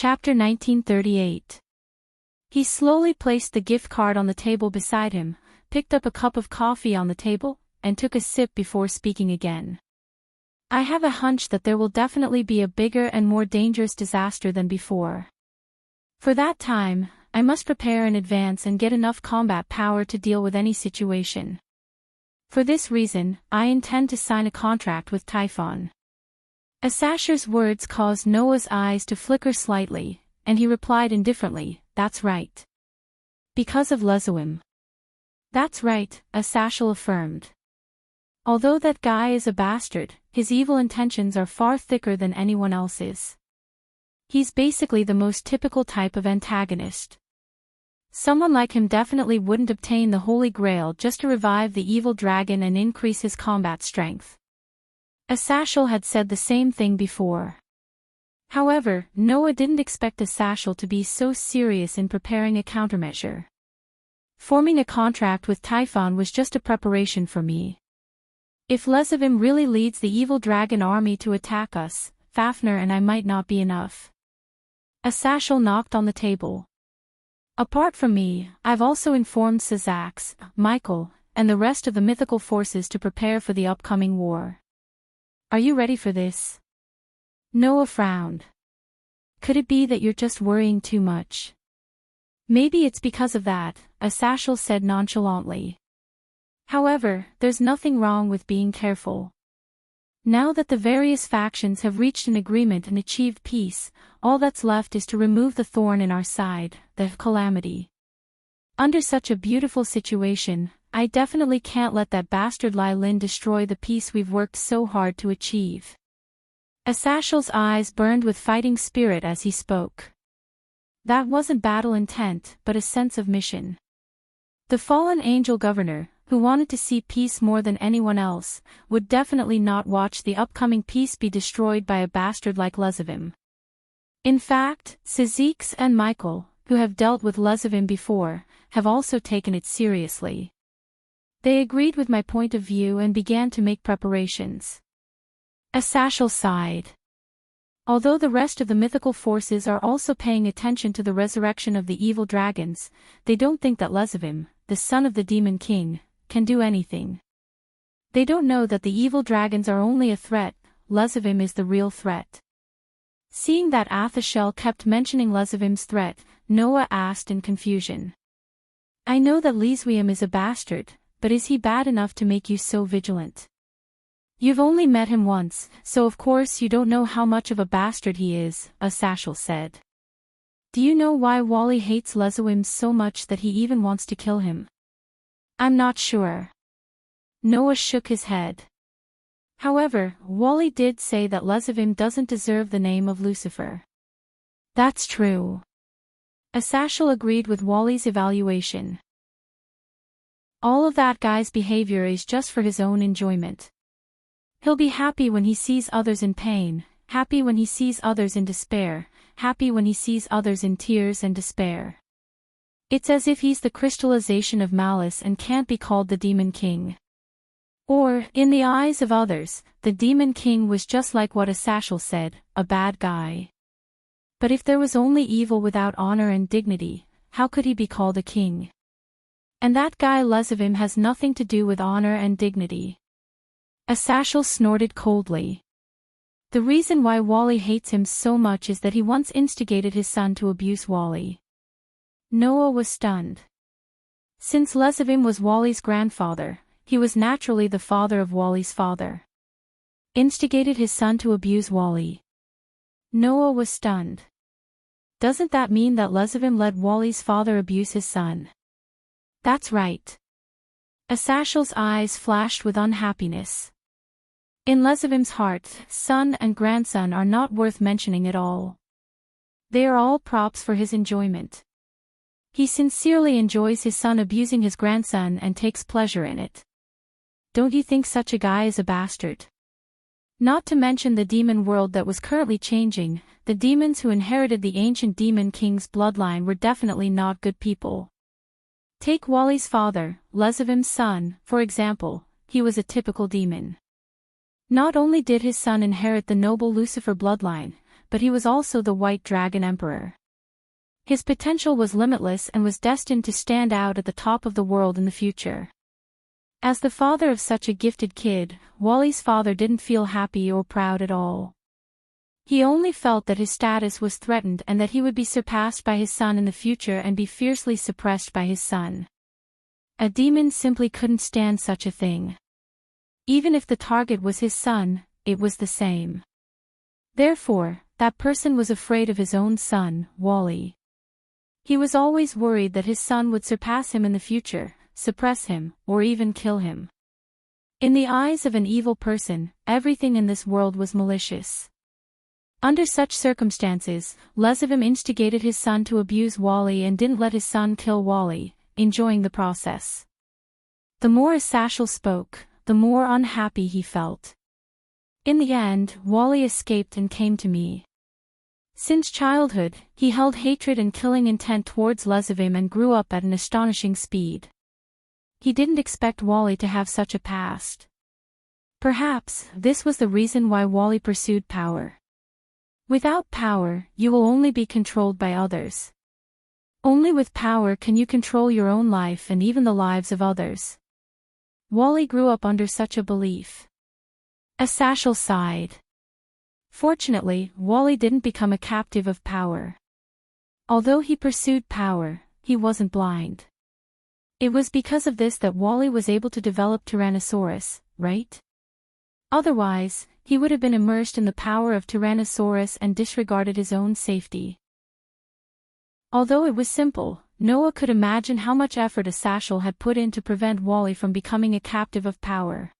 Chapter 1938. He slowly placed the gift card on the table beside him, picked up a cup of coffee on the table, and took a sip before speaking again. I have a hunch that there will definitely be a bigger and more dangerous disaster than before. For that time, I must prepare in advance and get enough combat power to deal with any situation. For this reason, I intend to sign a contract with Typhon. Asasher's words caused Noah's eyes to flicker slightly, and he replied indifferently, "That's right." Because of Lezuim. "That's right," Asashel affirmed. Although that guy is a bastard, his evil intentions are far thicker than anyone else's. He's basically the most typical type of antagonist. Someone like him definitely wouldn't obtain the Holy Grail just to revive the evil dragon and increase his combat strength. Asashel had said the same thing before. However, Noah didn't expect Asashel to be so serious in preparing a countermeasure. Forming a contract with Typhon was just a preparation for me. If Lezuim really leads the evil dragon army to attack us, Fafnir and I might not be enough. Asashel knocked on the table. Apart from me, I've also informed Sazax, Michael, and the rest of the mythical forces to prepare for the upcoming war. Are you ready for this? Noah frowned. Could it be that you're just worrying too much? Maybe it's because of that, Asashel said nonchalantly. However, there's nothing wrong with being careful. Now that the various factions have reached an agreement and achieved peace, all that's left is to remove the thorn in our side, the calamity. Under such a beautiful situation, I definitely can't let that bastard Lai Lin destroy the peace we've worked so hard to achieve. Asashel's eyes burned with fighting spirit as he spoke. That wasn't battle intent, but a sense of mission. The fallen angel governor, who wanted to see peace more than anyone else, would definitely not watch the upcoming peace be destroyed by a bastard like Lezuim. In fact, Sazax and Michael, who have dealt with Lezuim before, have also taken it seriously. They agreed with my point of view and began to make preparations. Asashel sighed. Although the rest of the mythical forces are also paying attention to the resurrection of the evil dragons, they don't think that Lezuim, the son of the Demon King, can do anything. They don't know that the evil dragons are only a threat, Lezuim is the real threat. Seeing that Athashel kept mentioning Lezuim's threat, Noah asked in confusion. I know that Lezuim is a bastard, but is he bad enough to make you so vigilant? You've only met him once, so of course you don't know how much of a bastard he is, Asashel said. Do you know why Wally hates Lezuim so much that he even wants to kill him? I'm not sure. Noah shook his head. However, Wally did say that Lezuim doesn't deserve the name of Lucifer. That's true. Asashel agreed with Wally's evaluation. All of that guy's behavior is just for his own enjoyment. He'll be happy when he sees others in pain, happy when he sees others in despair, happy when he sees others in tears and despair. It's as if he's the crystallization of malice and can't be called the Demon King. Or, in the eyes of others, the Demon King was just like what Asashel said, a bad guy. But if there was only evil without honor and dignity, how could he be called a king? And that guy Lezuim has nothing to do with honor and dignity. Asashel snorted coldly. The reason why Wally hates him so much is that he once instigated his son to abuse Wally. Noah was stunned. Since Lezuim was Wally's grandfather, he was naturally the father of Wally's father. Instigated his son to abuse Wally. Noah was stunned. Doesn't that mean that Lezuim let Wally's father abuse his son? That's right. Asashel's eyes flashed with unhappiness. In Lezuim's heart, son and grandson are not worth mentioning at all. They are all props for his enjoyment. He sincerely enjoys his son abusing his grandson and takes pleasure in it. Don't you think such a guy is a bastard? Not to mention the demon world that was currently changing, the demons who inherited the ancient demon king's bloodline were definitely not good people. Take Wally's father, Lezuim's son, for example, he was a typical demon. Not only did his son inherit the noble Lucifer bloodline, but he was also the White Dragon Emperor. His potential was limitless and was destined to stand out at the top of the world in the future. As the father of such a gifted kid, Wally's father didn't feel happy or proud at all. He only felt that his status was threatened and that he would be surpassed by his son in the future and be fiercely suppressed by his son. A demon simply couldn't stand such a thing. Even if the target was his son, it was the same. Therefore, that person was afraid of his own son, Wally. He was always worried that his son would surpass him in the future, suppress him, or even kill him. In the eyes of an evil person, everything in this world was malicious. Under such circumstances, Lezivim instigated his son to abuse Wally and didn't let his son kill Wally, enjoying the process. The more Asashel spoke, the more unhappy he felt. In the end, Wally escaped and came to me. Since childhood, he held hatred and killing intent towards Lezivim and grew up at an astonishing speed. He didn't expect Wally to have such a past. Perhaps, this was the reason why Wally pursued power. Without power, you will only be controlled by others. Only with power can you control your own life and even the lives of others. Wally grew up under such a belief. Asashel sighed. Fortunately, Wally didn't become a captive of power. Although he pursued power, he wasn't blind. It was because of this that Wally was able to develop Tyrannosaurus, right? Otherwise, he would have been immersed in the power of Tyrannosaurus and disregarded his own safety. Although it was simple, Noah could imagine how much effort Asashel had put in to prevent Wally from becoming a captive of power.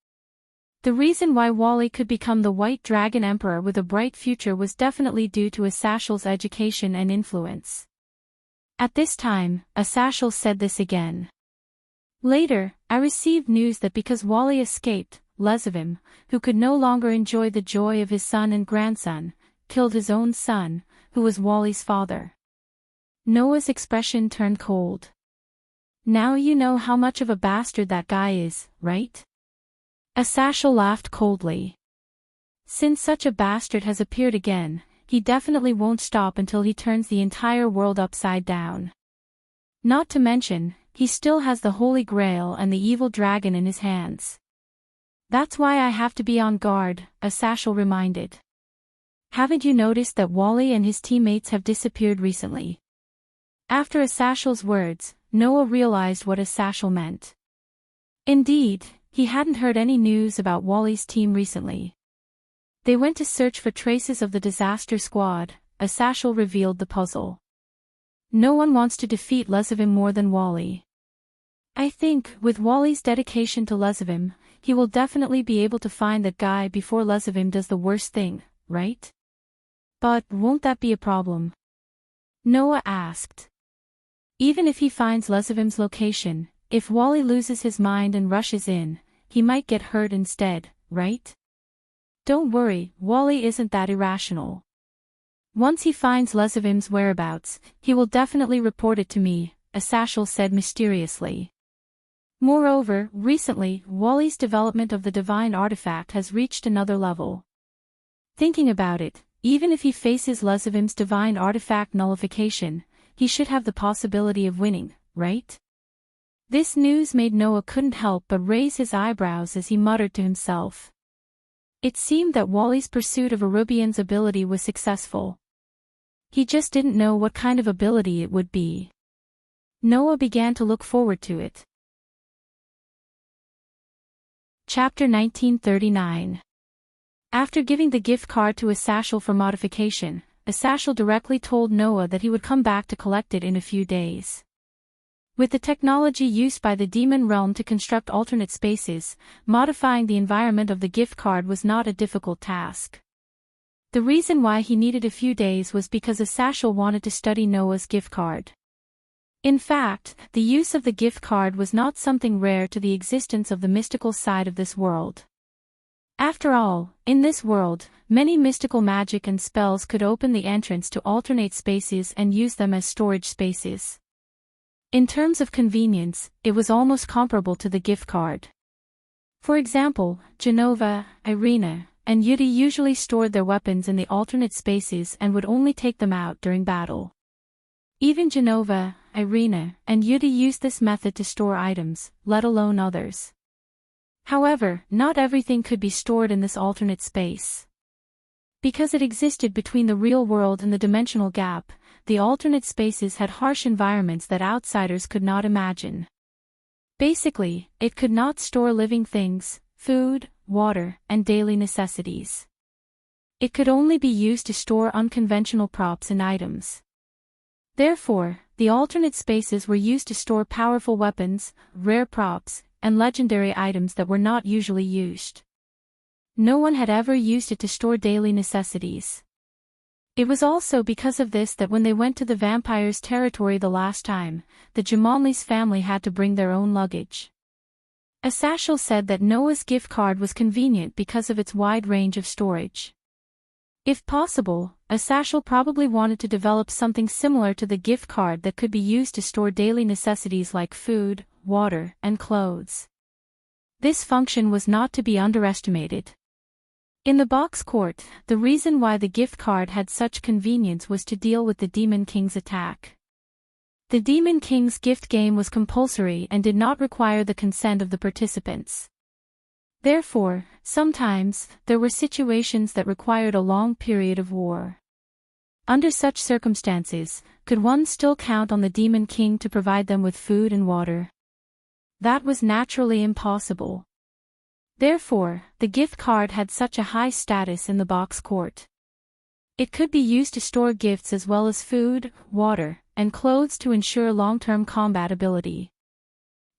The reason why Wally could become the White Dragon Emperor with a bright future was definitely due to Asashel's education and influence. At this time, Asashel said this again. Later, I received news that because Wally escaped, Lezivim, who could no longer enjoy the joy of his son and grandson, killed his own son, who was Wally's father. Noah's expression turned cold. Now you know how much of a bastard that guy is, right? Asashel laughed coldly. Since such a bastard has appeared again, he definitely won't stop until he turns the entire world upside down. Not to mention, he still has the Holy Grail and the evil dragon in his hands. That's why I have to be on guard, Asashel reminded. Haven't you noticed that Wally and his teammates have disappeared recently? After Asashel's words, Noah realized what Asashel meant. Indeed, he hadn't heard any news about Wally's team recently. They went to search for traces of the disaster squad. Asashel revealed the puzzle. No one wants to defeat Lezivim more than Wally. I think, with Wally's dedication to Lezivim, he will definitely be able to find that guy before Lezivim does the worst thing, right? But won't that be a problem? Noah asked. Even if he finds Lezivim's location, if Wally loses his mind and rushes in, he might get hurt instead, right? Don't worry, Wally isn't that irrational. Once he finds Lezivim's whereabouts, he will definitely report it to me, Asashel said mysteriously. Moreover, recently, Wally's development of the divine artifact has reached another level. Thinking about it, even if he faces Lezivim's divine artifact nullification, he should have the possibility of winning, right? This news made Noah couldn't help but raise his eyebrows as he muttered to himself. It seemed that Wally's pursuit of Arubian's ability was successful. He just didn't know what kind of ability it would be. Noah began to look forward to it. Chapter 1939. After giving the gift card to Asashel for modification, Asashel directly told Noah that he would come back to collect it in a few days. With the technology used by the demon realm to construct alternate spaces, modifying the environment of the gift card was not a difficult task. The reason why he needed a few days was because Asashel wanted to study Noah's gift card. In fact, the use of the gift card was not something rare to the existence of the mystical side of this world. After all, in this world, many mystical magic and spells could open the entrance to alternate spaces and use them as storage spaces. In terms of convenience, it was almost comparable to the gift card. For example, Genova, Irina, and Yudi usually stored their weapons in the alternate spaces and would only take them out during battle. Even Genova, Irina, and Yudi used this method to store items, let alone others. However, not everything could be stored in this alternate space. Because it existed between the real world and the dimensional gap, the alternate spaces had harsh environments that outsiders could not imagine. Basically, it could not store living things, food, water, and daily necessities. It could only be used to store unconventional props and items. Therefore, the alternate spaces were used to store powerful weapons, rare props, and legendary items that were not usually used. No one had ever used it to store daily necessities. It was also because of this that when they went to the vampire's territory the last time, the Jumonli's family had to bring their own luggage. Asashel said that Noah's gift card was convenient because of its wide range of storage. If possible, Asashel probably wanted to develop something similar to the gift card that could be used to store daily necessities like food, water, and clothes. This function was not to be underestimated. In the box court, the reason why the gift card had such convenience was to deal with the Demon King's attack. The Demon King's gift game was compulsory and did not require the consent of the participants. Therefore, sometimes, there were situations that required a long period of war. Under such circumstances, could one still count on the Demon King to provide them with food and water? That was naturally impossible. Therefore, the gift card had such a high status in the box court. It could be used to store gifts as well as food, water, and clothes to ensure long-term combat ability.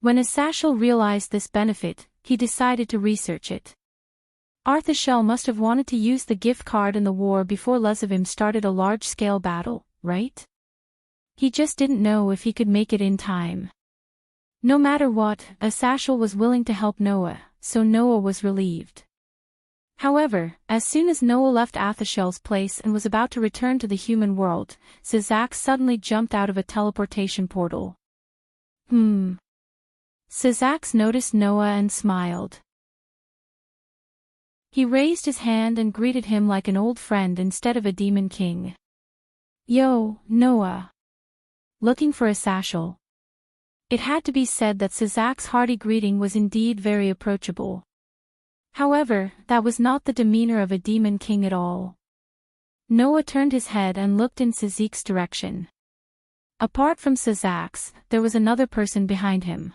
When Asashel realized this benefit, he decided to research it. Arthashel must have wanted to use the gift card in the war before Lezavim started a large-scale battle, right? He just didn't know if he could make it in time. No matter what, Asashel was willing to help Noah, so Noah was relieved. However, as soon as Noah left Athashel's place and was about to return to the human world, Sizak suddenly jumped out of a teleportation portal. Sizak noticed Noah and smiled. He raised his hand and greeted him like an old friend instead of a demon king. Yo, Noah. Looking for Asashel. It had to be said that Sizak's hearty greeting was indeed very approachable. However, that was not the demeanor of a demon king at all. Noah turned his head and looked in Sizak's direction. Apart from Sizak's, there was another person behind him.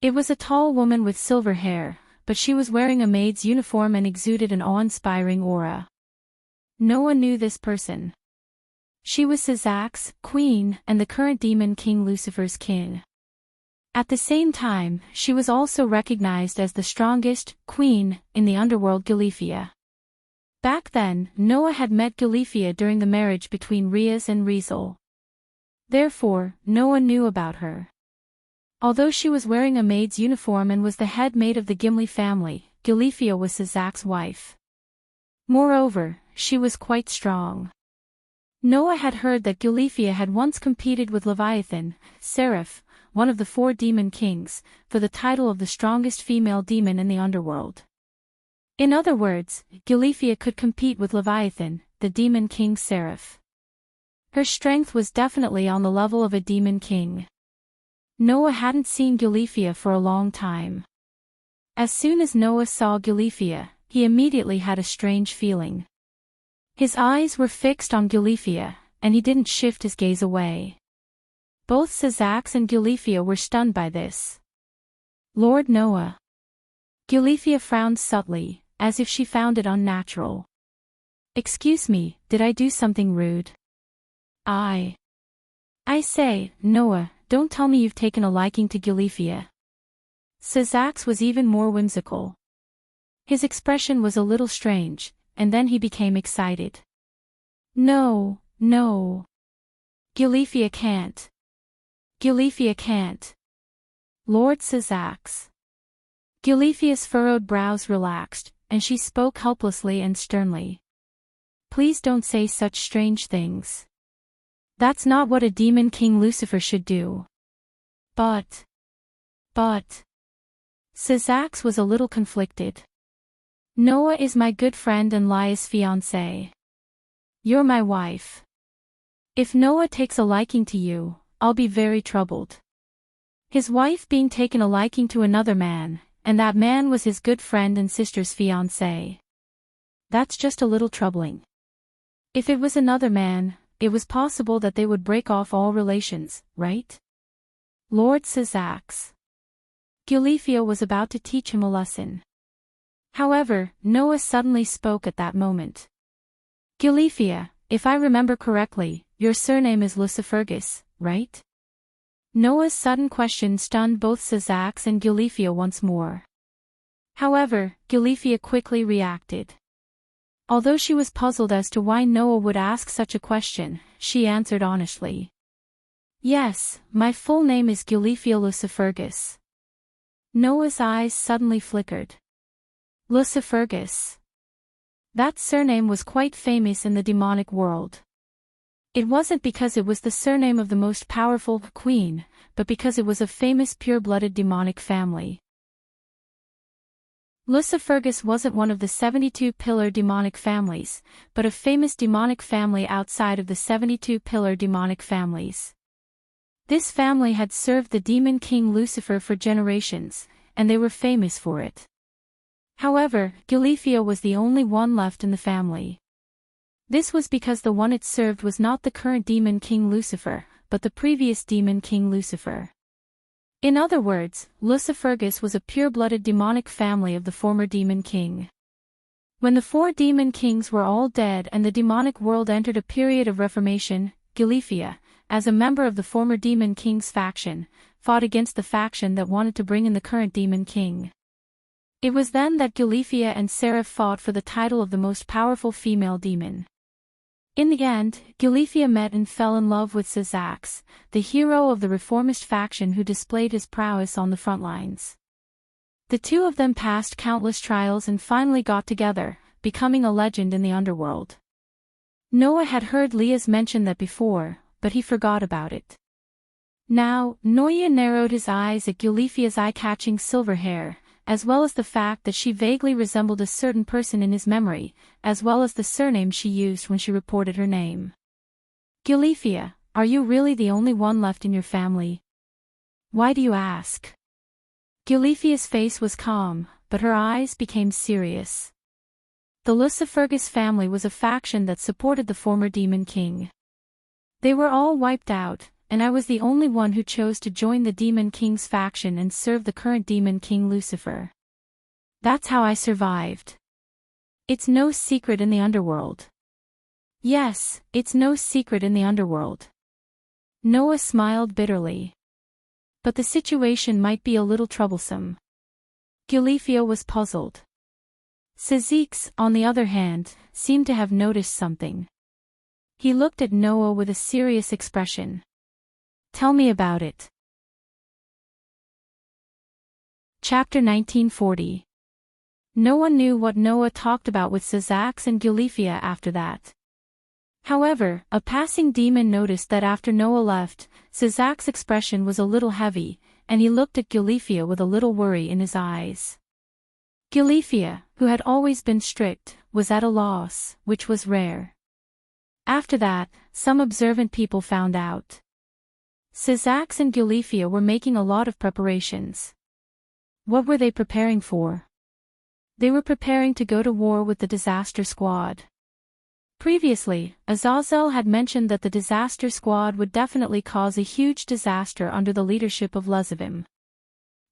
It was a tall woman with silver hair, but she was wearing a maid's uniform and exuded an awe-inspiring aura. Noah knew this person. She was Sizak's queen and the current demon king Lucifer's king. At the same time, she was also recognized as the strongest queen in the underworld Galifia. Back then, Noah had met Galifia during the marriage between Riaz and Rizel. Therefore, Noah knew about her. Although she was wearing a maid's uniform and was the head maid of the Gimli family, Galifia was Sizak's wife. Moreover, she was quite strong. Noah had heard that Galifia had once competed with Leviathan, Seraph, one of the 4 demon kings, for the title of the strongest female demon in the underworld. In other words, Galifia could compete with Leviathan, the demon king Seraph. Her strength was definitely on the level of a demon king. Noah hadn't seen Galifia for a long time. As soon as Noah saw Galifia, he immediately had a strange feeling. His eyes were fixed on Galifia, and he didn't shift his gaze away. Both Sizak and Galifia were stunned by this. Lord Noah. Galifia frowned subtly, as if she found it unnatural. Excuse me, did I do something rude? I say, Noah, don't tell me you've taken a liking to Galifia. Sizak was even more whimsical. His expression was a little strange, and then he became excited. No. Galifia can't. Galifia can't. Lord Sizak. Galifia's furrowed brows relaxed, and she spoke helplessly and sternly. Please don't say such strange things. That's not what a demon king Lucifer should do. But. Sizak was a little conflicted. Noah is my good friend and Lia's fiancé. You're my wife. If Noah takes a liking to you, I'll be very troubled. His wife being taken a liking to another man, and that man was his good friend and sister's fiancé. That's just a little troubling. If it was another man, it was possible that they would break off all relations, right? Lord Sazax. Gulifia was about to teach him a lesson. However, Noah suddenly spoke at that moment. Gulifia, if I remember correctly, your surname is Lucifergus, right? Noah's sudden question stunned both Sazax and Gulifia once more. However, Gulifia quickly reacted. Although she was puzzled as to why Noah would ask such a question, she answered honestly. Yes, my full name is Gulifia Lucifergus. Noah's eyes suddenly flickered. Lucifergus. That surname was quite famous in the demonic world. It wasn't because it was the surname of the most powerful queen, but because it was a famous pure-blooded demonic family. Lucifergus wasn't one of the 72-pillar demonic families, but a famous demonic family outside of the 72-pillar demonic families. This family had served the demon king Lucifer for generations, and they were famous for it. However, Gulifia was the only one left in the family. This was because the one it served was not the current demon king Lucifer, but the previous demon king Lucifer. In other words, Lucifergus was a pure-blooded demonic family of the former demon king. When the 4 demon kings were all dead and the demonic world entered a period of reformation, Gulifia, as a member of the former demon king's faction, fought against the faction that wanted to bring in the current demon king. It was then that Gulifia and Seraph fought for the title of the most powerful female demon. In the end, Gulifia met and fell in love with Sazax, the hero of the reformist faction who displayed his prowess on the front lines. The two of them passed countless trials and finally got together, becoming a legend in the underworld. Noah had heard Leah's mention that before, but he forgot about it. Now, Noah narrowed his eyes at Gulifia's eye-catching silver hair, as well as the fact that she vaguely resembled a certain person in his memory, as well as the surname she used when she reported her name. Gulifia, are you really the only one left in your family? Why do you ask? Gulifia's face was calm, but her eyes became serious. The Lucifergus family was a faction that supported the former demon king. They were all wiped out, and I was the only one who chose to join the demon king's faction and serve the current demon king Lucifer. That's how I survived. It's no secret in the underworld. Yes, it's no secret in the underworld. Noah smiled bitterly. But the situation might be a little troublesome. Gulifia was puzzled. Sazax, on the other hand, seemed to have noticed something. He looked at Noah with a serious expression. Tell me about it. Chapter 1940. No one knew what Noah talked about with Sazax and Gulifia after that. However, a passing demon noticed that after Noah left, Sazax's expression was a little heavy, and he looked at Gulifia with a little worry in his eyes. Gulifia, who had always been strict, was at a loss, which was rare. After that, some observant people found out. Sazax and Gulifia were making a lot of preparations. What were they preparing for? They were preparing to go to war with the Disaster Squad. Previously, Azazel had mentioned that the Disaster Squad would definitely cause a huge disaster under the leadership of Lezavim.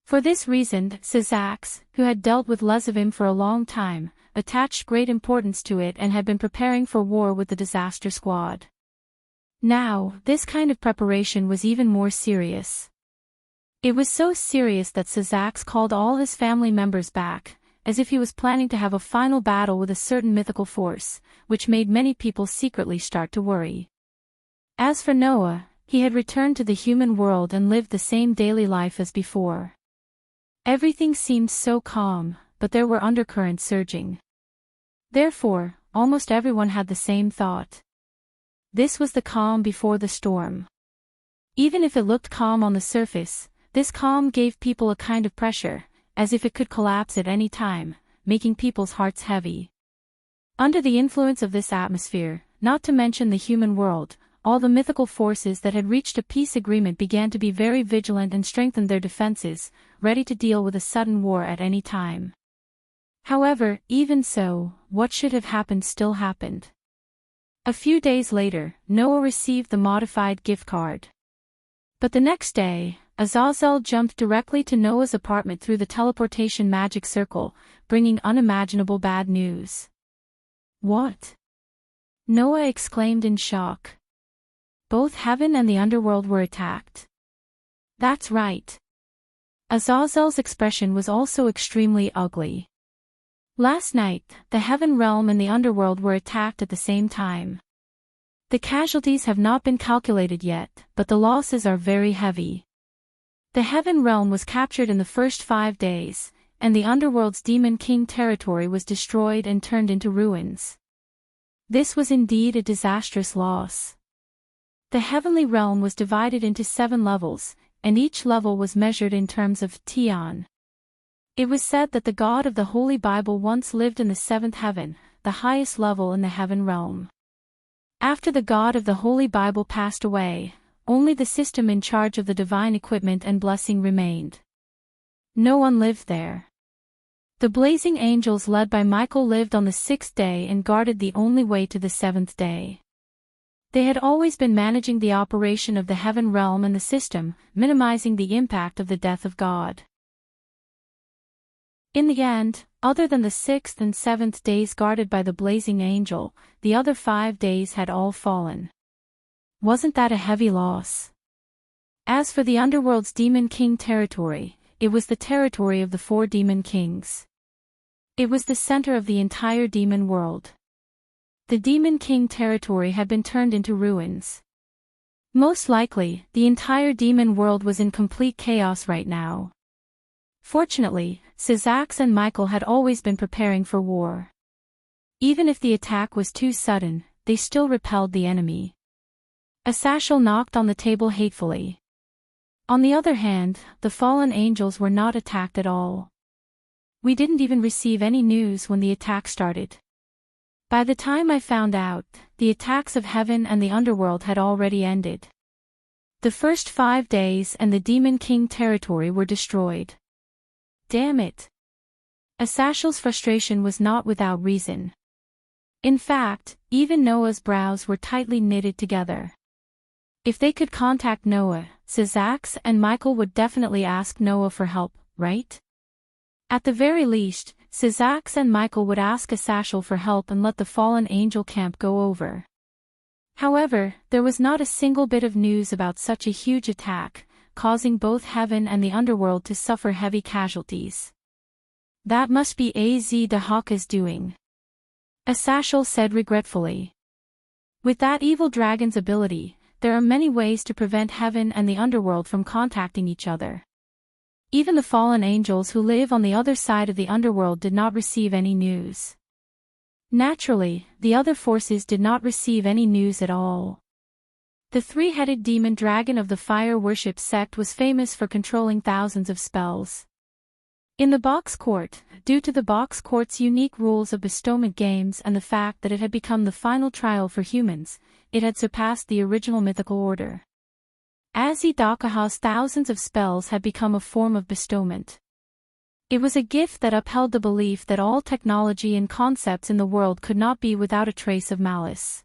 For this reason, Sazax, who had dealt with Lezavim for a long time, attached great importance to it and had been preparing for war with the Disaster Squad. Now, this kind of preparation was even more serious. It was so serious that Sazax called all his family members back, as if he was planning to have a final battle with a certain mythical force, which made many people secretly start to worry. As for Noah, he had returned to the human world and lived the same daily life as before. Everything seemed so calm, but there were undercurrents surging. Therefore, almost everyone had the same thought. This was the calm before the storm. Even if it looked calm on the surface, this calm gave people a kind of pressure, as if it could collapse at any time, making people's hearts heavy. Under the influence of this atmosphere, not to mention the human world, all the mythical forces that had reached a peace agreement began to be very vigilant and strengthened their defenses, ready to deal with a sudden war at any time. However, even so, what should have happened still happened. A few days later, Noah received the modified gift card. But the next day, Azazel jumped directly to Noah's apartment through the teleportation magic circle, bringing unimaginable bad news. What? Noah exclaimed in shock. Both heaven and the underworld were attacked. That's right. Azazel's expression was also extremely ugly. Last night, the heaven realm and the underworld were attacked at the same time. The casualties have not been calculated yet, but the losses are very heavy. The heaven realm was captured in the first 5 days, and the underworld's demon king territory was destroyed and turned into ruins. This was indeed a disastrous loss. The heavenly realm was divided into 7 levels, and each level was measured in terms of Tion. It was said that the God of the Holy Bible once lived in the 7th heaven, the highest level in the heaven realm. After the God of the Holy Bible passed away, only the system in charge of the divine equipment and blessing remained. No one lived there. The blazing angels led by Michael lived on the 6th day and guarded the only way to the 7th day. They had always been managing the operation of the heaven realm and the system, minimizing the impact of the death of God. In the end, other than the 6th and 7th days guarded by the blazing angel, the other 5 days had all fallen. Wasn't that a heavy loss? As for the underworld's demon king territory, it was the territory of the 4 demon kings. It was the center of the entire demon world. The demon king territory had been turned into ruins. Most likely, the entire demon world was in complete chaos right now. Fortunately, Syzax and Michael had always been preparing for war. Even if the attack was too sudden, they still repelled the enemy. Asashel knocked on the table hatefully. On the other hand, the fallen angels were not attacked at all. We didn't even receive any news when the attack started. By the time I found out, the attacks of heaven and the underworld had already ended. The first 5 days and the demon king territory were destroyed. Damn it! Asashel's frustration was not without reason. In fact, even Noah's brows were tightly knitted together. If they could contact Noah, Syzax and Michael would definitely ask Noah for help, right? At the very least, Syzax and Michael would ask Asashel for help and let the fallen angel camp go over. However, there was not a single bit of news about such a huge attack, causing both heaven and the underworld to suffer heavy casualties. That must be Az Dahaka's doing. Asashel said regretfully. With that evil dragon's ability, there are many ways to prevent heaven and the underworld from contacting each other. Even the fallen angels who live on the other side of the underworld did not receive any news. Naturally, the other forces did not receive any news at all. The 3-headed demon dragon of the fire worship sect was famous for controlling thousands of spells. In the box court, due to the box court's unique rules of bestowment games and the fact that it had become the final trial for humans, it had surpassed the original mythical order. Dakaha's thousands of spells had become a form of bestowment. It was a gift that upheld the belief that all technology and concepts in the world could not be without a trace of malice.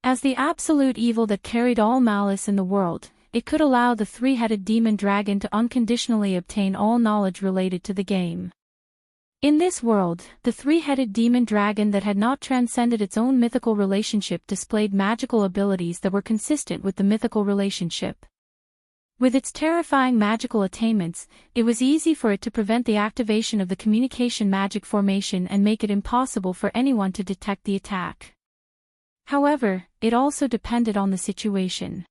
As the absolute evil that carried all malice in the world, it could allow the 3-headed demon dragon to unconditionally obtain all knowledge related to the game. In this world, the 3-headed demon dragon that had not transcended its own mythical relationship displayed magical abilities that were consistent with the mythical relationship. With its terrifying magical attainments, it was easy for it to prevent the activation of the communication magic formation and make it impossible for anyone to detect the attack. However, it also depended on the situation.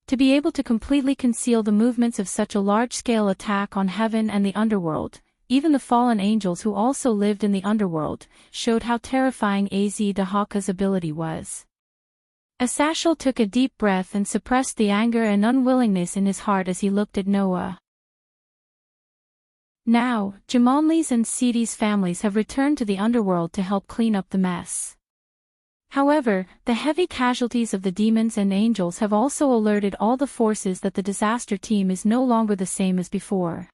To be able to completely conceal the movements of such a large-scale attack on heaven and the underworld, even the fallen angels who also lived in the underworld, showed how terrifying Az Dahaka's ability was. Asashel took a deep breath and suppressed the anger and unwillingness in his heart as he looked at Noah. Now, Jamonli's and Sidi's families have returned to the underworld to help clean up the mess. However, the heavy casualties of the demons and angels have also alerted all the forces that the disaster team is no longer the same as before.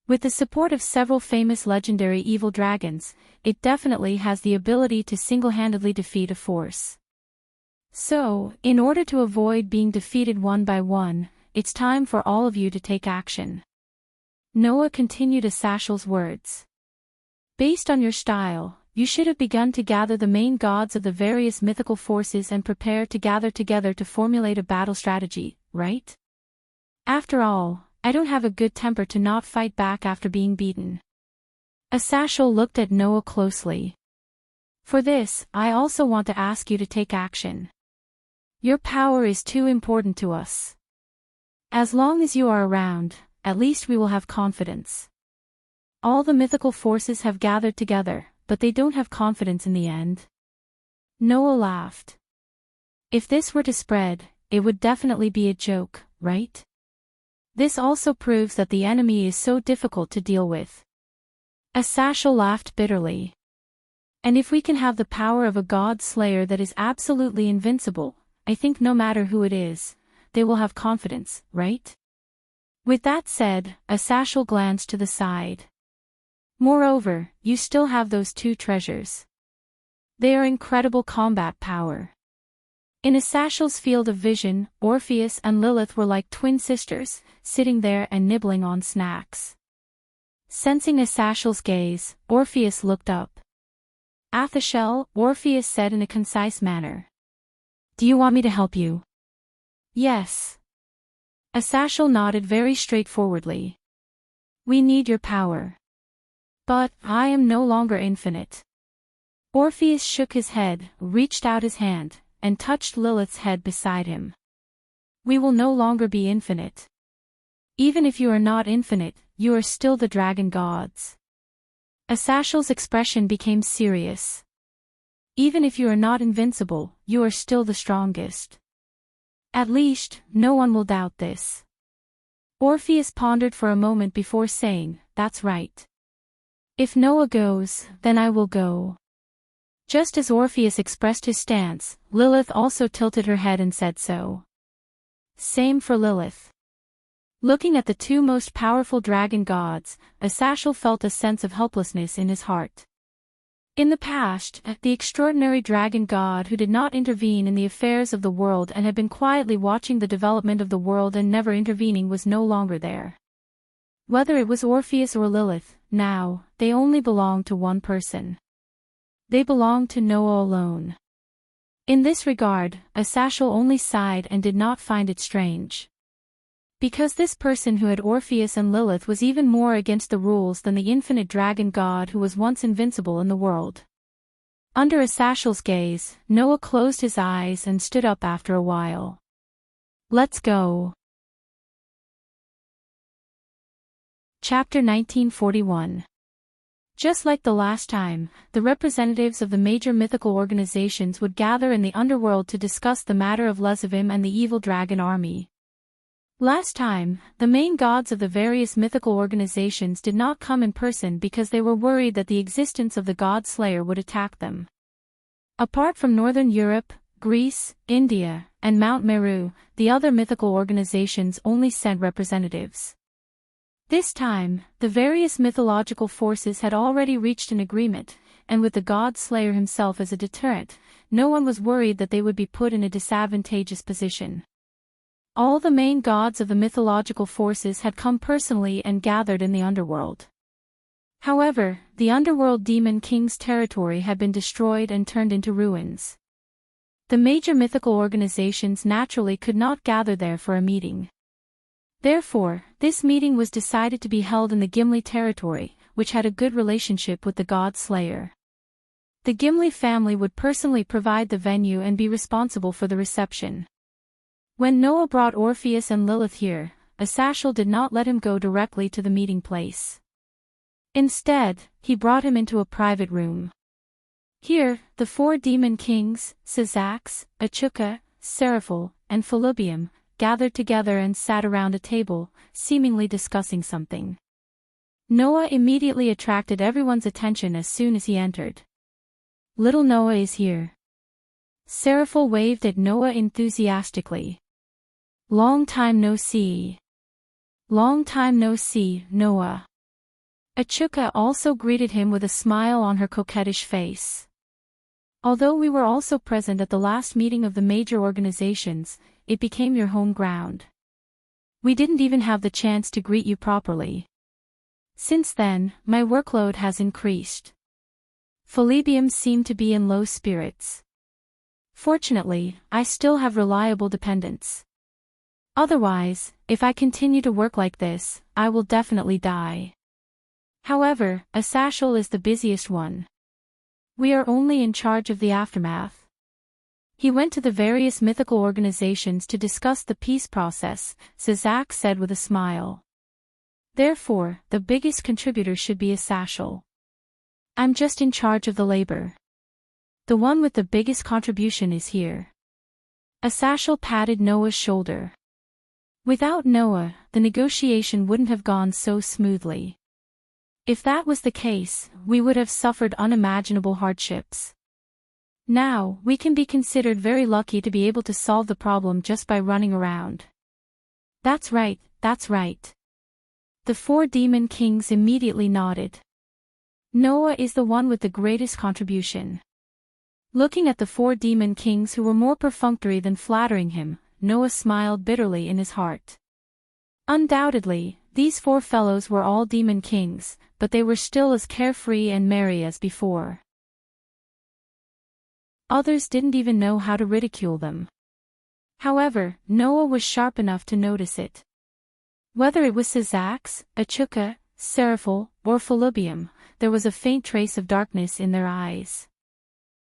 With the support of several famous legendary evil dragons, it definitely has the ability to single-handedly defeat a force. So, in order to avoid being defeated one by one, it's time for all of you to take action. Noah continued Asashal's words. Based on your style, you should have begun to gather the main gods of the various mythical forces and prepare to gather together to formulate a battle strategy, right? After all, I don't have a good temper to not fight back after being beaten. Asashal looked at Noah closely. For this, I also want to ask you to take action. Your power is too important to us. As long as you are around, at least we will have confidence. All the mythical forces have gathered together, but they don't have confidence in the end. Noah laughed. If this were to spread, it would definitely be a joke, right? This also proves that the enemy is so difficult to deal with. Asashal laughed bitterly. And if we can have the power of a god slayer that is absolutely invincible, I think no matter who it is, they will have confidence, right? With that said, Asashal glanced to the side. Moreover, you still have those two treasures. They are incredible combat power. In Asashal's field of vision, Orpheus and Lilith were like twin sisters, sitting there and nibbling on snacks. Sensing Asashal's gaze, Orpheus looked up. Athashel, Orpheus said in a concise manner. Do you want me to help you? Yes. Asashal nodded very straightforwardly. We need your power. But, I am no longer infinite. Orpheus shook his head, reached out his hand, and touched Lilith's head beside him. We will no longer be infinite. Even if you are not infinite, you are still the dragon gods. Asashal's expression became serious. Even if you are not invincible, you are still the strongest. At least, no one will doubt this. Orpheus pondered for a moment before saying, That's right. If Noah goes, then I will go. Just as Orpheus expressed his stance, Lilith also tilted her head and said so. Same for Lilith. Looking at the two most powerful dragon gods, Asashal felt a sense of helplessness in his heart. In the past, the extraordinary dragon god who did not intervene in the affairs of the world and had been quietly watching the development of the world and never intervening was no longer there. Whether it was Orpheus or Lilith, now, they only belonged to one person. They belonged to Noah alone. In this regard, Asashal only sighed and did not find it strange. Because this person who had Orpheus and Lilith was even more against the rules than the infinite dragon god who was once invincible in the world. Under Asashal's gaze, Noah closed his eyes and stood up after a while. Let's go. Chapter 1941. Just like the last time, the representatives of the major mythical organizations would gather in the underworld to discuss the matter of Lezavim and the evil dragon army. Last time, the main gods of the various mythical organizations did not come in person because they were worried that the existence of the god slayer would attack them. Apart from Northern Europe, Greece, India, and Mount Meru, the other mythical organizations only sent representatives. This time, the various mythological forces had already reached an agreement, and with the god slayer himself as a deterrent, no one was worried that they would be put in a disadvantageous position. All the main gods of the mythological forces had come personally and gathered in the underworld. However, the underworld demon king's territory had been destroyed and turned into ruins. The major mythical organizations naturally could not gather there for a meeting. Therefore, this meeting was decided to be held in the Gimli territory, which had a good relationship with the god slayer. The Gimli family would personally provide the venue and be responsible for the reception. When Noah brought Orpheus and Lilith here, Asashal did not let him go directly to the meeting place. Instead, he brought him into a private room. Here, the four demon kings, Sizax, Achuka, Seraphil, and Felubium, gathered together and sat around a table, seemingly discussing something. Noah immediately attracted everyone's attention as soon as he entered. Little Noah is here. Seraphil waved at Noah enthusiastically. Long time no see. Long time no see, Noah. Achuka also greeted him with a smile on her coquettish face. Although we were also present at the last meeting of the major organizations, it became your home ground. We didn't even have the chance to greet you properly. Since then, my workload has increased. Philibium seemed to be in low spirits. Fortunately, I still have reliable dependents. Otherwise, if I continue to work like this, I will definitely die. However, Asashel is the busiest one. We are only in charge of the aftermath. He went to the various mythical organizations to discuss the peace process, Zizak said with a smile. Therefore, the biggest contributor should be Asashel. I'm just in charge of the labor. The one with the biggest contribution is here. Asashel patted Noah's shoulder. Without Noah, the negotiation wouldn't have gone so smoothly. If that was the case, we would have suffered unimaginable hardships. Now, we can be considered very lucky to be able to solve the problem just by running around. That's right, that's right. The 4 demon kings immediately nodded. Noah is the one with the greatest contribution. Looking at the 4 demon kings who were more perfunctory than flattering him, Noah smiled bitterly in his heart. Undoubtedly, these 4 fellows were all demon kings, but they were still as carefree and merry as before. Others didn't even know how to ridicule them. However, Noah was sharp enough to notice it. Whether it was Sizax, Achuka, Seraphil, or Philibium, there was a faint trace of darkness in their eyes.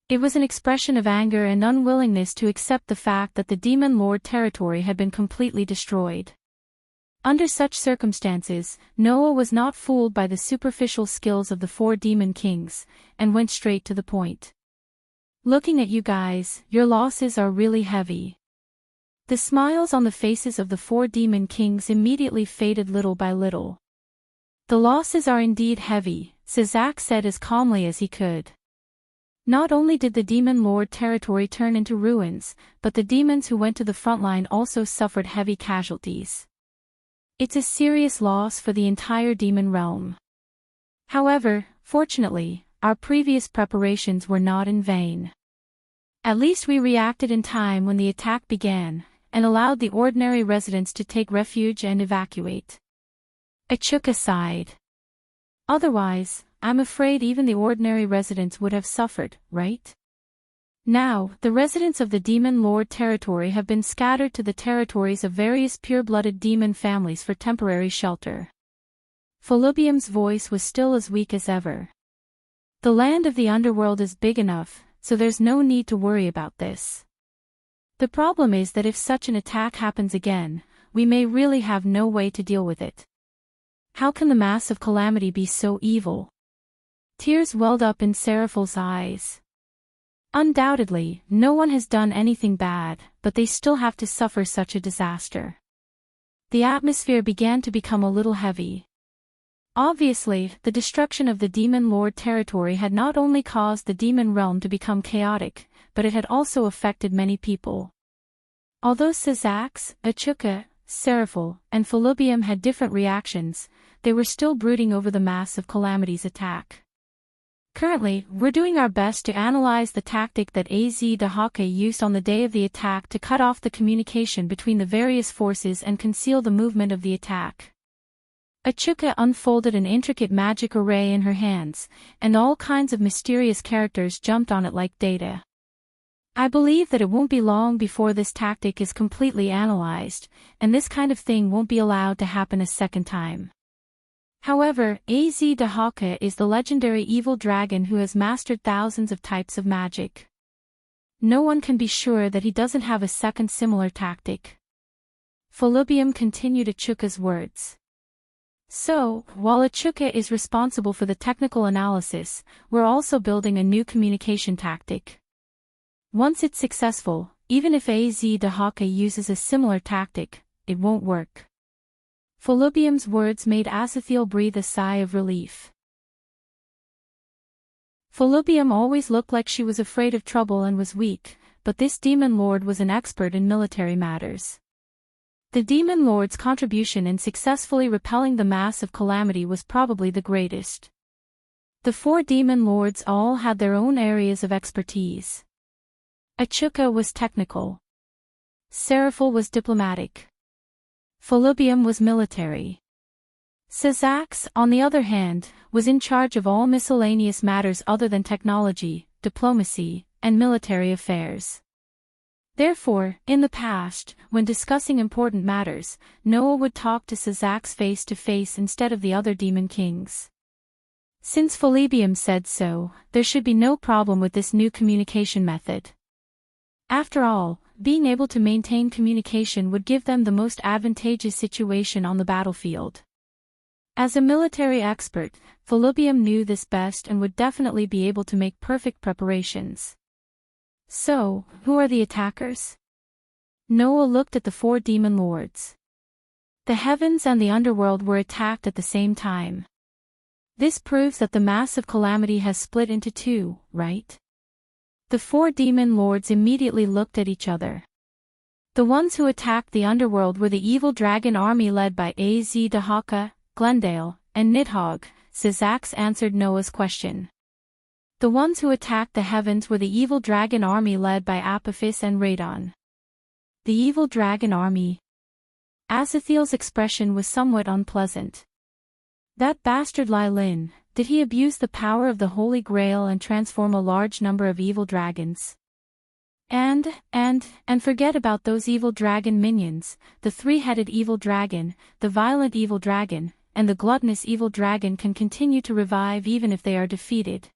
It was an expression of anger and unwillingness to accept the fact that the Demon Lord territory had been completely destroyed. Under such circumstances, Noah was not fooled by the superficial skills of the 4 demon kings, and went straight to the point. Looking at you guys, your losses are really heavy. The smiles on the faces of the 4 demon kings immediately faded little by little. The losses are indeed heavy, Sizak said as calmly as he could. Not only did the Demon Lord territory turn into ruins, but the demons who went to the front line also suffered heavy casualties. It's a serious loss for the entire demon realm. However, fortunately, our previous preparations were not in vain. At least we reacted in time when the attack began, and allowed the ordinary residents to take refuge and evacuate. Achuka sighed. Otherwise, I'm afraid even the ordinary residents would have suffered, right? Now, the residents of the Demon Lord territory have been scattered to the territories of various pure-blooded demon families for temporary shelter. Philibium's voice was still as weak as ever. The land of the underworld is big enough, so there's no need to worry about this. The problem is that if such an attack happens again, we may really have no way to deal with it. How can the mass of calamity be so evil? Tears welled up in Seraphil's eyes. Undoubtedly, no one has done anything bad, but they still have to suffer such a disaster. The atmosphere began to become a little heavy. Obviously, the destruction of the Demon Lord territory had not only caused the demon realm to become chaotic, but it had also affected many people. Although Sizax, Achuka, Seraphil, and Philibium had different reactions, they were still brooding over the mass of calamity's attack. Currently, we're doing our best to analyze the tactic that Az Dahake used on the day of the attack to cut off the communication between the various forces and conceal the movement of the attack. Achuka unfolded an intricate magic array in her hands, and all kinds of mysterious characters jumped on it like data. I believe that it won't be long before this tactic is completely analyzed, and this kind of thing won't be allowed to happen a second time. However, Az Dahaka is the legendary evil dragon who has mastered thousands of types of magic. No one can be sure that he doesn't have a second similar tactic. Philibium continued Achuka's words. So, while Achuka is responsible for the technical analysis, we're also building a new communication tactic. Once it's successful, even if Az Dahaka uses a similar tactic, it won't work. Polybium's words made Asathiel breathe a sigh of relief. Polybium always looked like she was afraid of trouble and was weak, but this demon lord was an expert in military matters. The demon lord's contribution in successfully repelling the mass of calamity was probably the greatest. The 4 demon lords all had their own areas of expertise. Achuka was technical. Seraphil was diplomatic. Polybium was military. Syzax, on the other hand, was in charge of all miscellaneous matters other than technology, diplomacy, and military affairs. Therefore, in the past, when discussing important matters, Noah would talk to Syzax face to face instead of the other demon kings. Since Polybium said so, there should be no problem with this new communication method. After all, being able to maintain communication would give them the most advantageous situation on the battlefield. As a military expert, Polybium knew this best and would definitely be able to make perfect preparations. So, who are the attackers? Noah looked at the 4 demon lords. The heavens and the underworld were attacked at the same time. This proves that the massive calamity has split into 2, right? The 4 demon lords immediately looked at each other. The ones who attacked the underworld were the evil dragon army led by Az-Dahaka, Glendale, and Nidhogg. Syzax answered Noah's question. The ones who attacked the heavens were the evil dragon army led by Apophis and Radon. The evil dragon army. Asathiel's expression was somewhat unpleasant. That bastard Lilin, did he abuse the power of the Holy Grail and transform a large number of evil dragons? And forget about those evil dragon minions, the 3-headed evil dragon, the violent evil dragon, and the gluttonous evil dragon can continue to revive even if they are defeated.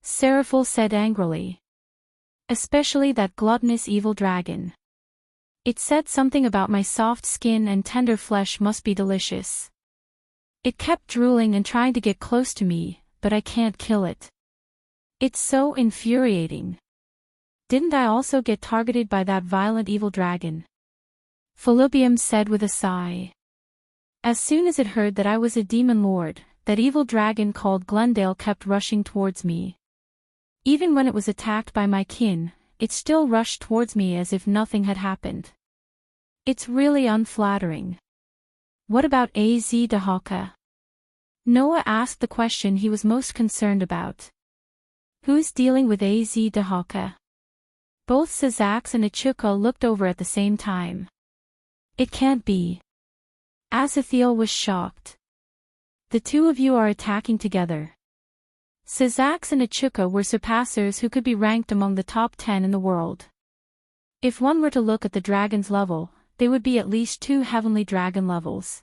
Seraphil said angrily. Especially that gluttonous evil dragon. It said something about my soft skin and tender flesh must be delicious. It kept drooling and trying to get close to me, but I can't kill it. It's so infuriating. Didn't I also get targeted by that violent evil dragon? Polybium said with a sigh. As soon as it heard that I was a demon lord, that evil dragon called Glendale kept rushing towards me. Even when it was attacked by my kin, it still rushed towards me as if nothing had happened. It's really unflattering. What about Az-Dahaka? Noah asked the question he was most concerned about. Who's dealing with Az-Dahaka? Both Syzax and Achuka looked over at the same time. It can't be. Asathiel was shocked. The 2 of you are attacking together. Syzax and Achuka were surpassers who could be ranked among the top 10 in the world. If one were to look at the dragon's level, they would be at least 2 heavenly dragon levels.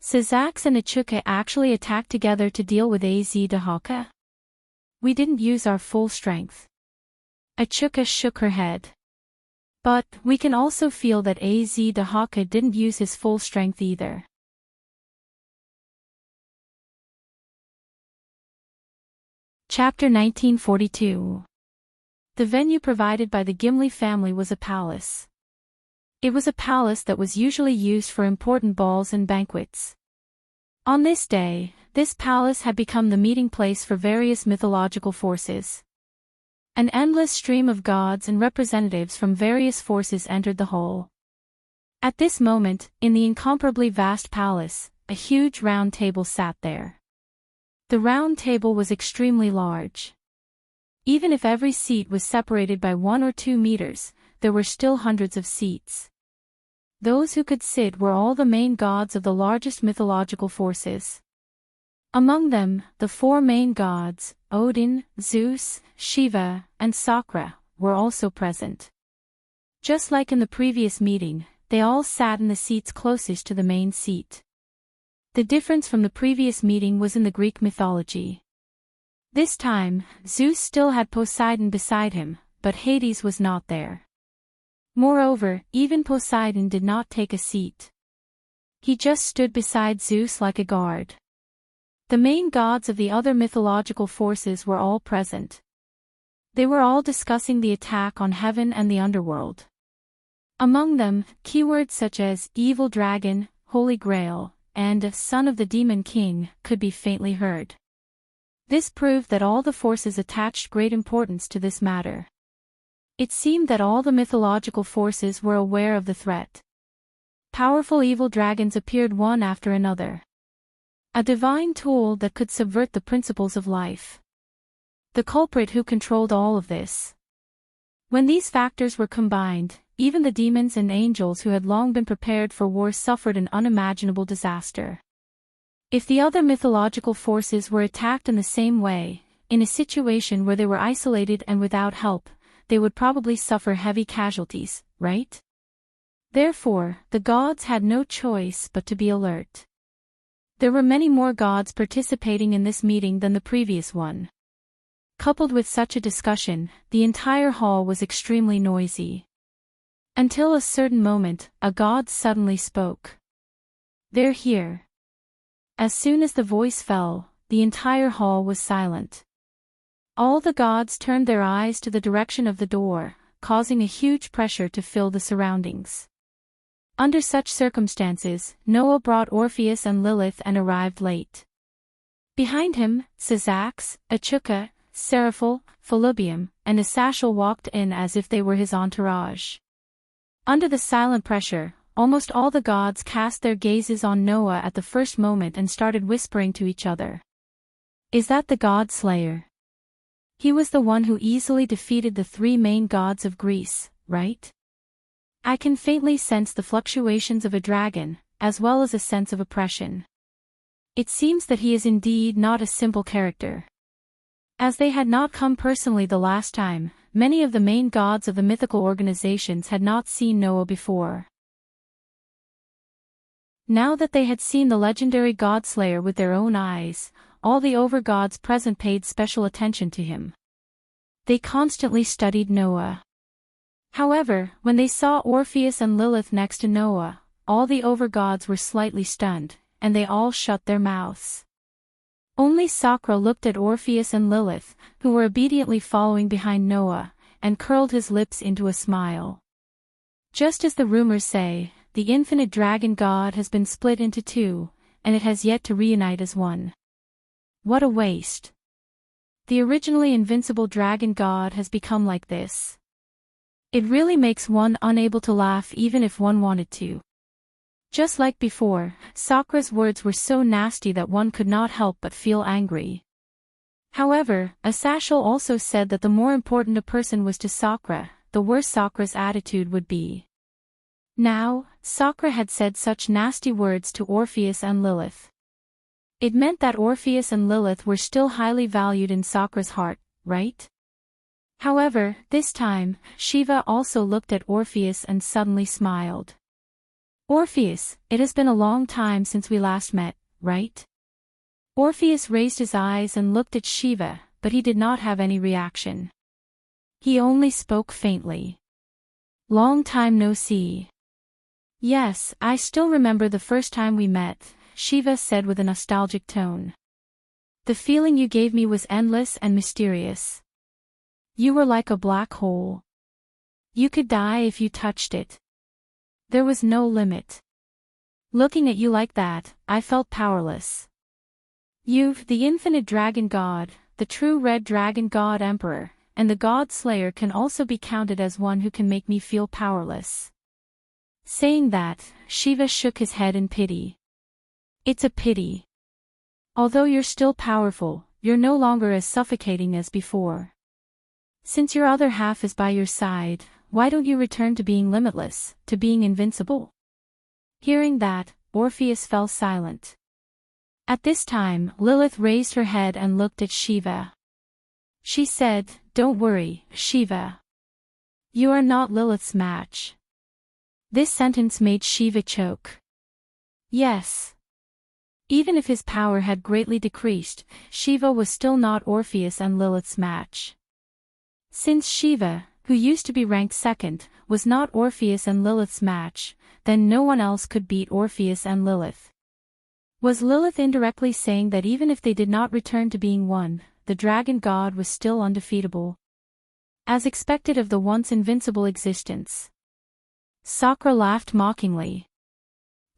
Syzax and Achuka actually attacked together to deal with Az-Dahaka? We didn't use our full strength. Achuka shook her head. But we can also feel that Az-Dahaka didn't use his full strength either. Chapter 1942. The venue provided by the Gimli family was a palace. It was a palace that was usually used for important balls and banquets. On this day, this palace had become the meeting place for various mythological forces. An endless stream of gods and representatives from various forces entered the hall. At this moment, in the incomparably vast palace, a huge round table sat there. The round table was extremely large. Even if every seat was separated by 1 or 2 meters, there were still hundreds of seats. Those who could sit were all the main gods of the largest mythological forces. Among them, the 4 main gods, Odin, Zeus, Shiva, and Sakra, were also present. Just like in the previous meeting, they all sat in the seats closest to the main seat. The difference from the previous meeting was in the Greek mythology. This time, Zeus still had Poseidon beside him, but Hades was not there. Moreover, even Poseidon did not take a seat. He just stood beside Zeus like a guard. The main gods of the other mythological forces were all present. They were all discussing the attack on heaven and the underworld. Among them, keywords such as evil dragon, Holy Grail, and Son of the Demon King, could be faintly heard. This proved that all the forces attached great importance to this matter. It seemed that all the mythological forces were aware of the threat. Powerful evil dragons appeared one after another. A divine tool that could subvert the principles of life. The culprit who controlled all of this. When these factors were combined, even the demons and angels who had long been prepared for war suffered an unimaginable disaster. If the other mythological forces were attacked in the same way, in a situation where they were isolated and without help, they would probably suffer heavy casualties, right? Therefore, the gods had no choice but to be alert. There were many more gods participating in this meeting than the previous one. Coupled with such a discussion, the entire hall was extremely noisy. Until a certain moment, a god suddenly spoke. "They're here." As soon as the voice fell, the entire hall was silent. All the gods turned their eyes to the direction of the door, causing a huge pressure to fill the surroundings. Under such circumstances, Noah brought Orpheus and Lilith and arrived late. Behind him, Syzax, Achuka, Seraphil, Philibium, and Asashel walked in as if they were his entourage. Under the silent pressure, almost all the gods cast their gazes on Noah at the first moment and started whispering to each other. "Is that the god slayer? He was the one who easily defeated the three main gods of Greece, right? I can faintly sense the fluctuations of a dragon, as well as a sense of oppression. It seems that he is indeed not a simple character." As they had not come personally the last time, many of the main gods of the mythical organizations had not seen Noah before. Now that they had seen the legendary god-slayer with their own eyes, all the overgods present paid special attention to him. They constantly studied Noah. However, when they saw Orpheus and Lilith next to Noah, all the overgods were slightly stunned, and they all shut their mouths. Only Sakra looked at Orpheus and Lilith, who were obediently following behind Noah, and curled his lips into a smile. Just as the rumors say, the infinite dragon god has been split into two, and it has yet to reunite as one. What a waste. The originally invincible dragon god has become like this. It really makes one unable to laugh even if one wanted to. Just like before, Sakra's words were so nasty that one could not help but feel angry. However, Asashel also said that the more important a person was to Sakra, the worse Sakra's attitude would be. Now, Sakra had said such nasty words to Orpheus and Lilith. It meant that Orpheus and Lilith were still highly valued in Sakra's heart, right? However, this time, Shiva also looked at Orpheus and suddenly smiled. "Orpheus, it has been a long time since we last met, right?" Orpheus raised his eyes and looked at Shiva, but he did not have any reaction. He only spoke faintly. "Long time no see." "Yes, I still remember the first time we met," Shiva said with a nostalgic tone. "The feeling you gave me was endless and mysterious. You were like a black hole. You could die if you touched it. There was no limit. Looking at you like that, I felt powerless. You, the infinite dragon god, the true red dragon god emperor, and the god slayer can also be counted as one who can make me feel powerless." Saying that, Shiva shook his head in pity. "It's a pity. Although you're still powerful, you're no longer as suffocating as before. Since your other half is by your side, why don't you return to being limitless, to being invincible?" Hearing that, Orpheus fell silent. At this time, Lilith raised her head and looked at Shiva. She said, "Don't worry, Shiva. You are not Lilith's match." This sentence made Shiva choke. Yes. Even if his power had greatly decreased, Shiva was still not Orpheus and Lilith's match. Since Shiva, who used to be ranked second, was not Orpheus and Lilith's match, then no one else could beat Orpheus and Lilith. Was Lilith indirectly saying that even if they did not return to being one, the dragon god was still undefeatable? As expected of the once invincible existence. Sakra laughed mockingly.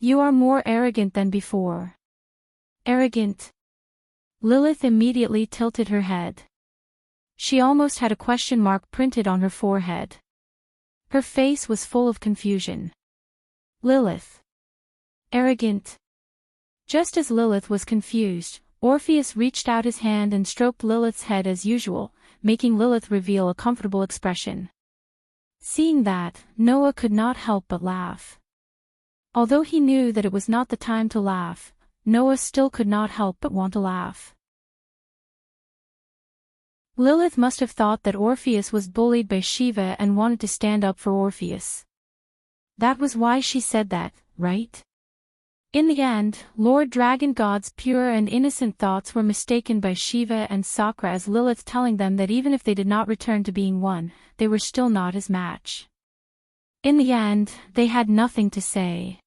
You are more arrogant than before. Arrogant? Lilith immediately tilted her head. She almost had a question mark printed on her forehead. Her face was full of confusion. Lilith. Arrogant. Just as Lilith was confused, Orpheus reached out his hand and stroked Lilith's head as usual, making Lilith reveal a comfortable expression. Seeing that, Noah could not help but laugh. Although he knew that it was not the time to laugh, Noah still could not help but want to laugh. Lilith must have thought that Orpheus was bullied by Shiva and wanted to stand up for Orpheus. That was why she said that, right? In the end, Lord Dragon God's pure and innocent thoughts were mistaken by Shiva and Sakra as Lilith telling them that even if they did not return to being one, they were still not his match. In the end, they had nothing to say.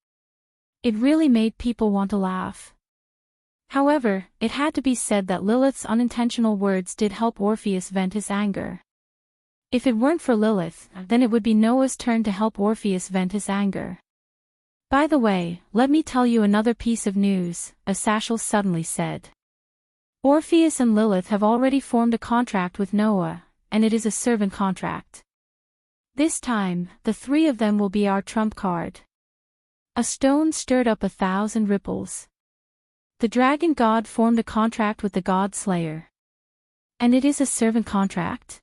It really made people want to laugh. However, it had to be said that Lilith's unintentional words did help Orpheus vent his anger. If it weren't for Lilith, then it would be Noah's turn to help Orpheus vent his anger. By the way, let me tell you another piece of news, Asashel suddenly said. Orpheus and Lilith have already formed a contract with Noah, and it is a servant contract. This time, the three of them will be our trump card. A stone stirred up 1,000 ripples. The dragon god formed a contract with the god slayer. And it is a servant contract?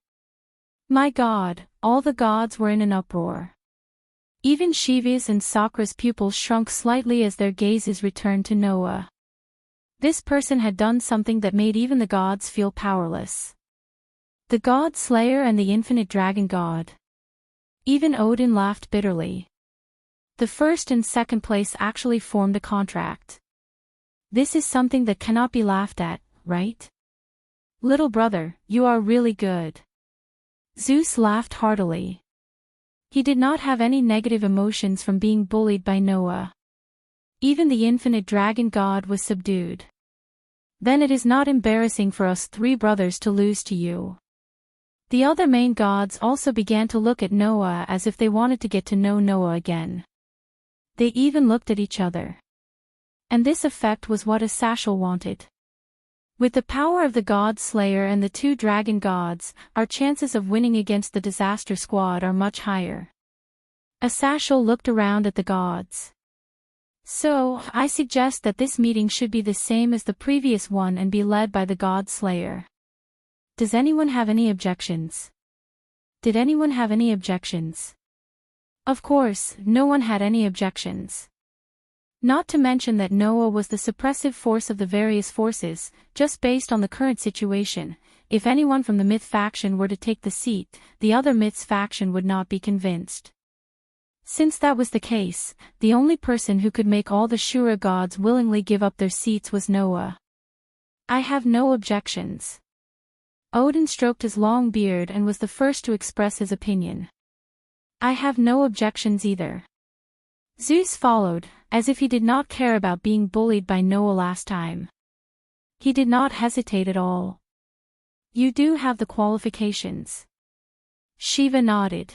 My god, all the gods were in an uproar. Even Shiva's and Sakra's pupils shrunk slightly as their gazes returned to Noah. This person had done something that made even the gods feel powerless. The god slayer and the infinite dragon god. Even Odin laughed bitterly. The first and second place actually formed a contract. This is something that cannot be laughed at, right? Little brother, you are really good. Zeus laughed heartily. He did not have any negative emotions from being bullied by Noah. Even the infinite dragon god was subdued. Then it is not embarrassing for us three brothers to lose to you. The other main gods also began to look at Noah as if they wanted to get to know Noah again. They even looked at each other. And this effect was what Asashel wanted. With the power of the god slayer and the two dragon gods, our chances of winning against the disaster squad are much higher. Asashel looked around at the gods. So, I suggest that this meeting should be the same as the previous one and be led by the god slayer. Does anyone have any objections? Did anyone have any objections? Of course, no one had any objections. Not to mention that Noah was the suppressive force of the various forces, just based on the current situation. If anyone from the Myth faction were to take the seat, the other Myths faction would not be convinced. Since that was the case, the only person who could make all the Shura gods willingly give up their seats was Noah. I have no objections. Odin stroked his long beard and was the first to express his opinion. I have no objections either. Zeus followed, as if he did not care about being bullied by Noah last time. He did not hesitate at all. You do have the qualifications. Shiva nodded.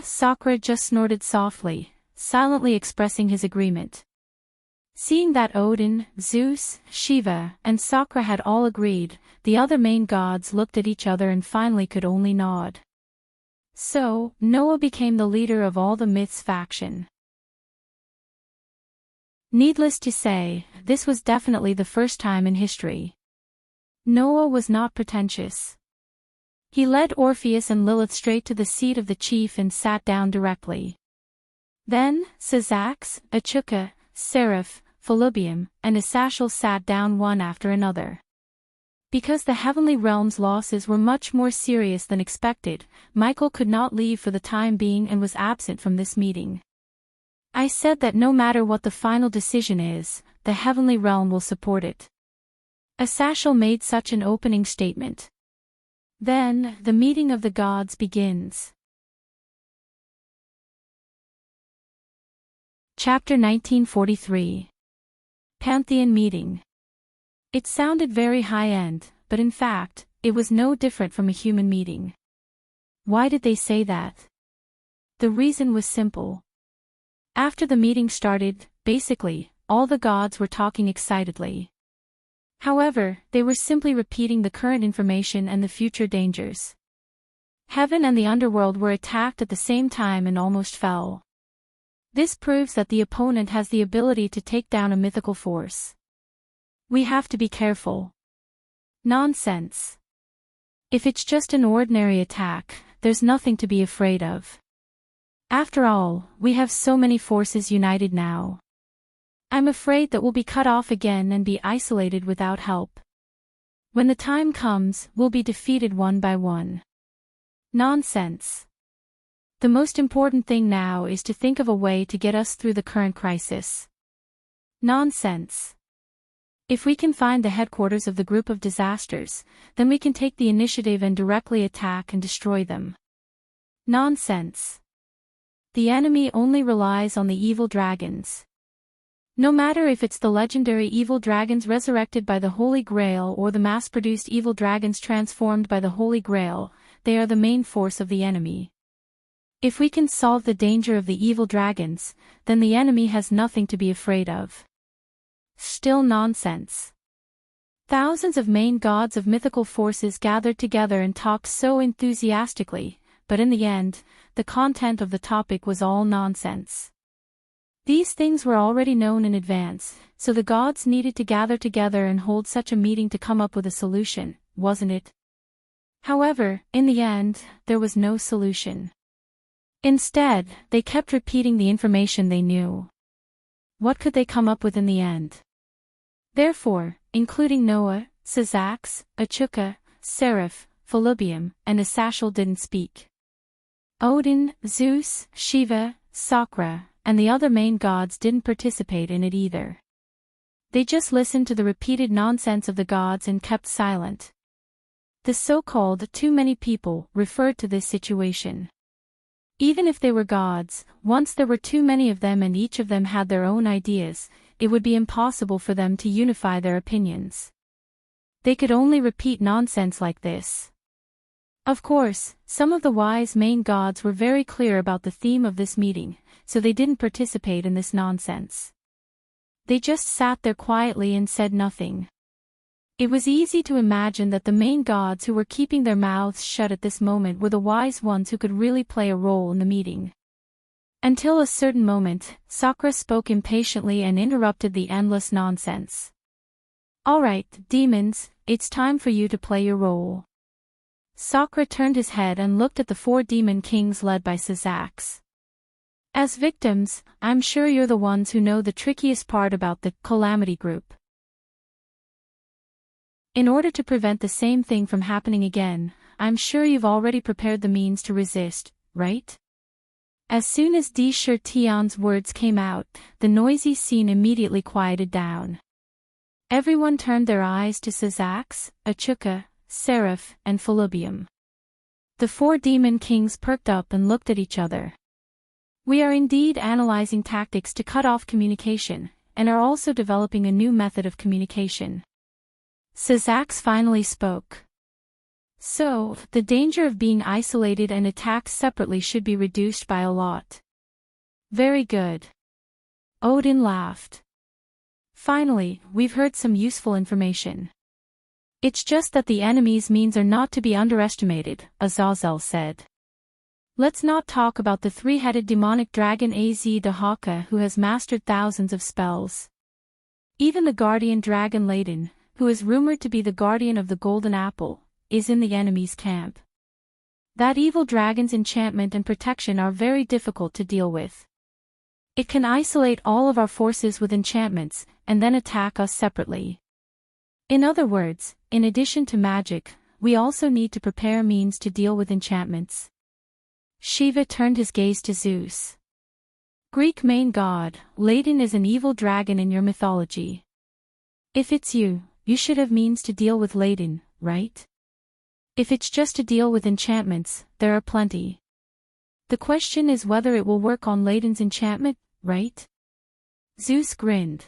Sakra just snorted softly, silently expressing his agreement. Seeing that Odin, Zeus, Shiva, and Sakra had all agreed, the other main gods looked at each other and finally could only nod. So, Noah became the leader of all the Myths faction. Needless to say, this was definitely the first time in history. Noah was not pretentious. He led Orpheus and Lilith straight to the seat of the chief and sat down directly. Then, Sazax, Achuka, Seraph, Felubium, and Asashel sat down one after another. Because the heavenly realm's losses were much more serious than expected, Michael could not leave for the time being and was absent from this meeting. I said that no matter what the final decision is, the heavenly realm will support it. Asashel made such an opening statement. Then, the meeting of the gods begins. Chapter 1943. Pantheon Meeting. It sounded very high-end, but in fact, it was no different from a human meeting. Why did they say that? The reason was simple. After the meeting started, basically, all the gods were talking excitedly. However, they were simply repeating the current information and the future dangers. Heaven and the underworld were attacked at the same time and almost fell. This proves that the opponent has the ability to take down a mythical force. We have to be careful. Nonsense. If it's just an ordinary attack, there's nothing to be afraid of. After all, we have so many forces united now. I'm afraid that we'll be cut off again and be isolated without help. When the time comes, we'll be defeated one by one. Nonsense. The most important thing now is to think of a way to get us through the current crisis. Nonsense. If we can find the headquarters of the group of disasters, then we can take the initiative and directly attack and destroy them. Nonsense. The enemy only relies on the evil dragons. No matter if it's the legendary evil dragons resurrected by the Holy Grail or the mass-produced evil dragons transformed by the Holy Grail, they are the main force of the enemy. If we can solve the danger of the evil dragons, then the enemy has nothing to be afraid of. Still nonsense. Thousands of main gods of mythical forces gathered together and talked so enthusiastically, but in the end, the content of the topic was all nonsense. These things were already known in advance, so the gods needed to gather together and hold such a meeting to come up with a solution, wasn't it? However, in the end, there was no solution. Instead, they kept repeating the information they knew. What could they come up with in the end? Therefore, including Noah, Syzax, Achuka, Seraph, Philibium, and Asashel didn't speak. Odin, Zeus, Shiva, Sakra, and the other main gods didn't participate in it either. They just listened to the repeated nonsense of the gods and kept silent. The so-called too many people referred to this situation. Even if they were gods, once there were too many of them and each of them had their own ideas, it would be impossible for them to unify their opinions. They could only repeat nonsense like this. Of course, some of the wise main gods were very clear about the theme of this meeting, so they didn't participate in this nonsense. They just sat there quietly and said nothing. It was easy to imagine that the main gods who were keeping their mouths shut at this moment were the wise ones who could really play a role in the meeting. Until a certain moment, Sakra spoke impatiently and interrupted the endless nonsense. "Alright, demons, it's time for you to play your role." Sakra turned his head and looked at the 4 demon kings led by Syzax. "As victims, I'm sure you're the ones who know the trickiest part about the Calamity Group. In order to prevent the same thing from happening again, I'm sure you've already prepared the means to resist, right?" As soon as Di Tian's words came out, the noisy scene immediately quieted down. Everyone turned their eyes to Syzax, Achuka, Seraph, and Philibium. The 4 demon kings perked up and looked at each other. "We are indeed analyzing tactics to cut off communication, and are also developing a new method of communication." Syzax finally spoke. "So, the danger of being isolated and attacked separately should be reduced by a lot." "Very good." Odin laughed. "Finally, we've heard some useful information." "It's just that the enemy's means are not to be underestimated," Azazel said. "Let's not talk about the 3-headed demonic dragon Az-Dahaka who has mastered thousands of spells. Even the guardian dragon Ladin, who is rumored to be the guardian of the Golden Apple, is in the enemy's camp. That evil dragon's enchantment and protection are very difficult to deal with. It can isolate all of our forces with enchantments, and then attack us separately. In other words, in addition to magic, we also need to prepare means to deal with enchantments." Shiva turned his gaze to Zeus. "Greek main god, Ladin is an evil dragon in your mythology. If it's you, you should have means to deal with Ladin, right? If it's just to deal with enchantments, there are plenty. The question is whether it will work on Ladin's enchantment, right?" Zeus grinned.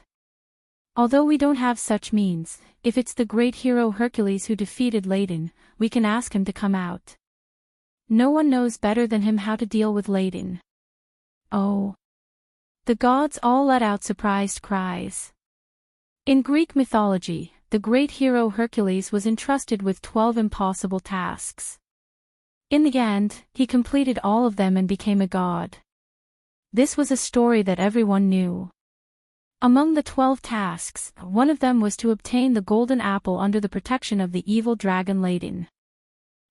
"Although we don't have such means, if it's the great hero Hercules who defeated Ladin, we can ask him to come out. No one knows better than him how to deal with Ladin." "Oh. The gods all let out surprised cries. In Greek mythology, the great hero Hercules was entrusted with 12 impossible tasks. In the end, he completed all of them and became a god. This was a story that everyone knew. Among the 12 tasks, one of them was to obtain the golden apple under the protection of the evil dragon Ladon.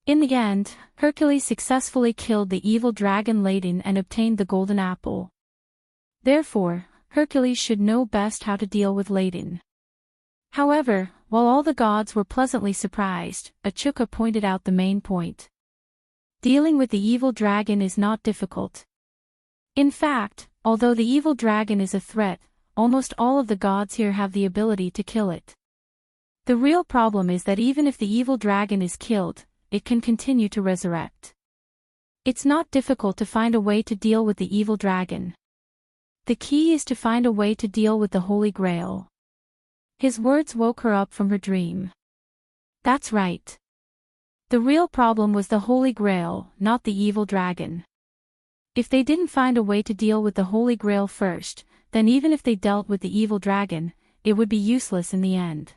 In the end, Hercules successfully killed the evil dragon Ladon and obtained the golden apple. Therefore, Hercules should know best how to deal with Ladon. However, while all the gods were pleasantly surprised, Achuka pointed out the main point. Dealing with the evil dragon is not difficult. In fact, although the evil dragon is a threat, almost all of the gods here have the ability to kill it. The real problem is that even if the evil dragon is killed, it can continue to resurrect. It's not difficult to find a way to deal with the evil dragon. The key is to find a way to deal with the Holy Grail. His words woke her up from her dream. That's right. The real problem was the Holy Grail, not the evil dragon. If they didn't find a way to deal with the Holy Grail first, then even if they dealt with the evil dragon, it would be useless in the end.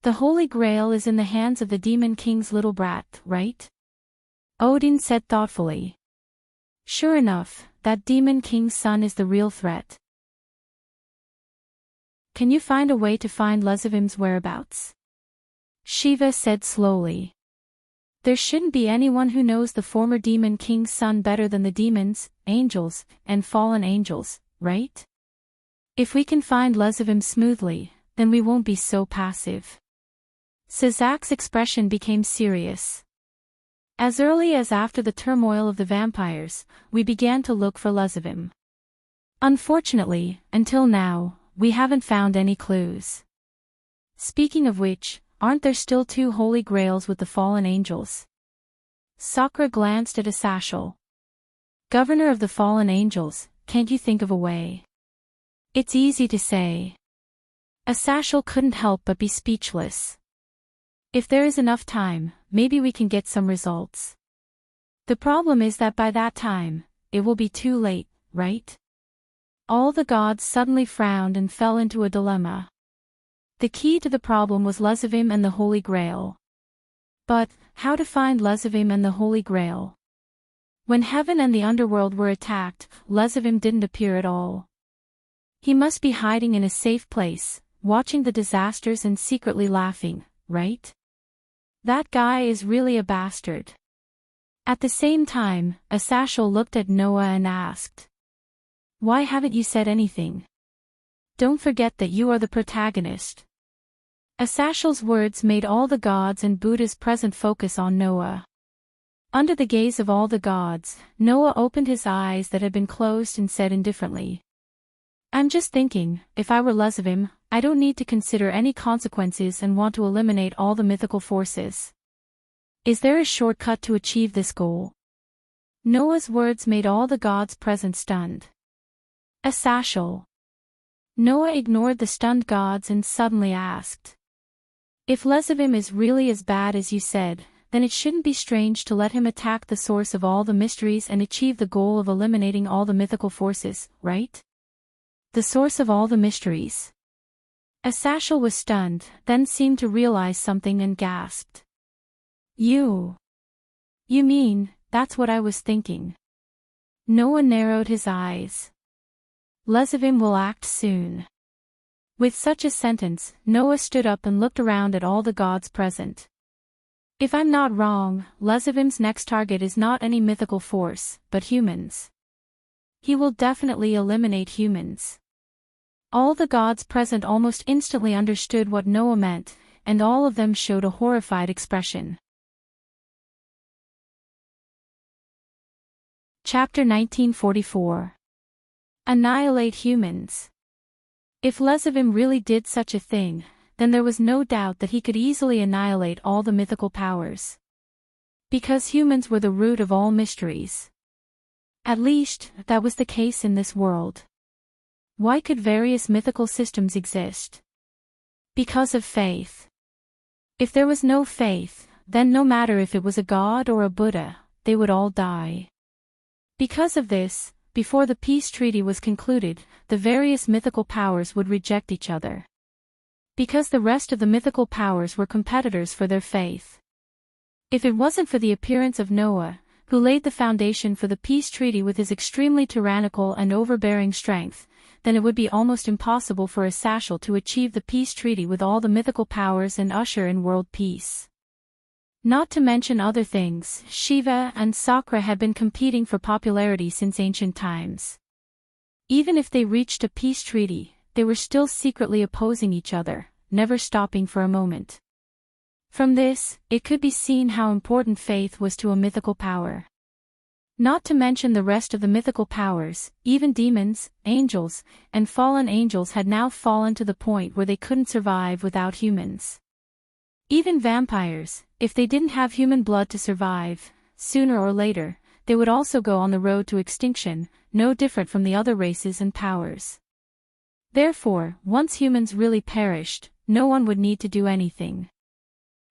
The Holy Grail is in the hands of the Demon King's little brat, right? Odin said thoughtfully. Sure enough, that Demon King's son is the real threat. Can you find a way to find Lezivim's whereabouts? Shiva said slowly. There shouldn't be anyone who knows the former Demon King's son better than the demons, angels, and fallen angels, right? If we can find Lezivim smoothly, then we won't be so passive. Sazak's expression became serious. As early as after the turmoil of the vampires, we began to look for Lezivim. Unfortunately, until now, we haven't found any clues. Speaking of which, aren't there still 2 holy grails with the fallen angels? Sakura glanced at Asashel. Governor of the fallen angels, can't you think of a way? It's easy to say. Asashel couldn't help but be speechless. If there is enough time, maybe we can get some results. The problem is that by that time, it will be too late, right? All the gods suddenly frowned and fell into a dilemma. The key to the problem was Lezivim and the Holy Grail. But, how to find Lezivim and the Holy Grail? When heaven and the underworld were attacked, Lezivim didn't appear at all. He must be hiding in a safe place, watching the disasters and secretly laughing, right? That guy is really a bastard. At the same time, Asashel looked at Noah and asked. Why haven't you said anything? Don't forget that you are the protagonist. Asashel's words made all the gods and Buddhas present focus on Noah. Under the gaze of all the gods, Noah opened his eyes that had been closed and said indifferently. I'm just thinking, if I were Lezivim, I don't need to consider any consequences and want to eliminate all the mythical forces. Is there a shortcut to achieve this goal? Noah's words made all the gods present stunned. Asashel. Noah ignored the stunned gods and suddenly asked. If Lezivim is really as bad as you said, then it shouldn't be strange to let him attack the source of all the mysteries and achieve the goal of eliminating all the mythical forces, right? The source of all the mysteries. Asashel was stunned, then seemed to realize something and gasped. You mean, that's what I was thinking. Noah narrowed his eyes. Lezivim will act soon. With such a sentence, Noah stood up and looked around at all the gods present. If I'm not wrong, Lezivim's next target is not any mythical force, but humans. He will definitely eliminate humans. All the gods present almost instantly understood what Noah meant, and all of them showed a horrified expression. Chapter 1944. Annihilate humans. If Lezivim really did such a thing, then there was no doubt that he could easily annihilate all the mythical powers. Because humans were the root of all mysteries. At least, that was the case in this world. Why could various mythical systems exist? Because of faith. If there was no faith, then no matter if it was a god or a Buddha, they would all die. Because of this, before the peace treaty was concluded, the various mythical powers would reject each other. Because the rest of the mythical powers were competitors for their faith. If it wasn't for the appearance of Noah, who laid the foundation for the peace treaty with his extremely tyrannical and overbearing strength, then it would be almost impossible for Asashel to achieve the peace treaty with all the mythical powers and usher in world peace. Not to mention other things, Shiva and Sakra had been competing for popularity since ancient times. Even if they reached a peace treaty, they were still secretly opposing each other, never stopping for a moment. From this, it could be seen how important faith was to a mythical power. Not to mention the rest of the mythical powers, even demons, angels, and fallen angels had now fallen to the point where they couldn't survive without humans. Even vampires, if they didn't have human blood to survive, sooner or later, they would also go on the road to extinction, no different from the other races and powers. Therefore, once humans really perished, no one would need to do anything.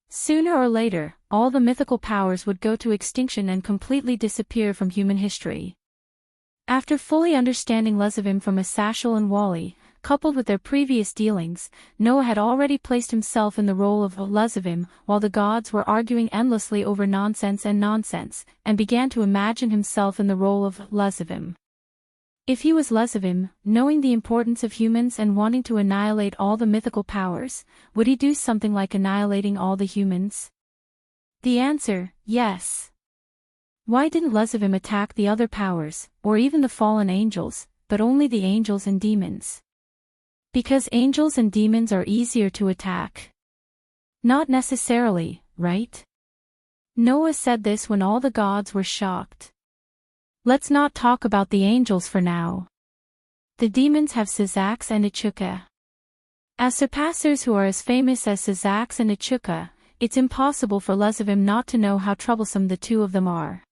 Sooner or later, all the mythical powers would go to extinction and completely disappear from human history. After fully understanding Lezavim from Asashel and Wally, coupled with their previous dealings, Noah had already placed himself in the role of Lezavim, while the gods were arguing endlessly over nonsense, and began to imagine himself in the role of Lezavim. If he was Lezavim, knowing the importance of humans and wanting to annihilate all the mythical powers, would he do something like annihilating all the humans? The answer, yes. Why didn't Lezavim attack the other powers, or even the fallen angels, but only the angels and demons? Because angels and demons are easier to attack. Not necessarily, right? Noah said this when all the gods were shocked. Let's not talk about the angels for now. The demons have Sizax and Ichuka. As surpassers who are as famous as Sizax and Ichuka, it's impossible for Lezavim not to know how troublesome the two of them are.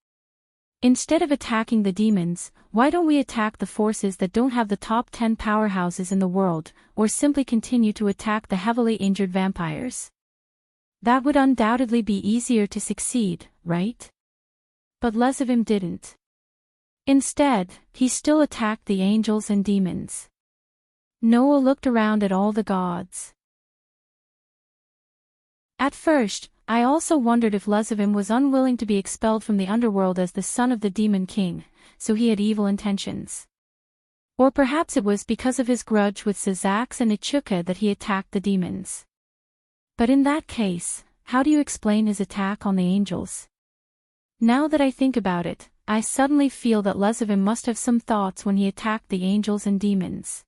Instead of attacking the demons, why don't we attack the forces that don't have the top 10 powerhouses in the world, or simply continue to attack the heavily injured vampires? That would undoubtedly be easier to succeed, right? But Lezavim didn't. Instead, he still attacked the angels and demons. Noah looked around at all the gods. At first, I also wondered if Lezavim was unwilling to be expelled from the underworld as the son of the demon king, so he had evil intentions. Or perhaps it was because of his grudge with Sizax and Ichuka that he attacked the demons. But in that case, how do you explain his attack on the angels? Now that I think about it, I suddenly feel that Lezavim must have some thoughts when he attacked the angels and demons.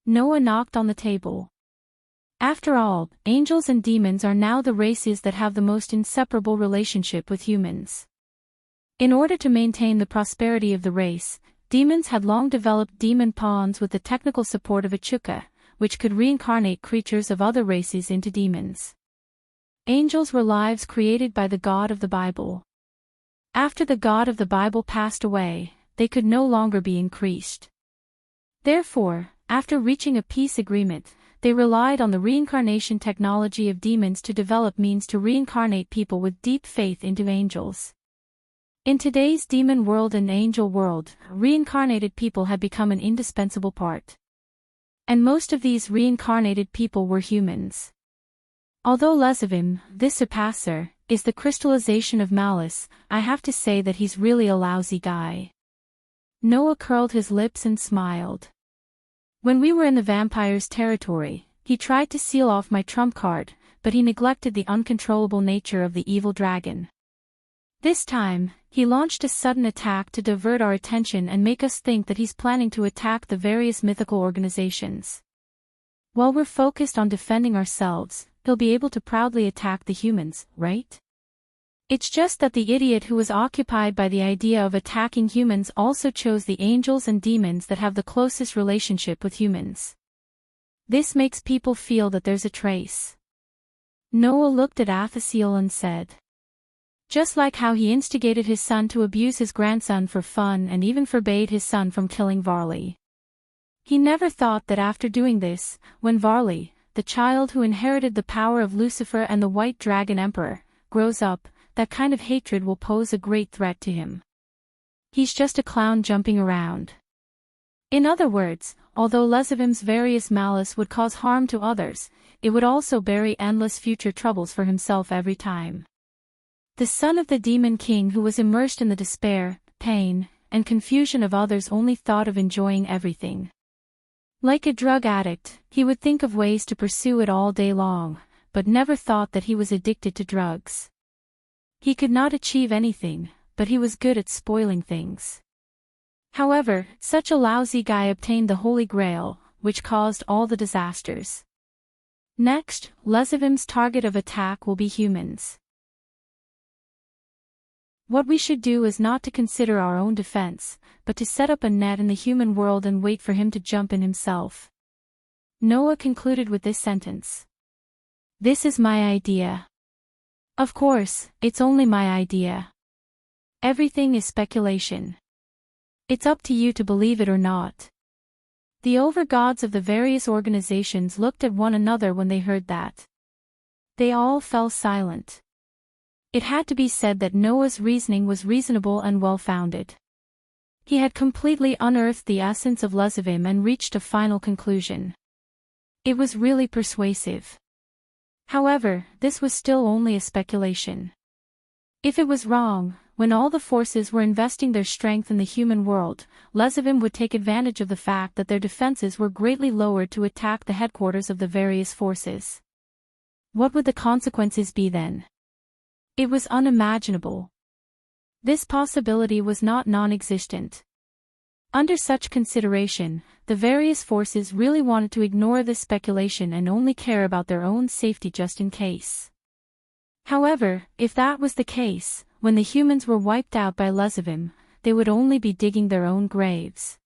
Noah knocked on the table. After all, angels and demons are now the races that have the most inseparable relationship with humans. In order to maintain the prosperity of the race, demons had long developed demon pawns with the technical support of Ichuka, which could reincarnate creatures of other races into demons. Angels were lives created by the God of the Bible. After the God of the Bible passed away, they could no longer be increased. Therefore, after reaching a peace agreement, they relied on the reincarnation technology of demons to develop means to reincarnate people with deep faith into angels. In today's demon world and angel world, reincarnated people had become an indispensable part. And most of these reincarnated people were humans. Although Lezavim, this surpasser, is the crystallization of malice, I have to say that he's really a lousy guy. Noah curled his lips and smiled. When we were in the vampire's territory, he tried to seal off my trump card, but he neglected the uncontrollable nature of the evil dragon. This time, he launched a sudden attack to divert our attention and make us think that he's planning to attack the various mythical organizations. While we're focused on defending ourselves, he'll be able to proudly attack the humans, right? It's just that the idiot who was occupied by the idea of attacking humans also chose the angels and demons that have the closest relationship with humans. This makes people feel that there's a trace. Noah looked at Athasiel and said. Just like how he instigated his son to abuse his grandson for fun and even forbade his son from killing Varley. He never thought that after doing this, when Varley, the child who inherited the power of Lucifer and the White Dragon Emperor, grows up, that kind of hatred will pose a great threat to him. He's just a clown jumping around. In other words, although Lezivim's various malice would cause harm to others, it would also bury endless future troubles for himself every time. The son of the demon king who was immersed in the despair, pain, and confusion of others only thought of enjoying everything. Like a drug addict, he would think of ways to pursue it all day long, but never thought that he was addicted to drugs. He could not achieve anything, but he was good at spoiling things. However, such a lousy guy obtained the Holy Grail, which caused all the disasters. Next, Lezivim's target of attack will be humans. What we should do is not to consider our own defense, but to set up a net in the human world and wait for him to jump in himself. Noah concluded with this sentence. This is my idea. Of course, it's only my idea. Everything is speculation. It's up to you to believe it or not. The over-gods of the various organizations looked at one another when they heard that. They all fell silent. It had to be said that Noah's reasoning was reasonable and well-founded. He had completely unearthed the essence of Lezivim and reached a final conclusion. It was really persuasive. However, this was still only a speculation. If it was wrong, when all the forces were investing their strength in the human world, Lezivim would take advantage of the fact that their defenses were greatly lowered to attack the headquarters of the various forces. What would the consequences be then? It was unimaginable. This possibility was not non-existent. Under such consideration, the various forces really wanted to ignore this speculation and only care about their own safety just in case. However, if that was the case, when the humans were wiped out by Lezivim, they would only be digging their own graves.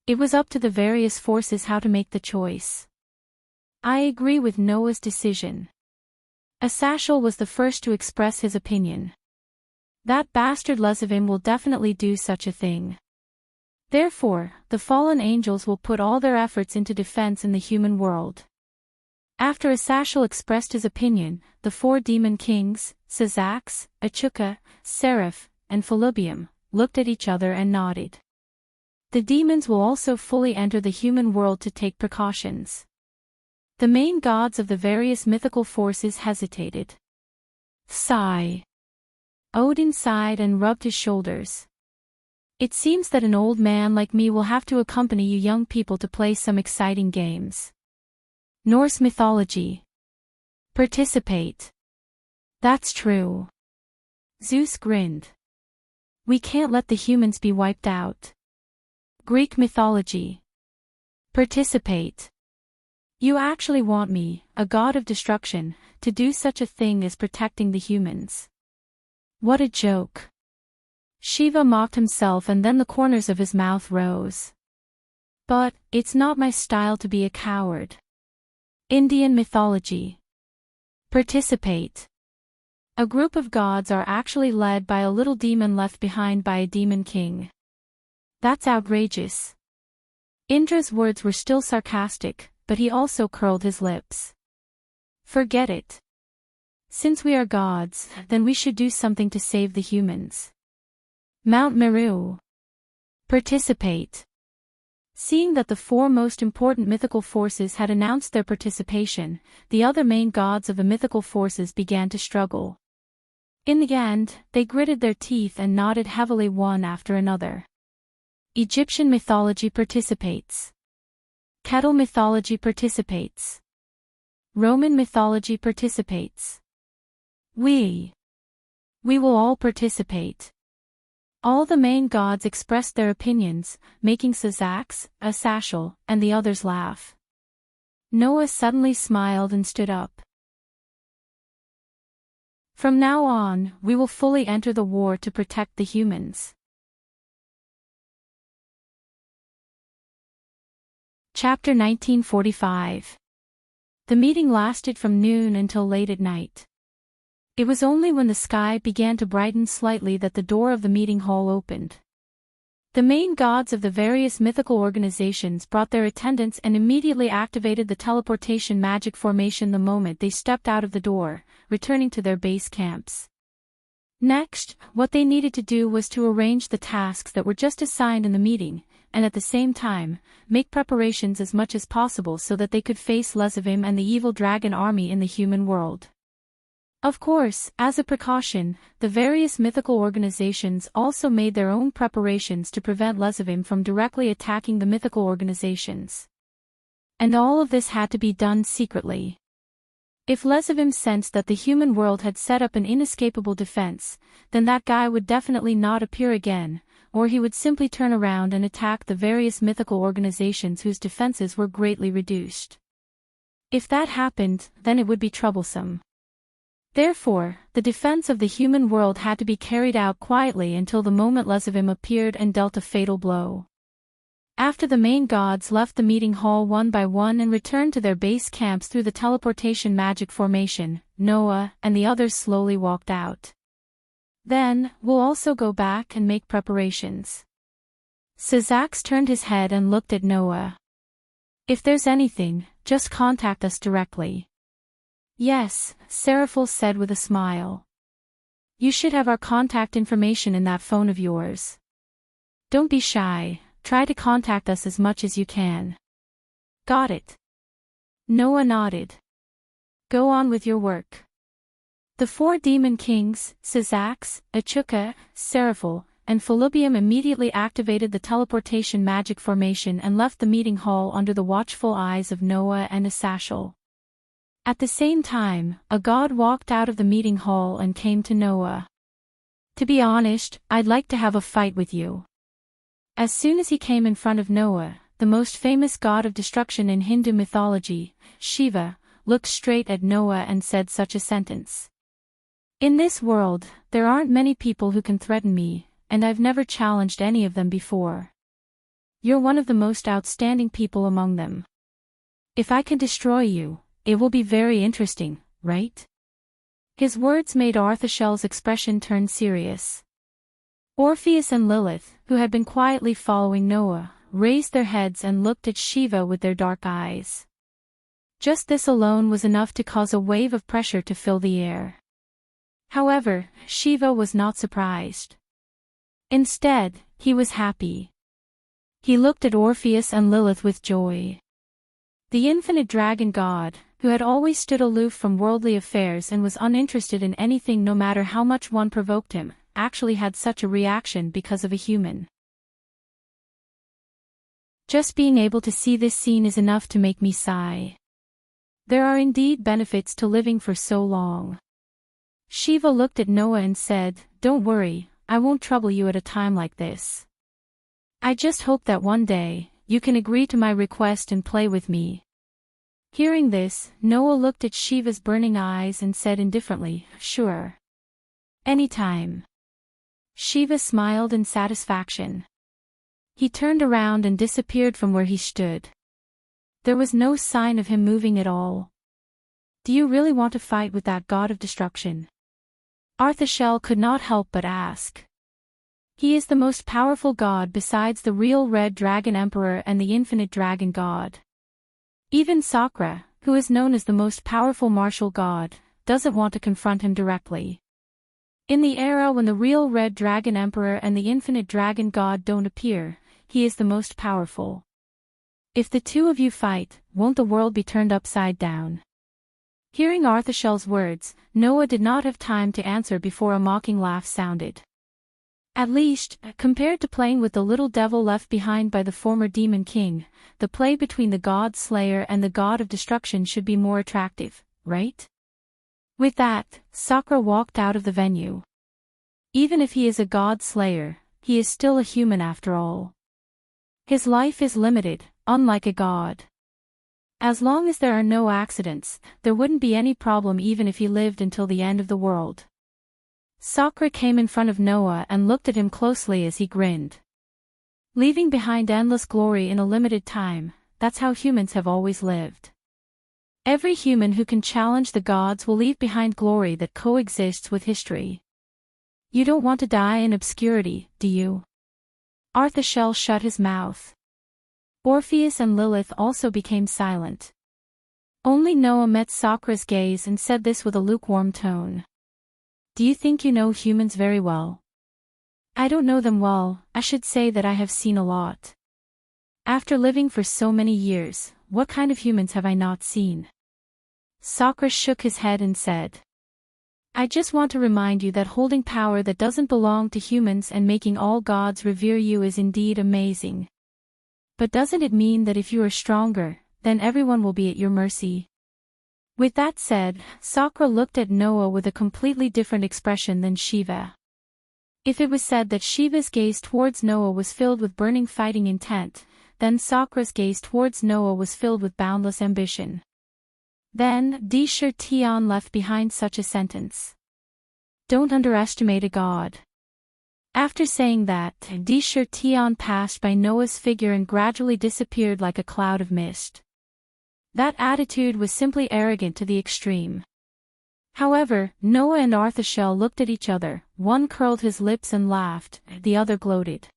It was up to the various forces how to make the choice. I agree with Noah's decision. Asashel was the first to express his opinion. That bastard Lezivim will definitely do such a thing. Therefore, the fallen angels will put all their efforts into defense in the human world. After Asashel expressed his opinion, the four demon kings, Sazax, Achuka, Seraph, and Felubium, looked at each other and nodded. The demons will also fully enter the human world to take precautions. The main gods of the various mythical forces hesitated. Sigh. Odin sighed and rubbed his shoulders. It seems that an old man like me will have to accompany you young people to play some exciting games. Norse mythology. Participate. That's true. Zeus grinned. We can't let the humans be wiped out. Greek mythology. Participate. You actually want me, a god of destruction, to do such a thing as protecting the humans. What a joke. Shiva mocked himself and then the corners of his mouth rose. But, it's not my style to be a coward. Indian mythology. Participate. A group of gods are actually led by a little demon left behind by a demon king. That's outrageous. Indra's words were still sarcastic, but he also curled his lips. Forget it. Since we are gods, then we should do something to save the humans. Mount Meru. Participate. Seeing that the four most important mythical forces had announced their participation, the other main gods of the mythical forces began to struggle. In the end, they gritted their teeth and nodded heavily one after another. Egyptian mythology participates. Kettle mythology participates. Roman mythology participates. We will all participate. All the main gods expressed their opinions, making Sazax, Asashel, and the others laugh. Noah suddenly smiled and stood up. From now on, we will fully enter the war to protect the humans. Chapter 1945. The meeting lasted from noon until late at night. It was only when the sky began to brighten slightly that the door of the meeting hall opened. The main gods of the various mythical organizations brought their attendants and immediately activated the teleportation magic formation the moment they stepped out of the door, returning to their base camps. Next, what they needed to do was to arrange the tasks that were just assigned in the meeting, and at the same time, make preparations as much as possible so that they could face Lezavim and the evil dragon army in the human world. Of course, as a precaution, the various mythical organizations also made their own preparations to prevent Lezavim from directly attacking the mythical organizations. And all of this had to be done secretly. If Lezavim sensed that the human world had set up an inescapable defense, then that guy would definitely not appear again, or he would simply turn around and attack the various mythical organizations whose defenses were greatly reduced. If that happened, then it would be troublesome. Therefore, the defense of the human world had to be carried out quietly until the moment Lezavim appeared and dealt a fatal blow. After the main gods left the meeting hall one by one and returned to their base camps through the teleportation magic formation, Noah and the others slowly walked out. Then, we'll also go back and make preparations. Sazax turned his head and looked at Noah. If there's anything, just contact us directly. Yes, Seraphil said with a smile. You should have our contact information in that phone of yours. Don't be shy, try to contact us as much as you can. Got it. Noah nodded. Go on with your work. The 4 demon kings, Sazax, Achuka, Seraphil, and Felubium immediately activated the teleportation magic formation and left the meeting hall under the watchful eyes of Noah and Asashel. At the same time, a god walked out of the meeting hall and came to Noah. To be honest, I'd like to have a fight with you. As soon as he came in front of Noah, the most famous god of destruction in Hindu mythology, Shiva, looked straight at Noah and said such a sentence. In this world, there aren't many people who can threaten me, and I've never challenged any of them before. You're one of the most outstanding people among them. If I can destroy you, it will be very interesting, right? His words made Arthashel's expression turn serious. Orpheus and Lilith, who had been quietly following Noah, raised their heads and looked at Shiva with their dark eyes. Just this alone was enough to cause a wave of pressure to fill the air. However, Shiva was not surprised. Instead, he was happy. He looked at Orpheus and Lilith with joy. The infinite dragon god, who had always stood aloof from worldly affairs and was uninterested in anything no matter how much one provoked him, actually had such a reaction because of a human. Just being able to see this scene is enough to make me sigh. There are indeed benefits to living for so long. Shiva looked at Noah and said, "Don't worry, I won't trouble you at a time like this. I just hope that one day, you can agree to my request and play with me." Hearing this, Noah looked at Shiva's burning eyes and said indifferently, "Sure. Anytime." Shiva smiled in satisfaction. He turned around and disappeared from where he stood. There was no sign of him moving at all. "Do you really want to fight with that god of destruction?" Arthashel could not help but ask. He is the most powerful god besides the real Red Dragon Emperor and the Infinite Dragon God. Even Sakra, who is known as the most powerful martial god, doesn't want to confront him directly. In the era when the real Red Dragon Emperor and the Infinite Dragon God don't appear, he is the most powerful. If the two of you fight, won't the world be turned upside down? Hearing Arthashel's words, Noah did not have time to answer before a mocking laugh sounded. At least, compared to playing with the little devil left behind by the former demon king, the play between the god slayer and the god of destruction should be more attractive, right? With that, Sakra walked out of the venue. Even if he is a god slayer, he is still a human after all. His life is limited, unlike a god. As long as there are no accidents, there wouldn't be any problem even if he lived until the end of the world. Sakra came in front of Noah and looked at him closely as he grinned. Leaving behind endless glory in a limited time, that's how humans have always lived. Every human who can challenge the gods will leave behind glory that coexists with history. You don't want to die in obscurity, do you? Arthashel shut his mouth. Orpheus and Lilith also became silent. Only Noah met Sakra's gaze and said this with a lukewarm tone. Do you think you know humans very well? I don't know them well, I should say that I have seen a lot. After living for so many years, what kind of humans have I not seen? Sakura shook his head and said. I just want to remind you that holding power that doesn't belong to humans and making all gods revere you is indeed amazing. But doesn't it mean that if you are stronger, then everyone will be at your mercy? With that said, Sakura looked at Noah with a completely different expression than Shiva. If it was said that Shiva's gaze towards Noah was filled with burning fighting intent, then Sakura's gaze towards Noah was filled with boundless ambition. Then, Dishir Tian left behind such a sentence. Don't underestimate a god. After saying that, Dishir Tian passed by Noah's figure and gradually disappeared like a cloud of mist. That attitude was simply arrogant to the extreme. However, Noah and Arthashel looked at each other, one curled his lips and laughed, the other gloated.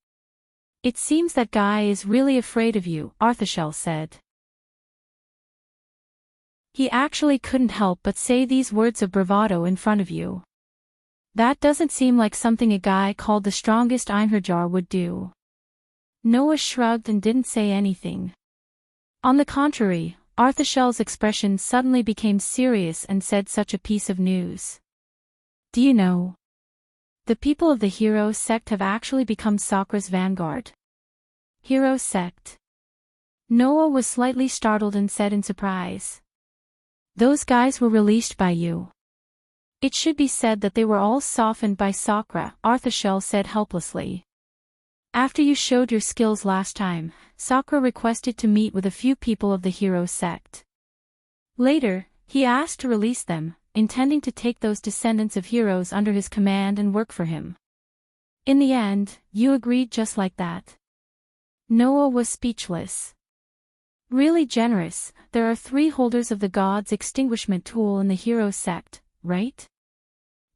It seems that guy is really afraid of you, Arthashel said. He actually couldn't help but say these words of bravado in front of you. That doesn't seem like something a guy called the strongest Einherjar would do. Noah shrugged and didn't say anything. On the contrary, Arthashel's expression suddenly became serious and said such a piece of news. Do you know? The people of the hero sect have actually become Sakura's vanguard. Hero sect. Noah was slightly startled and said in surprise. Those guys were released by you. It should be said that they were all softened by Sakura, Arthashel said helplessly. After you showed your skills last time, Sakura requested to meet with a few people of the hero sect. Later, he asked to release them, intending to take those descendants of heroes under his command and work for him. In the end, you agreed just like that. Noah was speechless. Really generous. There are 3 holders of the God's Extinguishment Tool in the hero sect, right?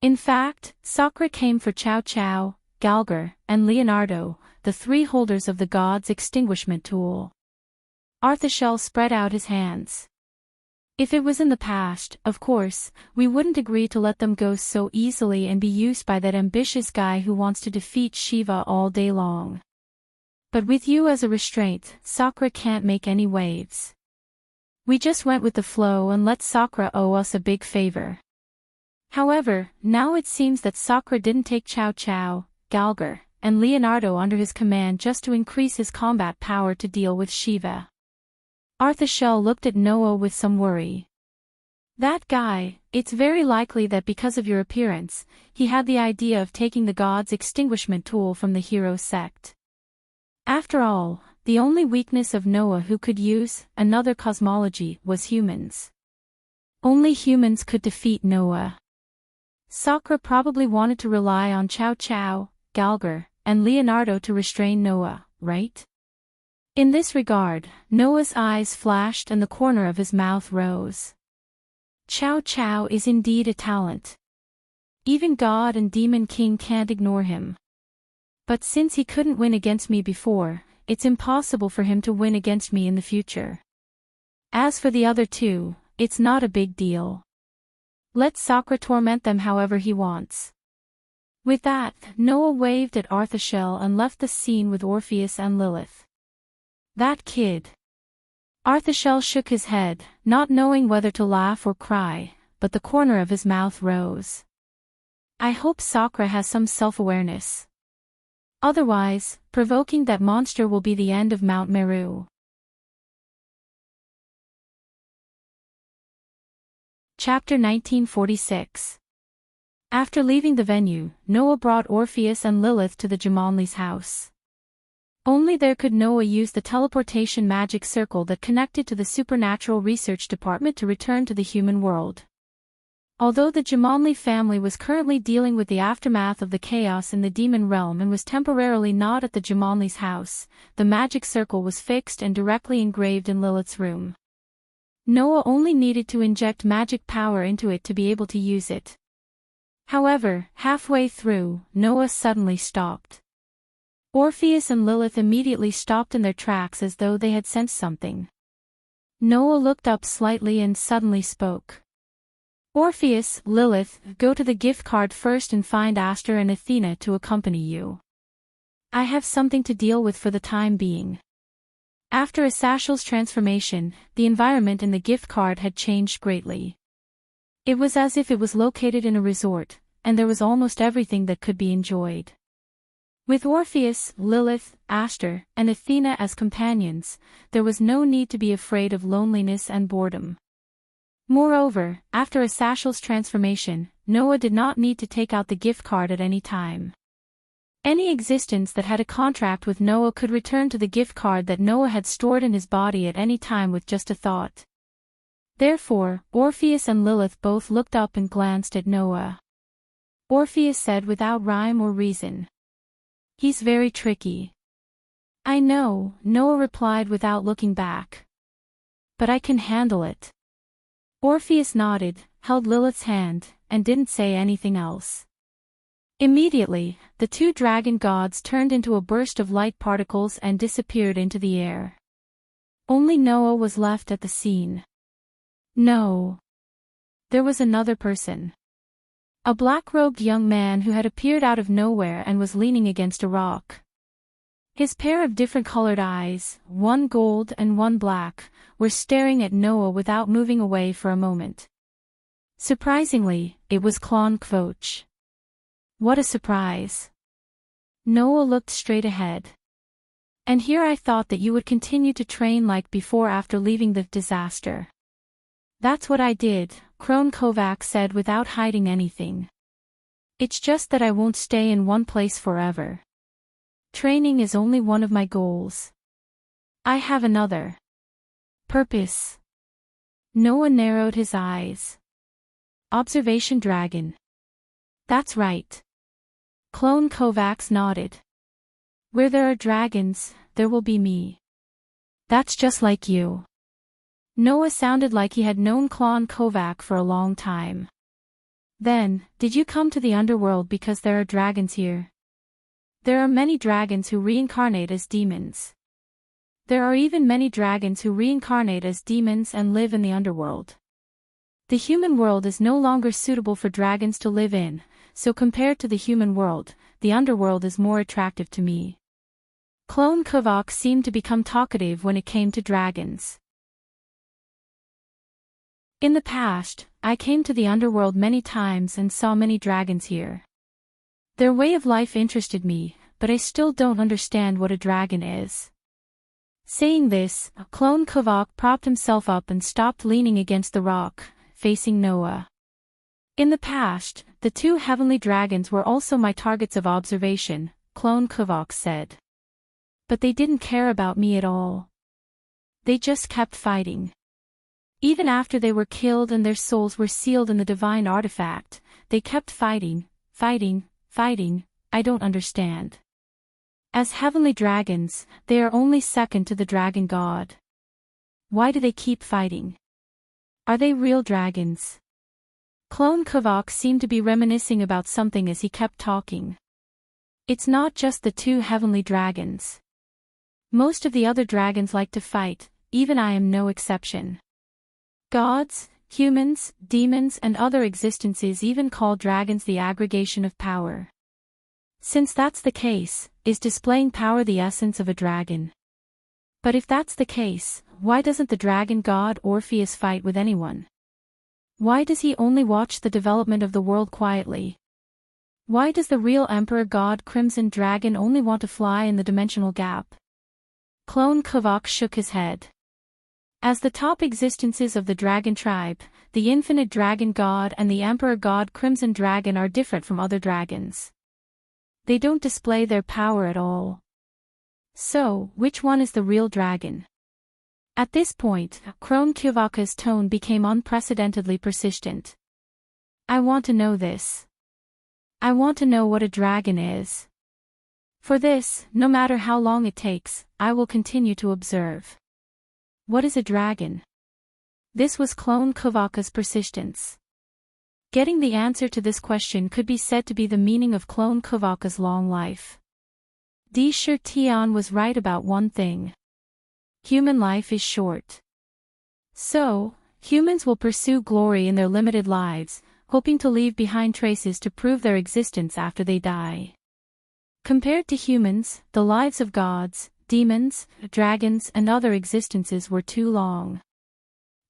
In fact, Sakura came for Chow Chow, Galgar, and Leonardo, the 3 holders of the God's Extinguishment Tool. Arthashel spread out his hands. If it was in the past, of course, we wouldn't agree to let them go so easily and be used by that ambitious guy who wants to defeat Shiva all day long. But with you as a restraint, Sakura can't make any waves. We just went with the flow and let Sakura owe us a big favor. However, now it seems that Sakura didn't take Chow Chow, Galgar, and Leonardo under his command just to increase his combat power to deal with Shiva. Arthashel looked at Noah with some worry. That guy, it's very likely that because of your appearance, he had the idea of taking the God's Extinguishment Tool from the hero sect. After all, the only weakness of Noah who could use another cosmology was humans. Only humans could defeat Noah. Sakura probably wanted to rely on Chow Chow, Galgar, and Leonardo to restrain Noah, right? In this regard, Noah's eyes flashed and the corner of his mouth rose. Chow Chow is indeed a talent. Even God and Demon King can't ignore him. But since he couldn't win against me before, it's impossible for him to win against me in the future. As for the other 2, it's not a big deal. Let Sakura torment them however he wants. With that, Noah waved at Arthashel and left the scene with Orpheus and Lilith. That kid. Arthashel shook his head, not knowing whether to laugh or cry, but the corner of his mouth rose. I hope Sakura has some self-awareness. Otherwise, provoking that monster will be the end of Mount Meru. Chapter 1946. After leaving the venue, Noah brought Orpheus and Lilith to the Jamanli's house. Only there could Noah use the teleportation magic circle that connected to the Supernatural Research Department to return to the human world. Although the Jamanli family was currently dealing with the aftermath of the chaos in the demon realm and was temporarily not at the Jamanli's house, the magic circle was fixed and directly engraved in Lilith's room. Noah only needed to inject magic power into it to be able to use it. However, halfway through, Noah suddenly stopped. Orpheus and Lilith immediately stopped in their tracks as though they had sensed something. Noah looked up slightly and suddenly spoke. Orpheus, Lilith, go to the gift card first and find Aster and Athena to accompany you. I have something to deal with for the time being. After Asashal's transformation, the environment in the gift card had changed greatly. It was as if it was located in a resort, and there was almost everything that could be enjoyed. With Orpheus, Lilith, Aster, and Athena as companions, there was no need to be afraid of loneliness and boredom. Moreover, after Asashal's transformation, Noah did not need to take out the gift card at any time. Any existence that had a contract with Noah could return to the gift card that Noah had stored in his body at any time with just a thought. Therefore, Orpheus and Lilith both looked up and glanced at Noah. Orpheus said without rhyme or reason, "He's very tricky." "I know," Noah replied without looking back. "But I can handle it." Orpheus nodded, held Lilith's hand, and didn't say anything else. Immediately, the two dragon gods turned into a burst of light particles and disappeared into the air. Only Noah was left at the scene. No. There was another person. A black-robed young man who had appeared out of nowhere and was leaning against a rock. His pair of different-colored eyes, one gold and one black, were staring at Noah without moving away for a moment. Surprisingly, it was Clon Kvoch. What a surprise. Noah looked straight ahead. "And here I thought that you would continue to train like before after leaving the disaster." "That's what I did," Kron Kovac said without hiding anything. "It's just that I won't stay in one place forever. Training is only one of my goals. I have another purpose." Noah narrowed his eyes. "Observation dragon." "That's right." Clone Kovacs nodded. "Where there are dragons, there will be me." "That's just like you." Noah sounded like he had known Clone Kovac for a long time. "Then, did you come to the underworld because there are dragons here?" "There are many dragons who reincarnate as demons. There are even many dragons who reincarnate as demons and live in the underworld. The human world is no longer suitable for dragons to live in, so compared to the human world, the underworld is more attractive to me." Clone Kovac seemed to become talkative when it came to dragons. "In the past, I came to the underworld many times and saw many dragons here. Their way of life interested me, but I still don't understand what a dragon is." Saying this, Clone Kovac propped himself up and stopped leaning against the rock, facing Noah. "In the past, the two heavenly dragons were also my targets of observation," Clone Kovac said. "But they didn't care about me at all. They just kept fighting. Even after they were killed and their souls were sealed in the divine artifact, they kept fighting. I don't understand. As heavenly dragons, they are only second to the dragon god. Why do they keep fighting? Are they real dragons?" Clone Kovac seemed to be reminiscing about something as he kept talking. "It's not just the two heavenly dragons. Most of the other dragons like to fight, even I am no exception. Gods, humans, demons and other existences even call dragons the aggregation of power. Since that's the case, is displaying power the essence of a dragon? But if that's the case, why doesn't the dragon god Orpheus fight with anyone? Why does he only watch the development of the world quietly? Why does the real emperor god Crimson Dragon only want to fly in the dimensional gap?" Clone Kovac shook his head. As the top existences of the dragon tribe, the infinite dragon god and the emperor god Crimson Dragon are different from other dragons. They don't display their power at all. So, which one is the real dragon? At this point, Kron Kovac's tone became unprecedentedly persistent. "I want to know this. I want to know what a dragon is. For this, no matter how long it takes, I will continue to observe." "What is a dragon?" This was Clone Kovac's persistence. Getting the answer to this question could be said to be the meaning of Clone Kovac's long life. Di Shir Tian was right about one thing. Human life is short. So, humans will pursue glory in their limited lives, hoping to leave behind traces to prove their existence after they die. Compared to humans, the lives of gods, demons, dragons, and other existences were too long.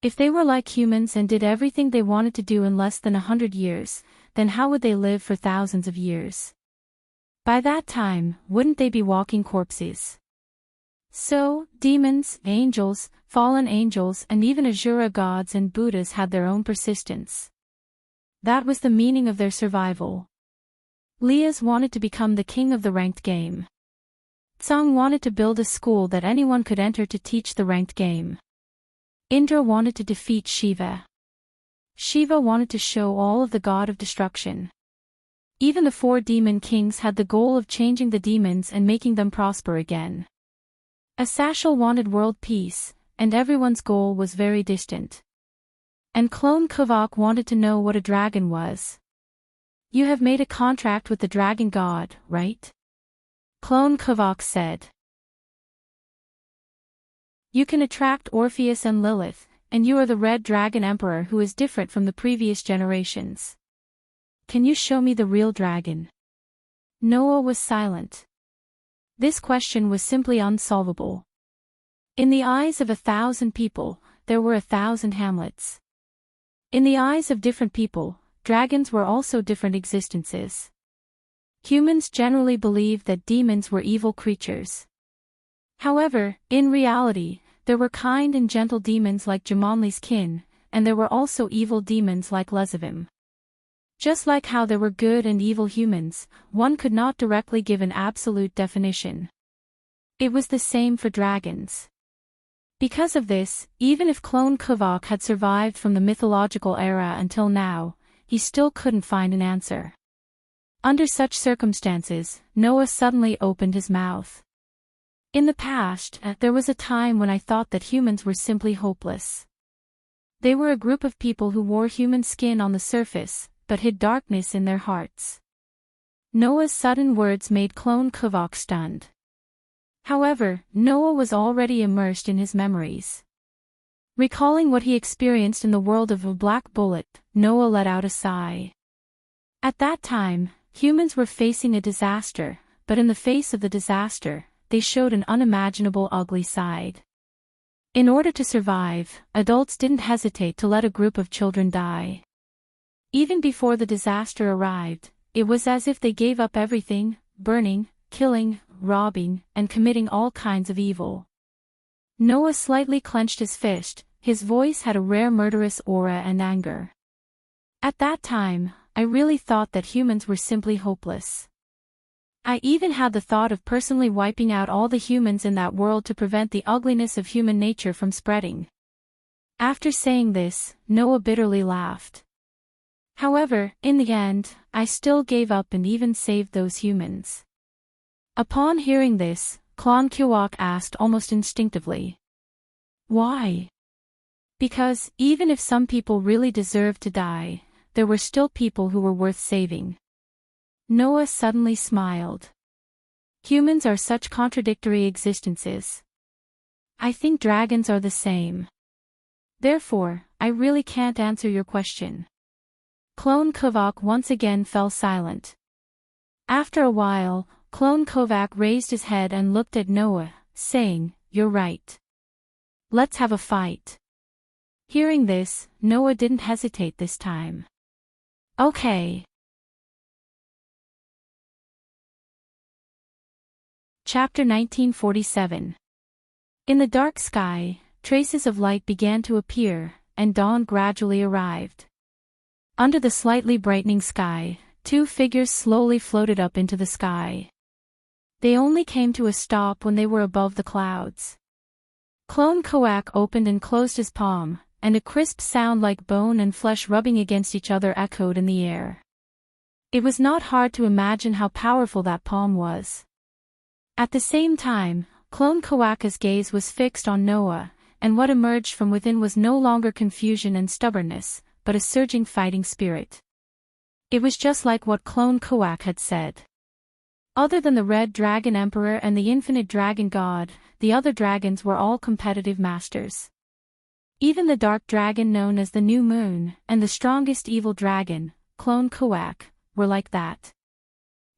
If they were like humans and did everything they wanted to do in less than 100 years, then how would they live for thousands of years? By that time, wouldn't they be walking corpses? So, demons, angels, fallen angels, and even Asura gods and Buddhas had their own persistence. That was the meaning of their survival. Lias wanted to become the king of the ranked game. Tsang wanted to build a school that anyone could enter to teach the ranked game. Indra wanted to defeat Shiva. Shiva wanted to show all of the god of destruction. Even the 4 demon kings had the goal of changing the demons and making them prosper again. Asashal wanted world peace, and everyone's goal was very distant. And Clone Kuvok wanted to know what a dragon was. You have made a contract with the dragon god, right? Clone Kuvok said. You can attract Orpheus and Lilith, and you are the Red Dragon Emperor who is different from the previous generations. Can you show me the real dragon? Noah was silent. This question was simply unsolvable. In the eyes of 1,000 people, there were 1,000 Hamlets. In the eyes of different people, dragons were also different existences. Humans generally believed that demons were evil creatures. However, in reality, there were kind and gentle demons like Jamonli's kin, and there were also evil demons like Lezavim. Just like how there were good and evil humans, one could not directly give an absolute definition. It was the same for dragons. Because of this, even if Clone Kuvok had survived from the mythological era until now, he still couldn't find an answer. Under such circumstances, Noah suddenly opened his mouth. In the past, there was a time when I thought that humans were simply hopeless. They were a group of people who wore human skin on the surface, but hid darkness in their hearts. Noah's sudden words made Clone Kuvok stunned. However, Noah was already immersed in his memories. Recalling what he experienced in the world of a black bullet, Noah let out a sigh. At that time, humans were facing a disaster, but in the face of the disaster, they showed an unimaginable ugly side. In order to survive, adults didn't hesitate to let a group of children die. Even before the disaster arrived, it was as if they gave up everything, burning, killing, robbing, and committing all kinds of evil. Noah slightly clenched his fist, his voice had a rare murderous aura and anger. At that time, I really thought that humans were simply hopeless. I even had the thought of personally wiping out all the humans in that world to prevent the ugliness of human nature from spreading. After saying this, Noah bitterly laughed. However, in the end, I still gave up and even saved those humans. Upon hearing this, Clone Kuvok asked almost instinctively. Why? Because, even if some people really deserved to die, there were still people who were worth saving. Noah suddenly smiled. Humans are such contradictory existences. I think dragons are the same. Therefore, I really can't answer your question. Clone Kuvok once again fell silent. After a while, Clone Kuvok raised his head and looked at Noah, saying, "You're right. Let's have a fight." Hearing this, Noah didn't hesitate this time. Okay. Chapter 1947. In the dark sky, traces of light began to appear, and dawn gradually arrived. Under the slightly brightening sky, 2 figures slowly floated up into the sky. They only came to a stop when they were above the clouds. Clone Kuvok opened and closed his palm, and a crisp sound like bone and flesh rubbing against each other echoed in the air. It was not hard to imagine how powerful that palm was. At the same time, Clone Kuvok's gaze was fixed on Noah, and what emerged from within was no longer confusion and stubbornness, but a surging fighting spirit. It was just like what Clone Kuvok had said. Other than the Red Dragon Emperor and the Infinite Dragon God, the other dragons were all competitive masters. Even the dark dragon known as the New Moon, and the strongest evil dragon, Clone Koak, were like that.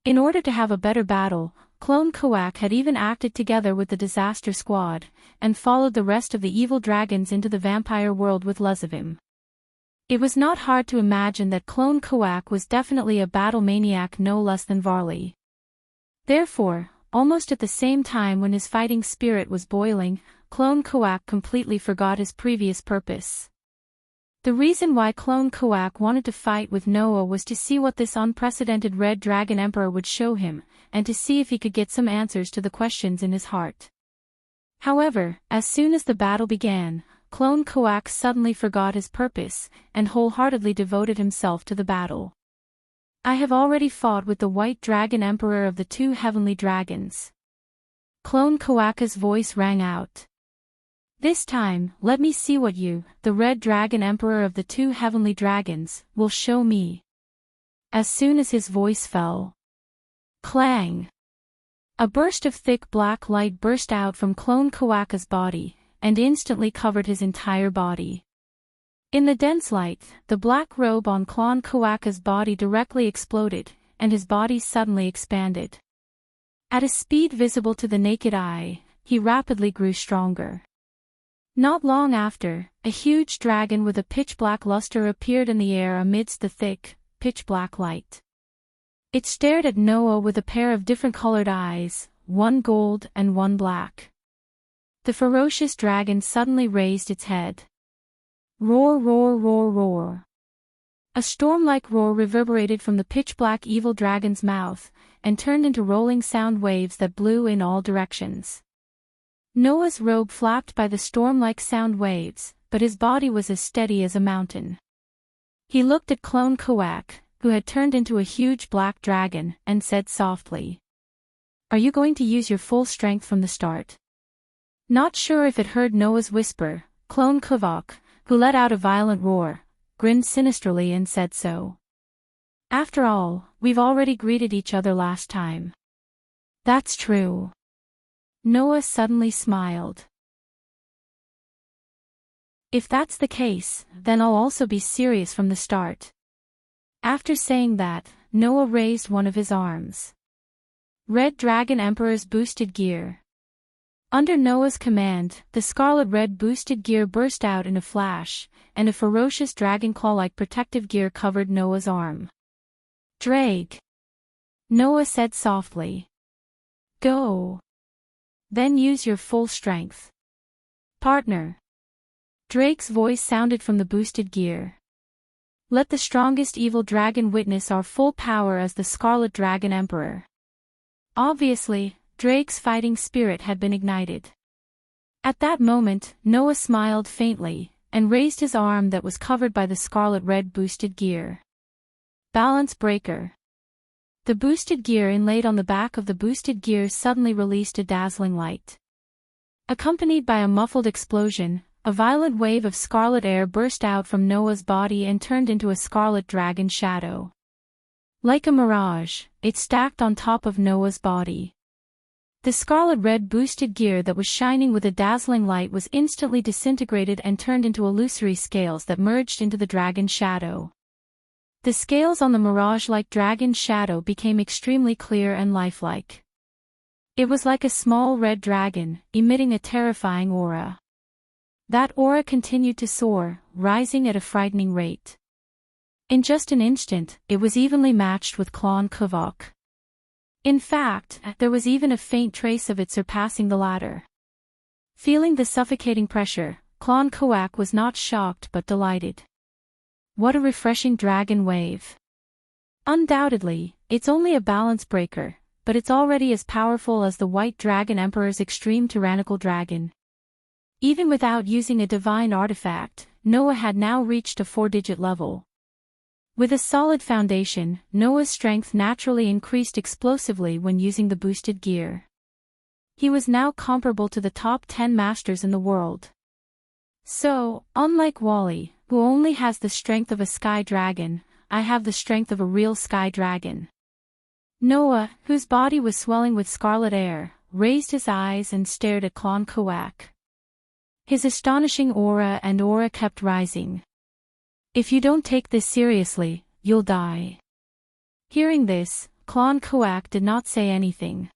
In order to have a better battle, Clone Koak had even acted together with the Disaster Squad, and followed the rest of the evil dragons into the vampire world with Luzavim. It was not hard to imagine that Clone Koak was definitely a battle maniac no less than Varley. Therefore, almost at the same time when his fighting spirit was boiling, Clone Koak completely forgot his previous purpose. The reason why Clone Koak wanted to fight with Noah was to see what this unprecedented Red Dragon Emperor would show him, and to see if he could get some answers to the questions in his heart. However, as soon as the battle began, Clone Koak suddenly forgot his purpose, and wholeheartedly devoted himself to the battle. I have already fought with the White Dragon Emperor of the two Heavenly Dragons. Clone Koak's voice rang out. This time, let me see what you, the Red Dragon Emperor of the two Heavenly Dragons, will show me. As soon as his voice fell. Clang! A burst of thick black light burst out from Clone Koak's body, and instantly covered his entire body. In the dense light, the black robe on Clone Koak's body directly exploded, and his body suddenly expanded. At a speed visible to the naked eye, he rapidly grew stronger. Not long after, a huge dragon with a pitch-black luster appeared in the air amidst the thick, pitch-black light. It stared at Noah with a pair of different-colored eyes, one gold and one black. The ferocious dragon suddenly raised its head. Roar, roar, roar, roar. A storm-like roar reverberated from the pitch-black evil dragon's mouth, and turned into rolling sound waves that blew in all directions. Noah's robe flapped by the storm-like sound waves, but his body was as steady as a mountain. He looked at Clone Koak, who had turned into a huge black dragon, and said softly, "Are you going to use your full strength from the start?" Not sure if it heard Noah's whisper, Clone Koak, who let out a violent roar, grinned sinisterly and said so. "After all, we've already greeted each other last time." "That's true." Noah suddenly smiled. "If that's the case, then I'll also be serious from the start." After saying that, Noah raised one of his arms. Red Dragon Emperor's boosted gear. Under Noah's command, the scarlet red boosted gear burst out in a flash, and a ferocious dragon claw-like protective gear covered Noah's arm. "Drake," Noah said softly. "Go. Then use your full strength." "Partner." Drake's voice sounded from the boosted gear. "Let the strongest evil dragon witness our full power as the Scarlet Dragon Emperor." Obviously, Drake's fighting spirit had been ignited. At that moment, Noah smiled faintly, and raised his arm that was covered by the scarlet red boosted gear. Balance breaker. The boosted gear inlaid on the back of the boosted gear suddenly released a dazzling light. Accompanied by a muffled explosion, a violent wave of scarlet air burst out from Noah's body and turned into a scarlet dragon shadow. Like a mirage, it stacked on top of Noah's body. The scarlet red boosted gear that was shining with a dazzling light was instantly disintegrated and turned into illusory scales that merged into the dragon shadow. The scales on the mirage-like dragon shadow became extremely clear and lifelike. It was like a small red dragon, emitting a terrifying aura. That aura continued to soar, rising at a frightening rate. In just an instant, it was evenly matched with Clone Koak. In fact, there was even a faint trace of it surpassing the latter. Feeling the suffocating pressure, Clone Koak was not shocked but delighted. What a refreshing dragon wave. Undoubtedly, it's only a balance breaker, but it's already as powerful as the White Dragon Emperor's extreme tyrannical dragon. Even without using a divine artifact, Noah had now reached a 4-digit level. With a solid foundation, Noah's strength naturally increased explosively when using the boosted gear. He was now comparable to the top 10 masters in the world. So, unlike Wally, who only has the strength of a sky dragon, I have the strength of a real sky dragon. Noah, whose body was swelling with scarlet air, raised his eyes and stared at Clone Koak. His astonishing aura kept rising. "If you don't take this seriously, you'll die." Hearing this, Klon Kuak did not say anything.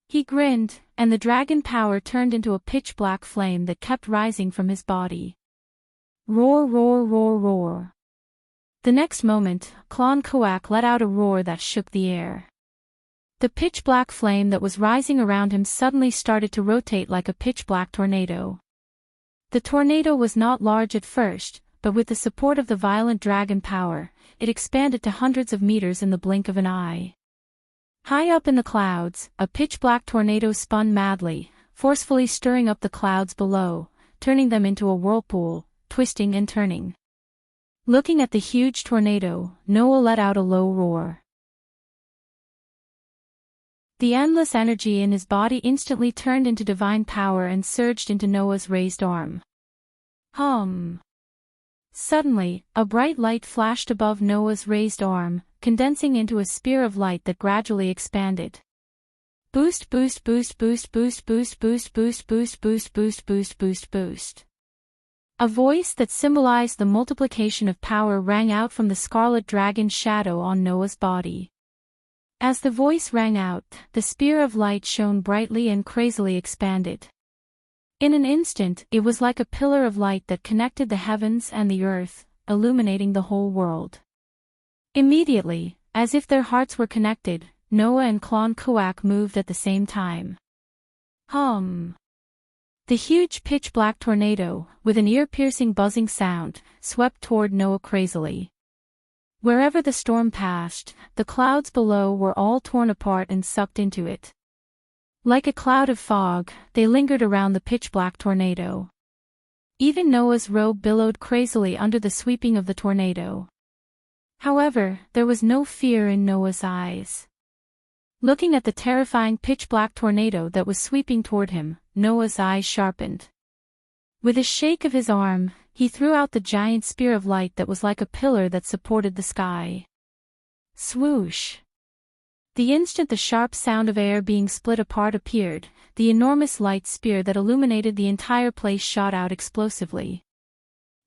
He grinned, and the dragon power turned into a pitch-black flame that kept rising from his body. Roar, roar, roar, roar. The next moment, Klon Kuak let out a roar that shook the air. The pitch-black flame that was rising around him suddenly started to rotate like a pitch-black tornado. The tornado was not large at first, but with the support of the violent dragon power, it expanded to hundreds of meters in the blink of an eye. High up in the clouds, a pitch-black tornado spun madly, forcefully stirring up the clouds below, turning them into a whirlpool, twisting and turning. Looking at the huge tornado, Noah let out a low roar. The endless energy in his body instantly turned into divine power and surged into Noah's raised arm. Hum. Suddenly, a bright light flashed above Noah's raised arm, condensing into a spear of light that gradually expanded. Boost, boost, boost, boost, boost, boost, boost, boost, boost, boost, boost, boost, boost, boost. A voice that symbolized the multiplication of power rang out from the scarlet dragon's shadow on Noah's body. As the voice rang out, the spear of light shone brightly and crazily expanded. In an instant, it was like a pillar of light that connected the heavens and the earth, illuminating the whole world. Immediately, as if their hearts were connected, Noah and Klon Kuak moved at the same time. Hum. The huge pitch-black tornado, with an ear-piercing buzzing sound, swept toward Noah crazily. Wherever the storm passed, the clouds below were all torn apart and sucked into it. Like a cloud of fog, they lingered around the pitch-black tornado. Even Noah's robe billowed crazily under the sweeping of the tornado. However, there was no fear in Noah's eyes. Looking at the terrifying pitch-black tornado that was sweeping toward him, Noah's eyes sharpened. With a shake of his arm, he threw out the giant spear of light that was like a pillar that supported the sky. Swoosh! The instant the sharp sound of air being split apart appeared, the enormous light spear that illuminated the entire place shot out explosively.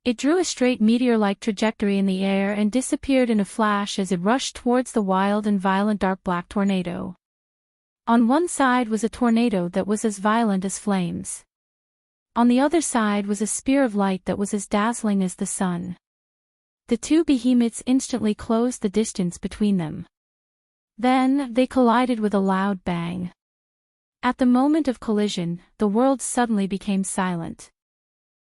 It drew a straight meteor-like trajectory in the air and disappeared in a flash as it rushed towards the wild and violent dark black tornado. On one side was a tornado that was as violent as flames. On the other side was a spear of light that was as dazzling as the sun. The two behemoths instantly closed the distance between them. Then, they collided with a loud bang. At the moment of collision, the world suddenly became silent.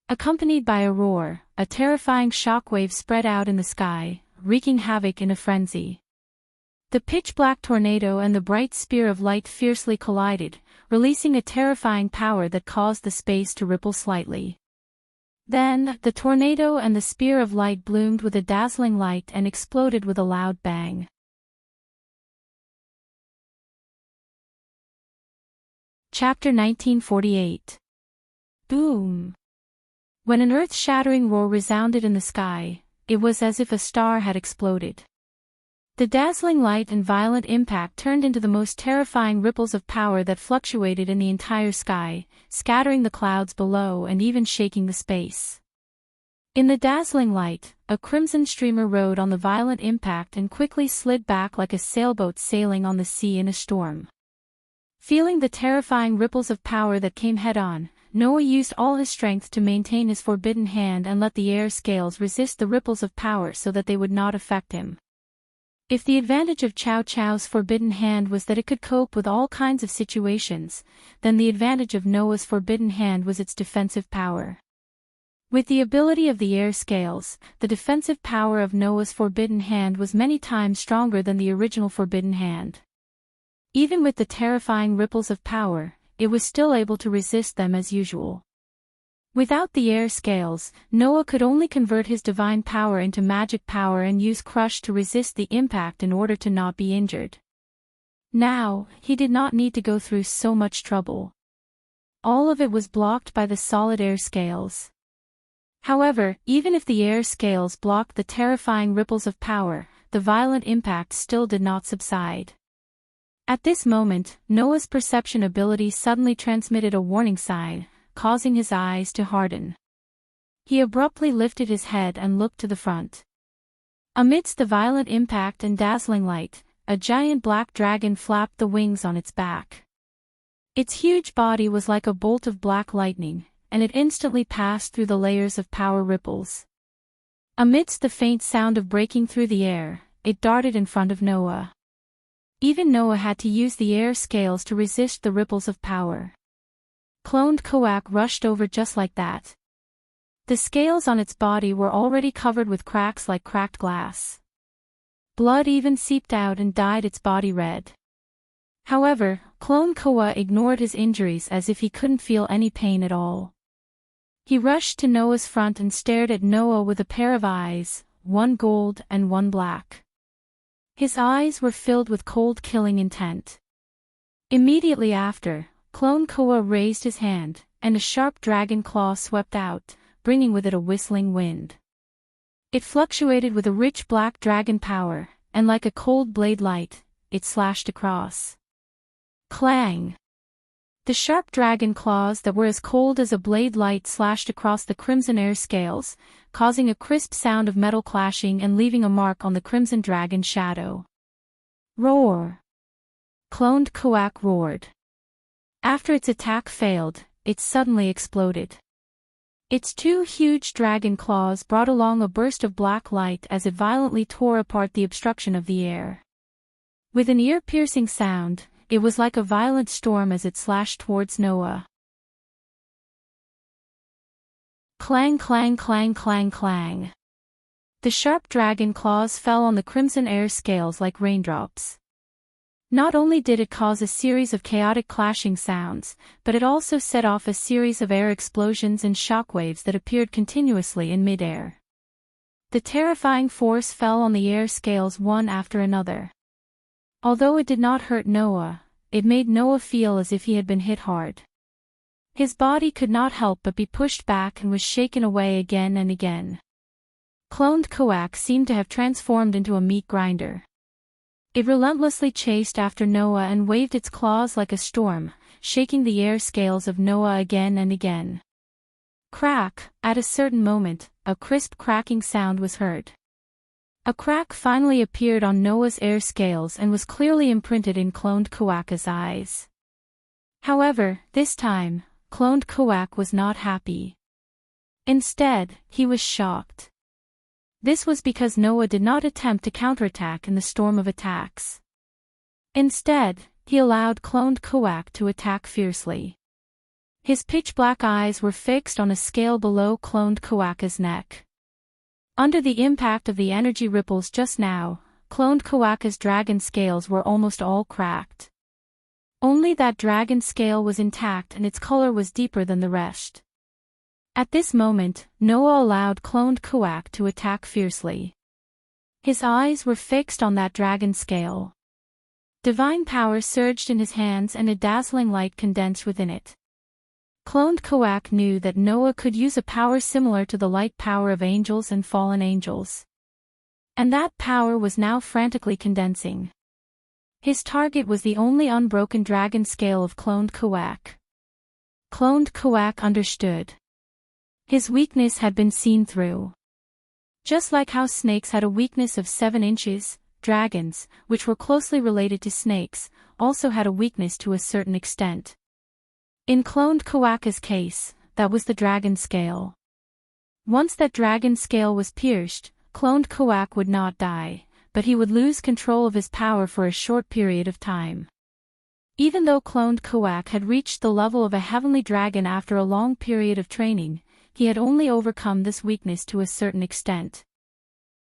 Accompanied by a roar, a terrifying shockwave spread out in the sky, wreaking havoc in a frenzy. The pitch-black tornado and the bright spear of light fiercely collided, releasing a terrifying power that caused the space to ripple slightly. Then, the tornado and the spear of light bloomed with a dazzling light and exploded with a loud bang. Chapter 1948. Boom! When an earth-shattering roar resounded in the sky, it was as if a star had exploded. The dazzling light and violent impact turned into the most terrifying ripples of power that fluctuated in the entire sky, scattering the clouds below and even shaking the space. In the dazzling light, a crimson streamer rode on the violent impact and quickly slid back like a sailboat sailing on the sea in a storm. Feeling the terrifying ripples of power that came head-on, Noah used all his strength to maintain his forbidden hand and let the air scales resist the ripples of power so that they would not affect him. If the advantage of Chow Chow's forbidden hand was that it could cope with all kinds of situations, then the advantage of Noah's forbidden hand was its defensive power. With the ability of the air scales, the defensive power of Noah's forbidden hand was many times stronger than the original forbidden hand. Even with the terrifying ripples of power, it was still able to resist them as usual. Without the air scales, Noah could only convert his divine power into magic power and use crush to resist the impact in order to not be injured. Now, he did not need to go through so much trouble. All of it was blocked by the solid air scales. However, even if the air scales blocked the terrifying ripples of power, the violent impact still did not subside. At this moment, Noah's perception ability suddenly transmitted a warning sign, causing his eyes to harden. He abruptly lifted his head and looked to the front. Amidst the violent impact and dazzling light, a giant black dragon flapped the wings on its back. Its huge body was like a bolt of black lightning, and it instantly passed through the layers of power ripples. Amidst the faint sound of breaking through the air, it darted in front of Noah. Even Noah had to use the air scales to resist the ripples of power. Cloned Koak rushed over just like that. The scales on its body were already covered with cracks like cracked glass. Blood even seeped out and dyed its body red. However, Clone Koa ignored his injuries as if he couldn't feel any pain at all. He rushed to Noah's front and stared at Noah with a pair of eyes, one gold and one black. His eyes were filled with cold killing intent. Immediately after, Clone Koa raised his hand, and a sharp dragon claw swept out, bringing with it a whistling wind. It fluctuated with a rich black dragon power, and like a cold blade light, it slashed across. Clang! The sharp dragon claws that were as cold as a blade light slashed across the crimson air scales, causing a crisp sound of metal clashing and leaving a mark on the crimson dragon's shadow. Roar! Cloned Koak roared. After its attack failed, it suddenly exploded. Its two huge dragon claws brought along a burst of black light as it violently tore apart the obstruction of the air. With an ear-piercing sound, it was like a violent storm as it slashed towards Noah. Clang, clang, clang, clang, clang. The sharp dragon claws fell on the crimson air scales like raindrops. Not only did it cause a series of chaotic clashing sounds, but it also set off a series of air explosions and shockwaves that appeared continuously in midair. The terrifying force fell on the air scales one after another. Although it did not hurt Noah, it made Noah feel as if he had been hit hard. His body could not help but be pushed back and was shaken away again and again. Cloned Koak seemed to have transformed into a meat grinder. It relentlessly chased after Noah and waved its claws like a storm, shaking the air scales of Noah again and again. Crack! At a certain moment, a crisp cracking sound was heard. A crack finally appeared on Noah's air scales and was clearly imprinted in Cloned Koak's eyes. However, this time, Cloned Koak was not happy. Instead, he was shocked. This was because Noah did not attempt to counterattack in the storm of attacks. Instead, he allowed Cloned Koak to attack fiercely. His pitch-black eyes were fixed on a scale below Cloned Koak's neck. Under the impact of the energy ripples just now, Cloned Koak's dragon scales were almost all cracked. Only that dragon scale was intact and its color was deeper than the rest. At this moment, Noah allowed Cloned Koak to attack fiercely. His eyes were fixed on that dragon scale. Divine power surged in his hands and a dazzling light condensed within it. Cloned Koak knew that Noah could use a power similar to the light power of angels and fallen angels. And that power was now frantically condensing. His target was the only unbroken dragon scale of Cloned Koak. Cloned Koak understood. His weakness had been seen through. Just like how snakes had a weakness of 7 inches, dragons, which were closely related to snakes, also had a weakness to a certain extent. In Cloned Koak's case, that was the dragon scale. Once that dragon scale was pierced, Cloned Koak would not die, but he would lose control of his power for a short period of time. Even though Cloned Koak had reached the level of a heavenly dragon after a long period of training, he had only overcome this weakness to a certain extent.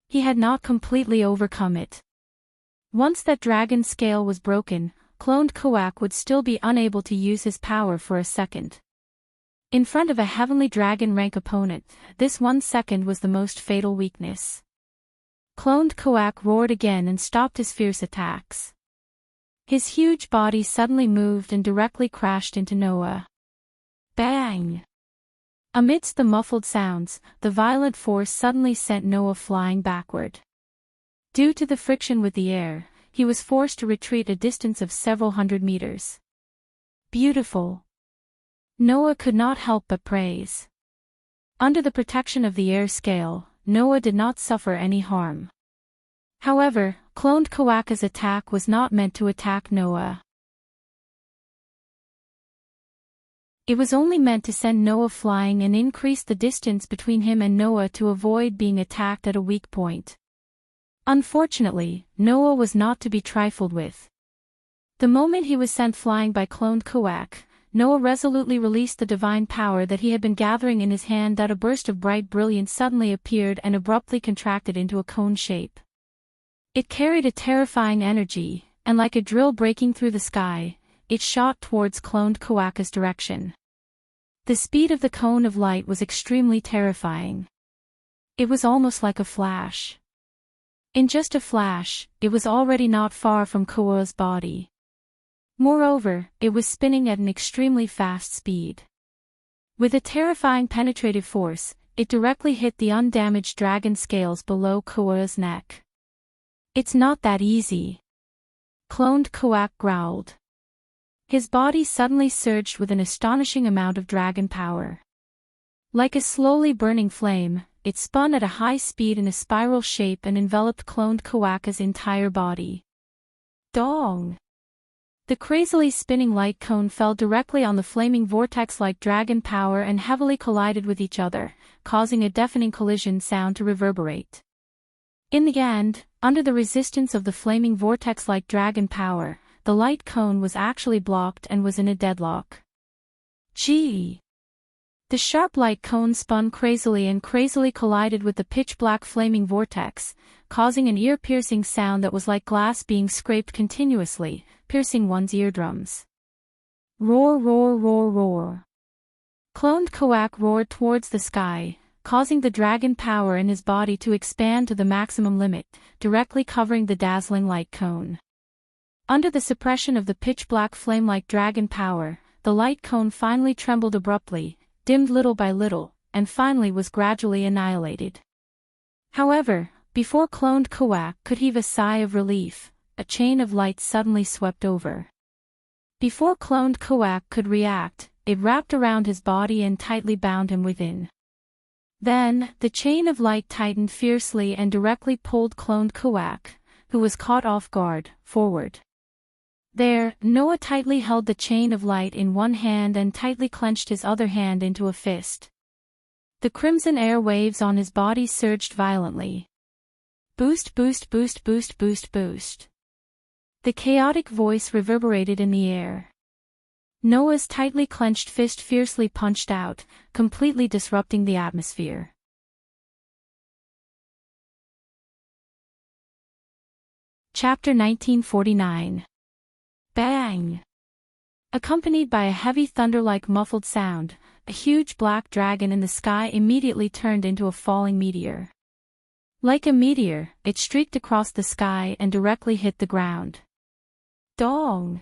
He had not completely overcome it. Once that dragon scale was broken, Cloned Koak would still be unable to use his power for a second. In front of a heavenly dragon rank opponent, this 1 second was the most fatal weakness. Cloned Koak roared again and stopped his fierce attacks. His huge body suddenly moved and directly crashed into Noah. Bang! Amidst the muffled sounds, the violent force suddenly sent Noah flying backward. Due to the friction with the air, he was forced to retreat a distance of several hundred meters. Beautiful! Noah could not help but praise. Under the protection of the air scale, Noah did not suffer any harm. However, cloned Kawaka's attack was not meant to attack Noah. It was only meant to send Noah flying and increase the distance between him and Noah to avoid being attacked at a weak point. Unfortunately, Noah was not to be trifled with. The moment he was sent flying by cloned Kawak, Noah resolutely released the divine power that he had been gathering in his hand. That a burst of bright brilliance suddenly appeared and abruptly contracted into a cone shape. It carried a terrifying energy, and like a drill breaking through the sky, it shot towards cloned Kawaka's direction. The speed of the cone of light was extremely terrifying. It was almost like a flash. In just a flash, it was already not far from Kawaka's body. Moreover, it was spinning at an extremely fast speed. With a terrifying penetrative force, it directly hit the undamaged dragon scales below Kawaka's neck. "It's not that easy," cloned Kawak growled. His body suddenly surged with an astonishing amount of dragon power. Like a slowly burning flame, it spun at a high speed in a spiral shape and enveloped cloned Kawaka's entire body. Dong! The crazily spinning light cone fell directly on the flaming vortex-like dragon power and heavily collided with each other, causing a deafening collision sound to reverberate. In the end, under the resistance of the flaming vortex-like dragon power, the light cone was actually blocked and was in a deadlock. Gee! The sharp light cone spun crazily and crazily collided with the pitch-black flaming vortex, causing an ear-piercing sound that was like glass being scraped continuously, piercing one's eardrums. Roar, roar, roar, roar. Cloned Kawak roared towards the sky, causing the dragon power in his body to expand to the maximum limit, directly covering the dazzling light cone. Under the suppression of the pitch-black flame-like dragon power, the light cone finally trembled abruptly, dimmed little by little, and finally was gradually annihilated. However, before cloned Kawak could heave a sigh of relief, a chain of light suddenly swept over. Before cloned Kawak could react, it wrapped around his body and tightly bound him within. Then, the chain of light tightened fiercely and directly pulled cloned Kawak, who was caught off guard, forward. There, Noah tightly held the chain of light in one hand and tightly clenched his other hand into a fist. The crimson air waves on his body surged violently. Boost, boost, boost, boost, boost, boost. The chaotic voice reverberated in the air. Noah's tightly clenched fist fiercely punched out, completely disrupting the atmosphere. Chapter 1949. Bang! Accompanied by a heavy thunder-like muffled sound, a huge black dragon in the sky immediately turned into a falling meteor. Like a meteor, it streaked across the sky and directly hit the ground. Dong!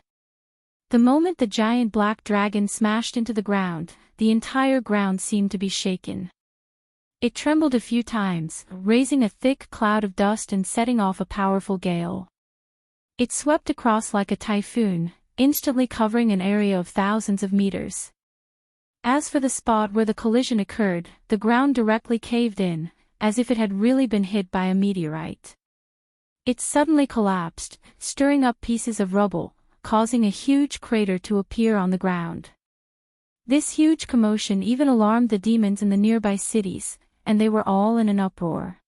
The moment the giant black dragon smashed into the ground, the entire ground seemed to be shaken. It trembled a few times, raising a thick cloud of dust and setting off a powerful gale. It swept across like a typhoon, instantly covering an area of thousands of meters. As for the spot where the collision occurred, the ground directly caved in, as if it had really been hit by a meteorite. It suddenly collapsed, stirring up pieces of rubble, causing a huge crater to appear on the ground. This huge commotion even alarmed the demons in the nearby cities, and they were all in an uproar.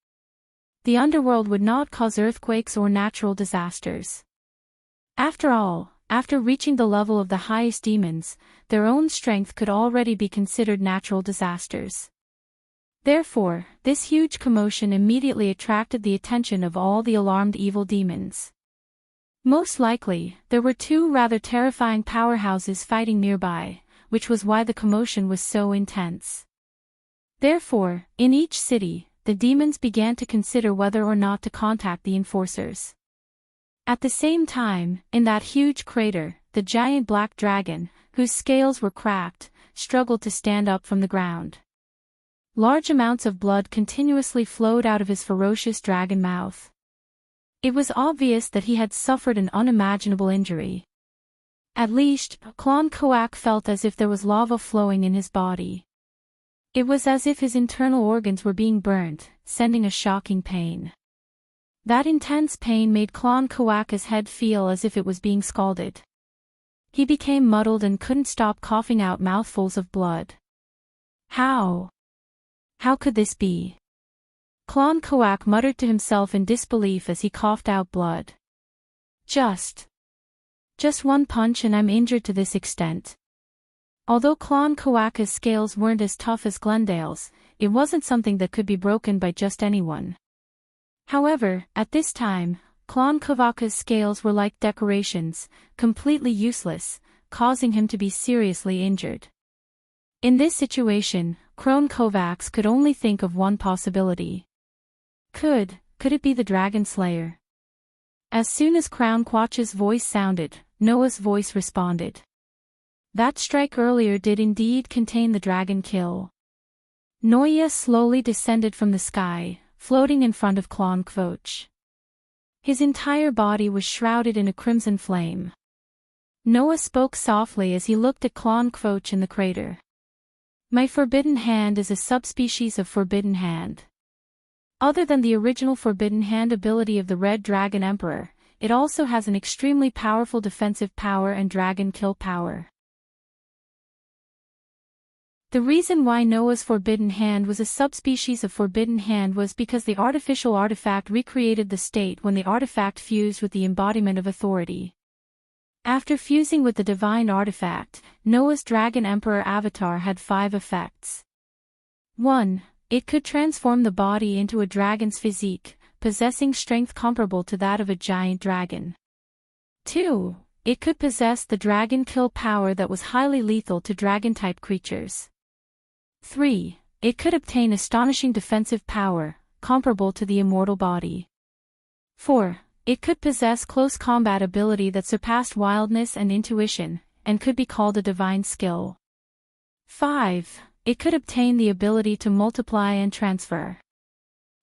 The underworld would not cause earthquakes or natural disasters. After all, after reaching the level of the highest demons, their own strength could already be considered natural disasters. Therefore, this huge commotion immediately attracted the attention of all the alarmed evil demons. Most likely, there were two rather terrifying powerhouses fighting nearby, which was why the commotion was so intense. Therefore, in each city, the demons began to consider whether or not to contact the enforcers. At the same time, in that huge crater, the giant black dragon, whose scales were cracked, struggled to stand up from the ground. Large amounts of blood continuously flowed out of his ferocious dragon mouth. It was obvious that he had suffered an unimaginable injury. At least, Klon Koak felt as if there was lava flowing in his body. It was as if his internal organs were being burnt, sending a shocking pain. That intense pain made Klon Koak's head feel as if it was being scalded. He became muddled and couldn't stop coughing out mouthfuls of blood. How? How could this be? Klon Koak muttered to himself in disbelief as he coughed out blood. Just one punch and I'm injured to this extent. Although Klon Koak's scales weren't as tough as Glendale's, it wasn't something that could be broken by just anyone. However, at this time, Klon Koak's scales were like decorations, completely useless, causing him to be seriously injured. In this situation, Klon Kovacs could only think of one possibility. Could it be the Dragon Slayer? As soon as Crown Quatch's voice sounded, Noah's voice responded. That strike earlier did indeed contain the dragon kill. Noya slowly descended from the sky, floating in front of Klon Quach. His entire body was shrouded in a crimson flame. Noah spoke softly as he looked at Klon Quach in the crater. My Forbidden Hand is a subspecies of Forbidden Hand. Other than the original Forbidden Hand ability of the Red Dragon Emperor, it also has an extremely powerful defensive power and dragon kill power. The reason why Noah's Forbidden Hand was a subspecies of Forbidden Hand was because the artificial artifact recreated the state when the artifact fused with the embodiment of authority. After fusing with the divine artifact, Noah's Dragon Emperor avatar had 5 effects. 1. It could transform the body into a dragon's physique, possessing strength comparable to that of a giant dragon. 2. It could possess the dragon kill power that was highly lethal to dragon-type creatures. 3. It could obtain astonishing defensive power, comparable to the immortal body. 4. It could possess close combat ability that surpassed wildness and intuition, and could be called a divine skill. 5. It could obtain the ability to multiply and transfer.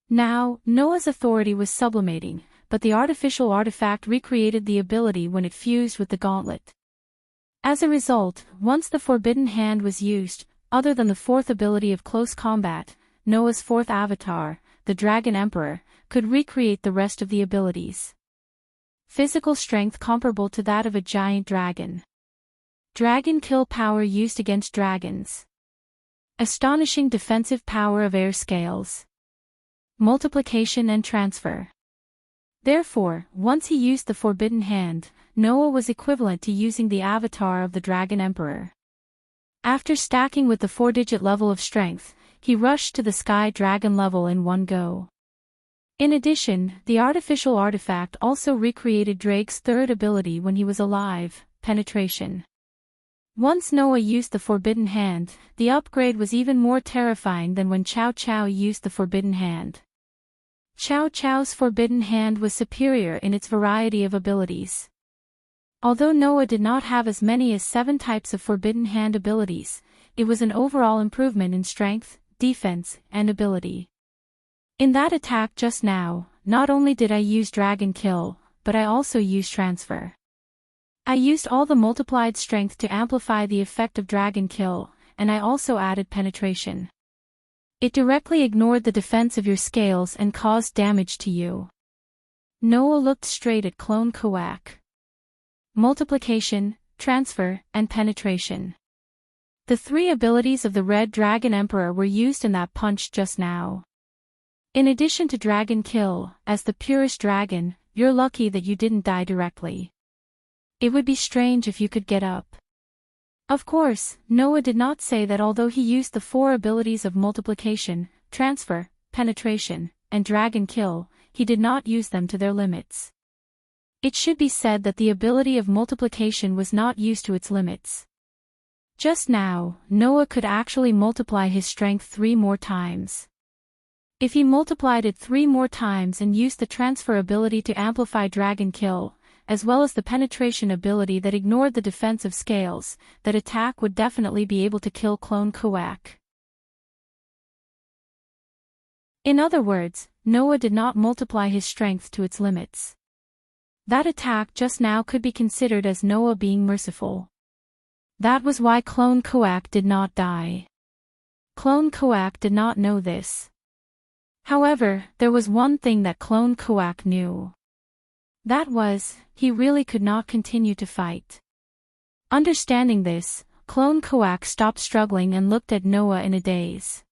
Now, Noah's authority was sublimating, but the artificial artifact recreated the ability when it fused with the gauntlet. As a result, once the Forbidden Hand was used, other than the 4th ability of close combat, Noah's 4th avatar, the Dragon Emperor, could recreate the rest of the abilities. Physical strength comparable to that of a giant dragon. Dragon kill power used against dragons. Astonishing defensive power of air scales. Multiplication and transfer. Therefore, once he used the Forbidden Hand, Noah was equivalent to using the avatar of the Dragon Emperor. After stacking with the 4-digit level of strength, he rushed to the Sky Dragon level in one go. In addition, the artificial artifact also recreated Drake's 3rd ability when he was alive, penetration. Once Noah used the Forbidden Hand, the upgrade was even more terrifying than when Chow Chow used the Forbidden Hand. Chow Chow's Forbidden Hand was superior in its variety of abilities. Although Noah did not have as many as 7 types of Forbidden Hand abilities, it was an overall improvement in strength, defense, and ability. In that attack just now, not only did I use Dragon Kill, but I also used Transfer. I used all the multiplied strength to amplify the effect of Dragon Kill, and I also added Penetration. It directly ignored the defense of your scales and caused damage to you. Noah looked straight at Klon Koak. Multiplication, Transfer, and Penetration. The 3 abilities of the Red Dragon Emperor were used in that punch just now. In addition to Dragon Kill, as the purest dragon, you're lucky that you didn't die directly. It would be strange if you could get up. Of course, Noah did not say that although he used the 4 abilities of Multiplication, Transfer, Penetration, and Dragon Kill, he did not use them to their limits. It should be said that the ability of Multiplication was not used to its limits. Just now, Noah could actually multiply his strength 3 more times. If he multiplied it 3 more times and used the Transfer ability to amplify Dragon Kill, as well as the Penetration ability that ignored the defense of scales, that attack would definitely be able to kill Klon Koak. In other words, Noah did not multiply his strength to its limits. That attack just now could be considered as Noah being merciful. That was why Clone Koak did not die. Clone Koak did not know this. However, there was one thing that Clone Koak knew. That was, he really could not continue to fight. Understanding this, Clone Koak stopped struggling and looked at Noah in a daze.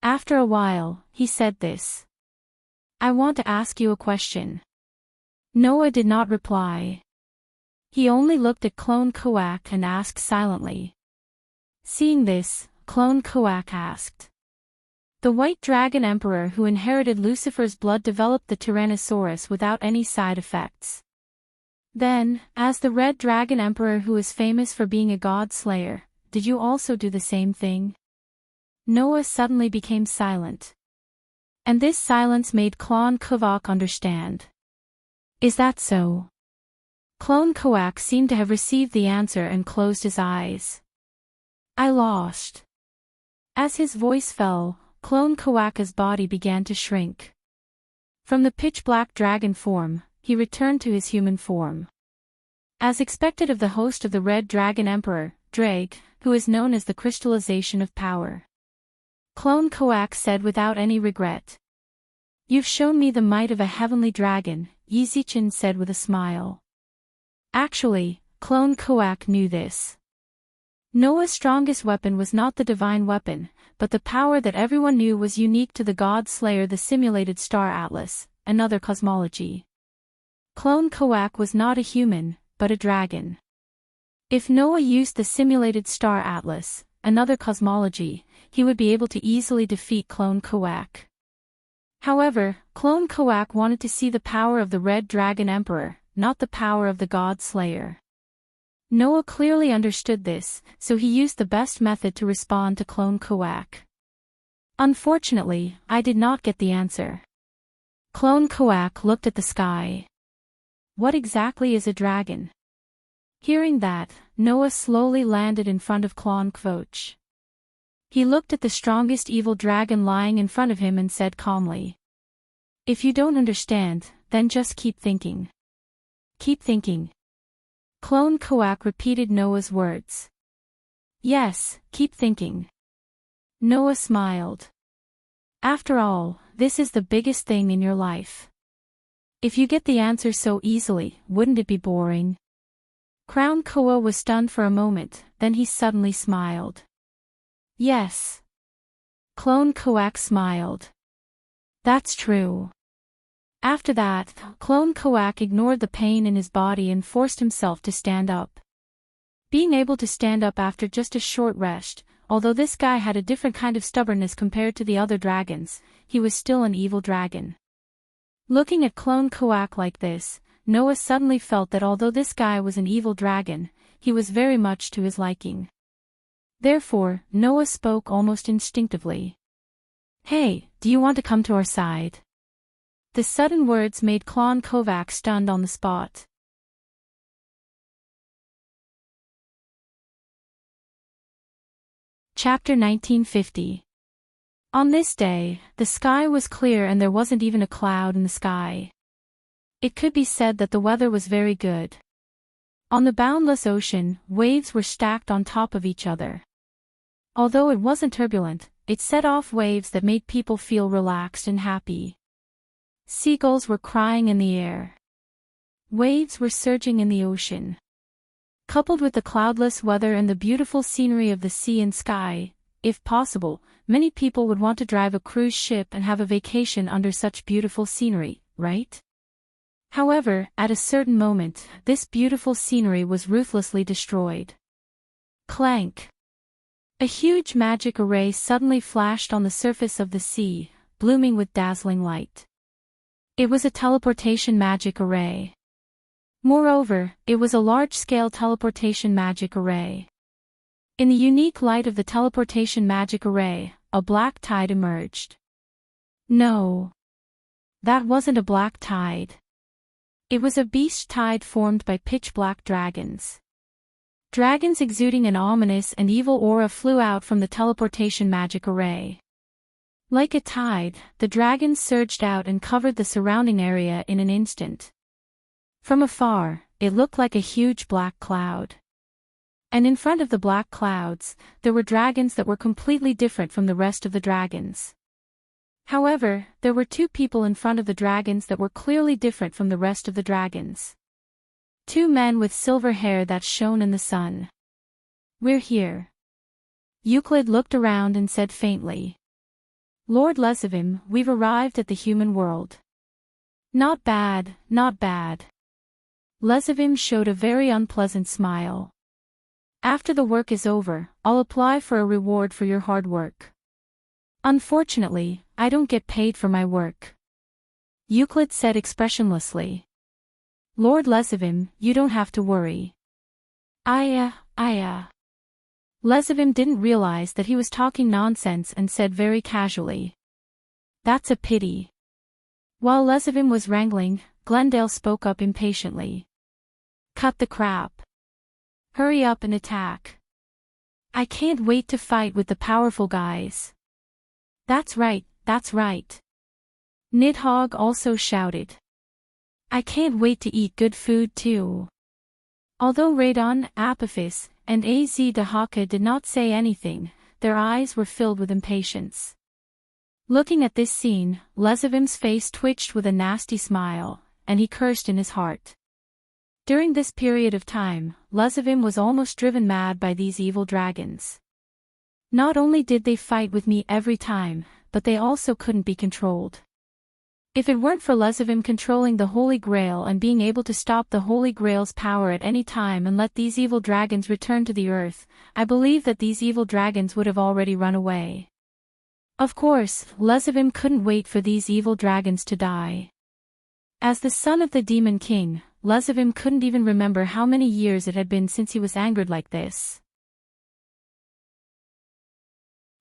After a while, he said this. I want to ask you a question. Noah did not reply. He only looked at Clone Koak and asked silently. Seeing this, Clone Koak asked. The White Dragon Emperor who inherited Lucifer's blood developed the Tyrannosaurus without any side effects. Then, as the Red Dragon Emperor who is famous for being a god slayer, did you also do the same thing? Noah suddenly became silent. And this silence made Clone Koak understand. Is that so? Clone Koak seemed to have received the answer and closed his eyes. I lost. As his voice fell, Clone Koak's body began to shrink. From the pitch-black dragon form, he returned to his human form. As expected of the host of the Red Dragon Emperor, Drake, who is known as the crystallization of power. Clone Koak said without any regret. You've shown me the might of a heavenly dragon, Yizichin said with a smile. Actually, Clone Koak knew this. Noah's strongest weapon was not the divine weapon, but the power that everyone knew was unique to the god slayer, the simulated star atlas, another cosmology. Clone Koak was not a human, but a dragon. If Noah used the simulated star atlas, another cosmology, he would be able to easily defeat Clone Koak. However, Clone Koak wanted to see the power of the Red Dragon Emperor, not the power of the god slayer. Noah clearly understood this, so he used the best method to respond to Clone Koak. Unfortunately, I did not get the answer. Clone Koak looked at the sky. What exactly is a dragon? Hearing that, Noah slowly landed in front of Clone Koak. He looked at the strongest evil dragon lying in front of him and said calmly. If you don't understand, then just keep thinking. Keep thinking. Clone Koak repeated Noah's words. Yes, keep thinking. Noah smiled. After all, this is the biggest thing in your life. If you get the answer so easily, wouldn't it be boring? Crown Koa was stunned for a moment, then he suddenly smiled. Yes. Clone Koak smiled. That's true. After that, Clone Koak ignored the pain in his body and forced himself to stand up. Being able to stand up after just a short rest, although this guy had a different kind of stubbornness compared to the other dragons, he was still an evil dragon. Looking at Clone Koak like this, Noah suddenly felt that although this guy was an evil dragon, he was very much to his liking. Therefore, Noah spoke almost instinctively. Hey, do you want to come to our side? The sudden words made Clone Koak stunned on the spot. Chapter 1950. On this day, the sky was clear and there wasn't even a cloud in the sky. It could be said that the weather was very good. On the boundless ocean, waves were stacked on top of each other. Although it wasn't turbulent, it set off waves that made people feel relaxed and happy. Seagulls were crying in the air. Waves were surging in the ocean. Coupled with the cloudless weather and the beautiful scenery of the sea and sky, if possible, many people would want to drive a cruise ship and have a vacation under such beautiful scenery, right? However, at a certain moment, this beautiful scenery was ruthlessly destroyed. Clank! A huge magic array suddenly flashed on the surface of the sea, blooming with dazzling light. It was a teleportation magic array. Moreover, it was a large-scale teleportation magic array. In the unique light of the teleportation magic array, a black tide emerged. No. That wasn't a black tide. It was a beast tide formed by pitch-black dragons. Dragons exuding an ominous and evil aura flew out from the teleportation magic array. Like a tide, the dragons surged out and covered the surrounding area in an instant. From afar, it looked like a huge black cloud. And in front of the black clouds, there were dragons that were completely different from the rest of the dragons. However, there were two people in front of the dragons that were clearly different from the rest of the dragons. Two men with silver hair that shone in the sun. "We're here." Euclid looked around and said faintly. "Lord Lesavim, we've arrived at the human world." "Not bad, not bad." Lesavim showed a very unpleasant smile. "After the work is over, I'll apply for a reward for your hard work. Unfortunately, I don't get paid for my work." Euclid said expressionlessly. "Lord Lesavim, you don't have to worry." Lesavim didn't realize that he was talking nonsense and said very casually. "That's a pity." While Lesavim was wrangling, Glendale spoke up impatiently. "Cut the crap. Hurry up and attack. I can't wait to fight with the powerful guys." That's right, that's right." Nidhogg also shouted. "I can't wait to eat good food too." Although Radon, Apophis, and Az Dahaka did not say anything, their eyes were filled with impatience. Looking at this scene, Lesavim's face twitched with a nasty smile, and he cursed in his heart. During this period of time, Lesavim was almost driven mad by these evil dragons. Not only did they fight with me every time, but they also couldn't be controlled. If it weren't for Lesavim controlling the Holy Grail and being able to stop the Holy Grail's power at any time and let these evil dragons return to the earth, I believe that these evil dragons would have already run away. Of course, Lesavim couldn't wait for these evil dragons to die. As the son of the Demon King, Lesavim couldn't even remember how many years it had been since he was angered like this.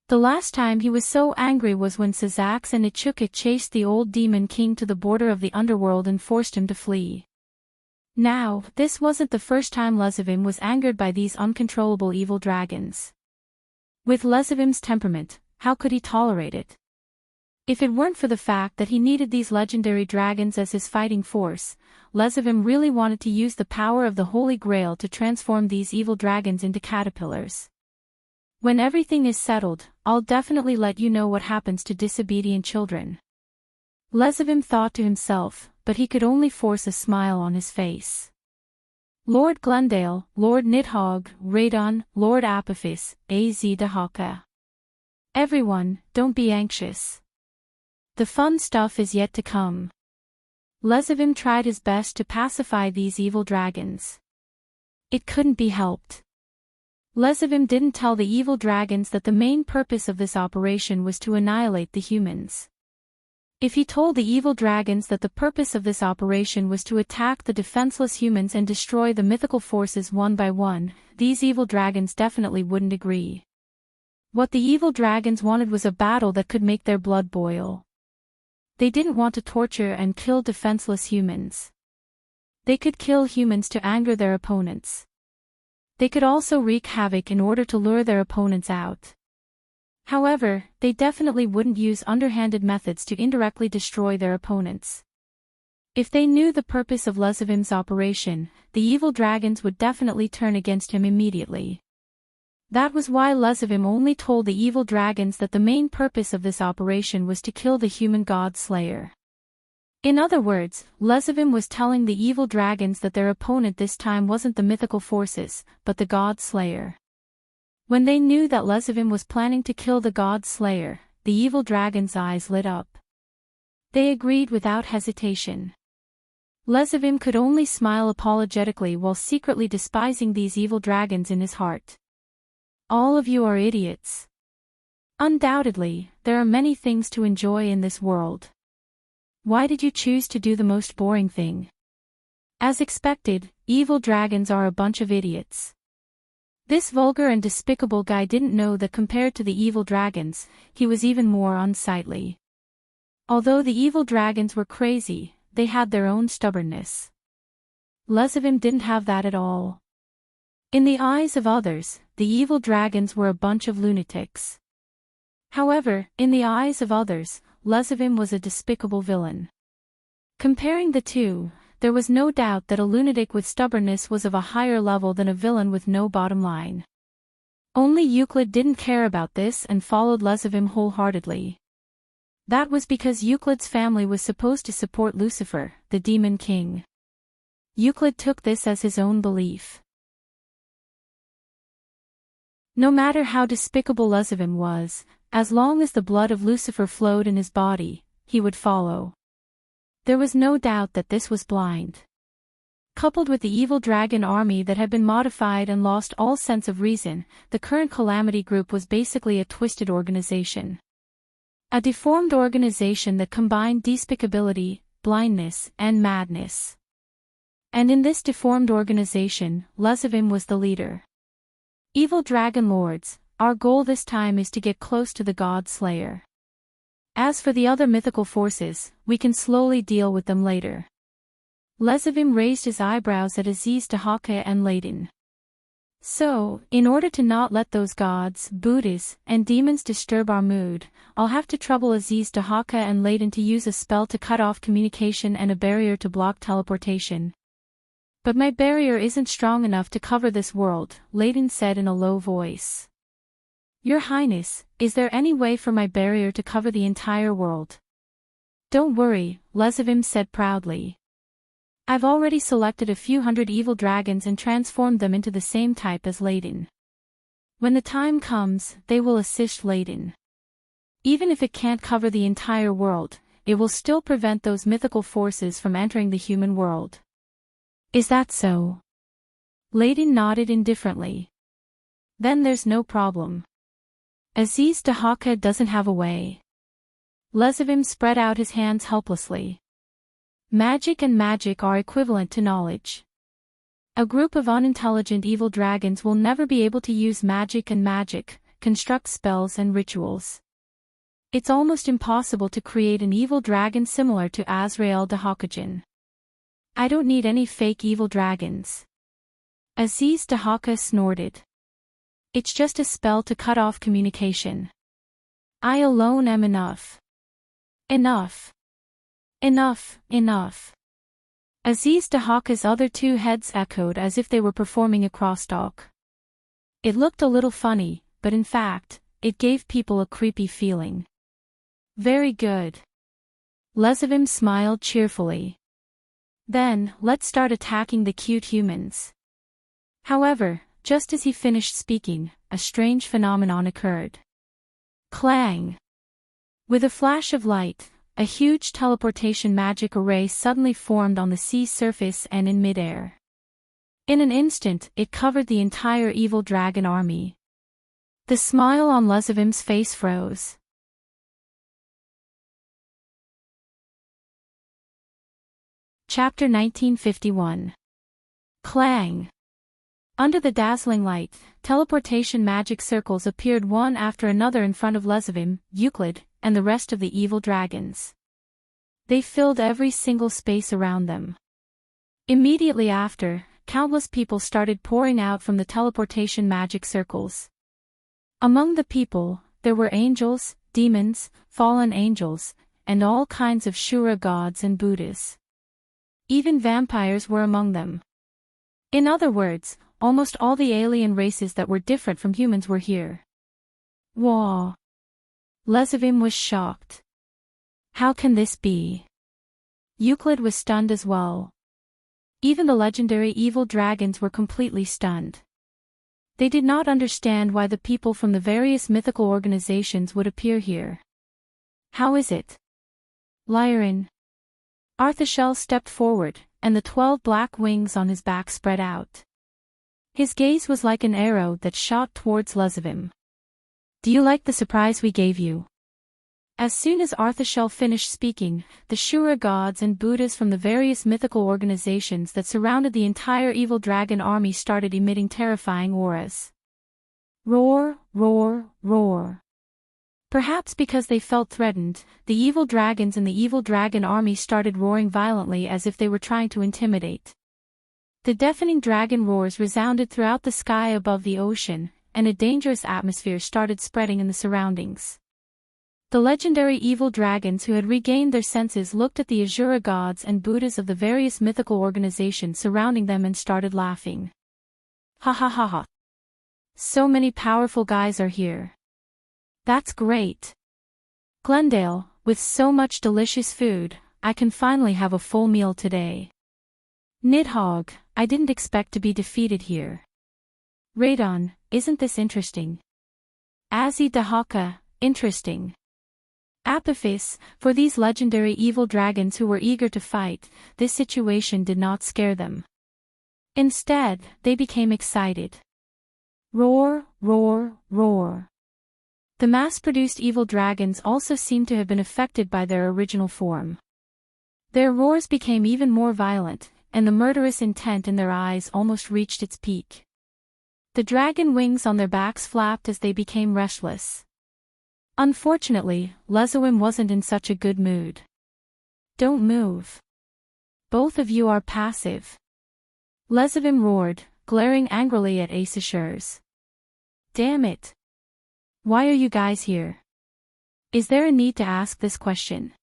The last time he was so angry was when Sazax and Ichukit chased the old Demon King to the border of the underworld and forced him to flee. Now, this wasn't the first time Lesavim was angered by these uncontrollable evil dragons. With Lesavim's temperament, how could he tolerate it? If it weren't for the fact that he needed these legendary dragons as his fighting force, Lesavim really wanted to use the power of the Holy Grail to transform these evil dragons into caterpillars. When everything is settled, I'll definitely let you know what happens to disobedient children. Lesavim thought to himself, but he could only force a smile on his face. Lord Glendale, Lord Nidhogg, Radon, Lord Apophis, Az Dahaka. Everyone, don't be anxious. The fun stuff is yet to come. Lesavim tried his best to pacify these evil dragons. It couldn't be helped. Lesavim didn't tell the evil dragons that the main purpose of this operation was to annihilate the humans. If he told the evil dragons that the purpose of this operation was to attack the defenseless humans and destroy the mythical forces one by one, these evil dragons definitely wouldn't agree. What the evil dragons wanted was a battle that could make their blood boil. They didn't want to torture and kill defenseless humans. They could kill humans to anger their opponents. They could also wreak havoc in order to lure their opponents out. However, they definitely wouldn't use underhanded methods to indirectly destroy their opponents. If they knew the purpose of Lesavim's operation, the evil dragons would definitely turn against him immediately. That was why Lesavim only told the evil dragons that the main purpose of this operation was to kill the human god Slayer. In other words, Lesavim was telling the evil dragons that their opponent this time wasn't the mythical forces, but the god Slayer. When they knew that Lesavim was planning to kill the god Slayer, the evil dragons' eyes lit up. They agreed without hesitation. Lesavim could only smile apologetically while secretly despising these evil dragons in his heart. All of you are idiots. Undoubtedly, there are many things to enjoy in this world. Why did you choose to do the most boring thing? As expected, evil dragons are a bunch of idiots. This vulgar and despicable guy didn't know that compared to the evil dragons, he was even more unsightly. Although the evil dragons were crazy, they had their own stubbornness. Lesavim didn't have that at all. In the eyes of others, the evil dragons were a bunch of lunatics. However, in the eyes of others, Lesavim was a despicable villain. Comparing the two, there was no doubt that a lunatic with stubbornness was of a higher level than a villain with no bottom line. Only Euclid didn't care about this and followed Lezivim wholeheartedly. That was because Euclid's family was supposed to support Lucifer, the demon king. Euclid took this as his own belief. No matter how despicable Lezivim was, as long as the blood of Lucifer flowed in his body, he would follow. There was no doubt that this was blind. Coupled with the evil dragon army that had been modified and lost all sense of reason, the current Calamity Group was basically a twisted organization. A deformed organization that combined despicability, blindness, and madness. And in this deformed organization, Lezivim was the leader. Evil dragon lords, our goal this time is to get close to the God Slayer. As for the other mythical forces, we can slowly deal with them later. Lezivim raised his eyebrows at Aziz Dahaka and Ladin. So, in order to not let those gods, Buddhas, and demons disturb our mood, I'll have to trouble Aziz Dahaka and Ladin to use a spell to cut off communication and a barrier to block teleportation. But my barrier isn't strong enough to cover this world, Ladin said in a low voice. Your Highness, is there any way for my barrier to cover the entire world? Don't worry, Lezivim said proudly. I've already selected a few hundred evil dragons and transformed them into the same type as Ladin. When the time comes, they will assist Ladin. Even if it can't cover the entire world, it will still prevent those mythical forces from entering the human world. Is that so? Ladin nodded indifferently. Then there's no problem. Aziz Dahaka doesn't have a way. Lezivim spread out his hands helplessly. Magic and magic are equivalent to knowledge. A group of unintelligent evil dragons will never be able to use magic and magic, construct spells and rituals. It's almost impossible to create an evil dragon similar to Azrael Dahakajin. I don't need any fake evil dragons. Aziz Dahaka snorted. It's just a spell to cut off communication. I alone am enough. Enough. Enough, enough. Aziz Dahaka's other two heads echoed as if they were performing a crosstalk. It looked a little funny, but in fact, it gave people a creepy feeling. Very good. Lezivim smiled cheerfully. Then, let's start attacking the cute humans. However, just as he finished speaking, a strange phenomenon occurred. Clang! With a flash of light, a huge teleportation magic array suddenly formed on the sea surface and in midair. In an instant, it covered the entire evil dragon army. The smile on Lezivim's face froze. Chapter 1951. Clang! Under the dazzling light, teleportation magic circles appeared one after another in front of Lezivim, Euclid, and the rest of the evil dragons. They filled every single space around them. Immediately after, countless people started pouring out from the teleportation magic circles. Among the people, there were angels, demons, fallen angels, and all kinds of Shura gods and Buddhas. Even vampires were among them. In other words, almost all the alien races that were different from humans were here. Whoa! Lezivim was shocked. How can this be? Euclid was stunned as well. Even the legendary evil dragons were completely stunned. They did not understand why the people from the various mythical organizations would appear here. How is it? Lyran. Arthashel stepped forward, and the 12 black wings on his back spread out. His gaze was like an arrow that shot towards Lezivim. Do you like the surprise we gave you? As soon as Arthashel finished speaking, the Shura gods and Buddhas from the various mythical organizations that surrounded the entire evil dragon army started emitting terrifying auras. Roar, roar, roar. Perhaps because they felt threatened, the evil dragons in the evil dragon army started roaring violently as if they were trying to intimidate. The deafening dragon roars resounded throughout the sky above the ocean, and a dangerous atmosphere started spreading in the surroundings. The legendary evil dragons who had regained their senses looked at the Asura gods and Buddhas of the various mythical organizations surrounding them and started laughing. Ha ha ha ha. So many powerful guys are here. That's great. Glendale, with so much delicious food, I can finally have a full meal today. Nidhogg, I didn't expect to be defeated here. Radon, isn't this interesting? Azzy Dahaka, interesting. Apophis, for these legendary evil dragons who were eager to fight, this situation did not scare them. Instead, they became excited. Roar, roar, roar. The mass-produced evil dragons also seemed to have been affected by their original form. Their roars became even more violent, and the murderous intent in their eyes almost reached its peak. The dragon wings on their backs flapped as they became restless. Unfortunately, Lezoim wasn't in such a good mood. Don't move. Both of you are passive. Lezoim roared, glaring angrily at Asashurs. Damn it. Why are you guys here? Is there a need to ask this question?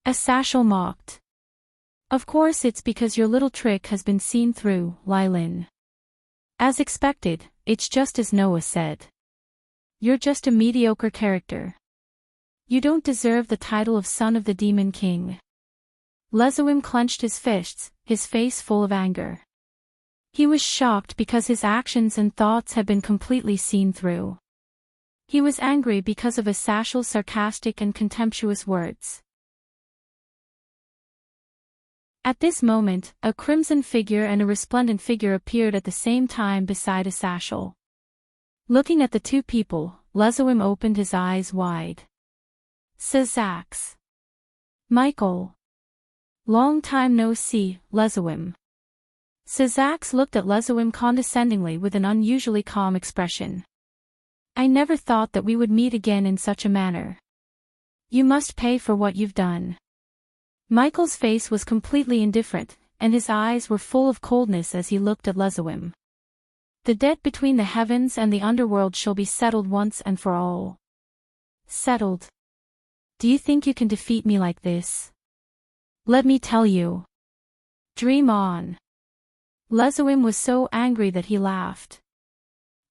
Asashel mocked. Of course it's because your little trick has been seen through, Lylin. As expected, it's just as Noah said. You're just a mediocre character. You don't deserve the title of Son of the Demon King. Lezoim clenched his fists, his face full of anger. He was shocked because his actions and thoughts had been completely seen through. He was angry because of Asashel's sarcastic and contemptuous words. At this moment, a crimson figure and a resplendent figure appeared at the same time beside Asashel. Looking at the two people, Lezoim opened his eyes wide. Sazax. Michael. Long time no see, Lezoim. Sazax looked at Lezoim condescendingly with an unusually calm expression. I never thought that we would meet again in such a manner. You must pay for what you've done. Michael's face was completely indifferent, and his eyes were full of coldness as he looked at Lezoim. The debt between the heavens and the underworld shall be settled once and for all. Settled. Do you think you can defeat me like this? Let me tell you. Dream on. Lezoim was so angry that he laughed.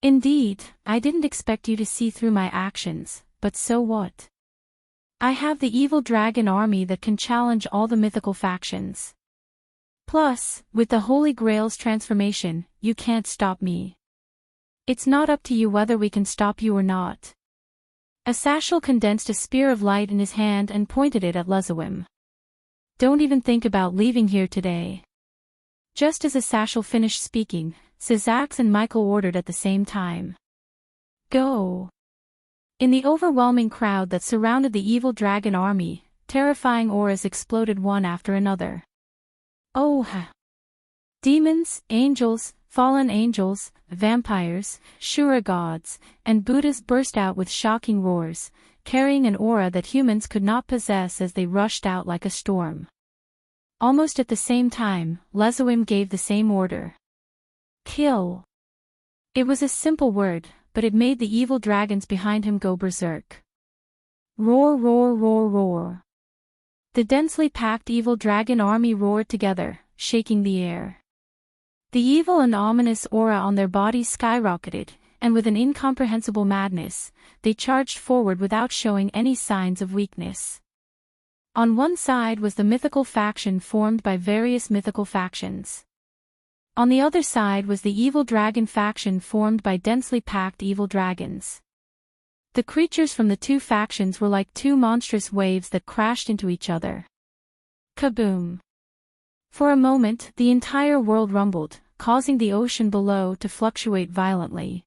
Indeed, I didn't expect you to see through my actions, but so what? I have the evil dragon army that can challenge all the mythical factions. Plus, with the Holy Grail's transformation, you can't stop me. It's not up to you whether we can stop you or not. Asashel condensed a spear of light in his hand and pointed it at Lezoim. Don't even think about leaving here today. Just as Asashel finished speaking, Sazax and Michael ordered at the same time. Go! In the overwhelming crowd that surrounded the evil dragon army, terrifying auras exploded one after another. Oh! Demons, angels, fallen angels, vampires, Shura gods, and Buddhas burst out with shocking roars, carrying an aura that humans could not possess as they rushed out like a storm. Almost at the same time, Lezoim gave the same order. Kill. It was a simple word, but it made the evil dragons behind him go berserk. Roar, roar, roar, roar. The densely packed evil dragon army roared together, shaking the air. The evil and ominous aura on their bodies skyrocketed, and with an incomprehensible madness, they charged forward without showing any signs of weakness. On one side was the mythical faction formed by various mythical factions. On the other side was the evil dragon faction formed by densely packed evil dragons. The creatures from the two factions were like two monstrous waves that crashed into each other. Kaboom! For a moment, the entire world rumbled, causing the ocean below to fluctuate violently.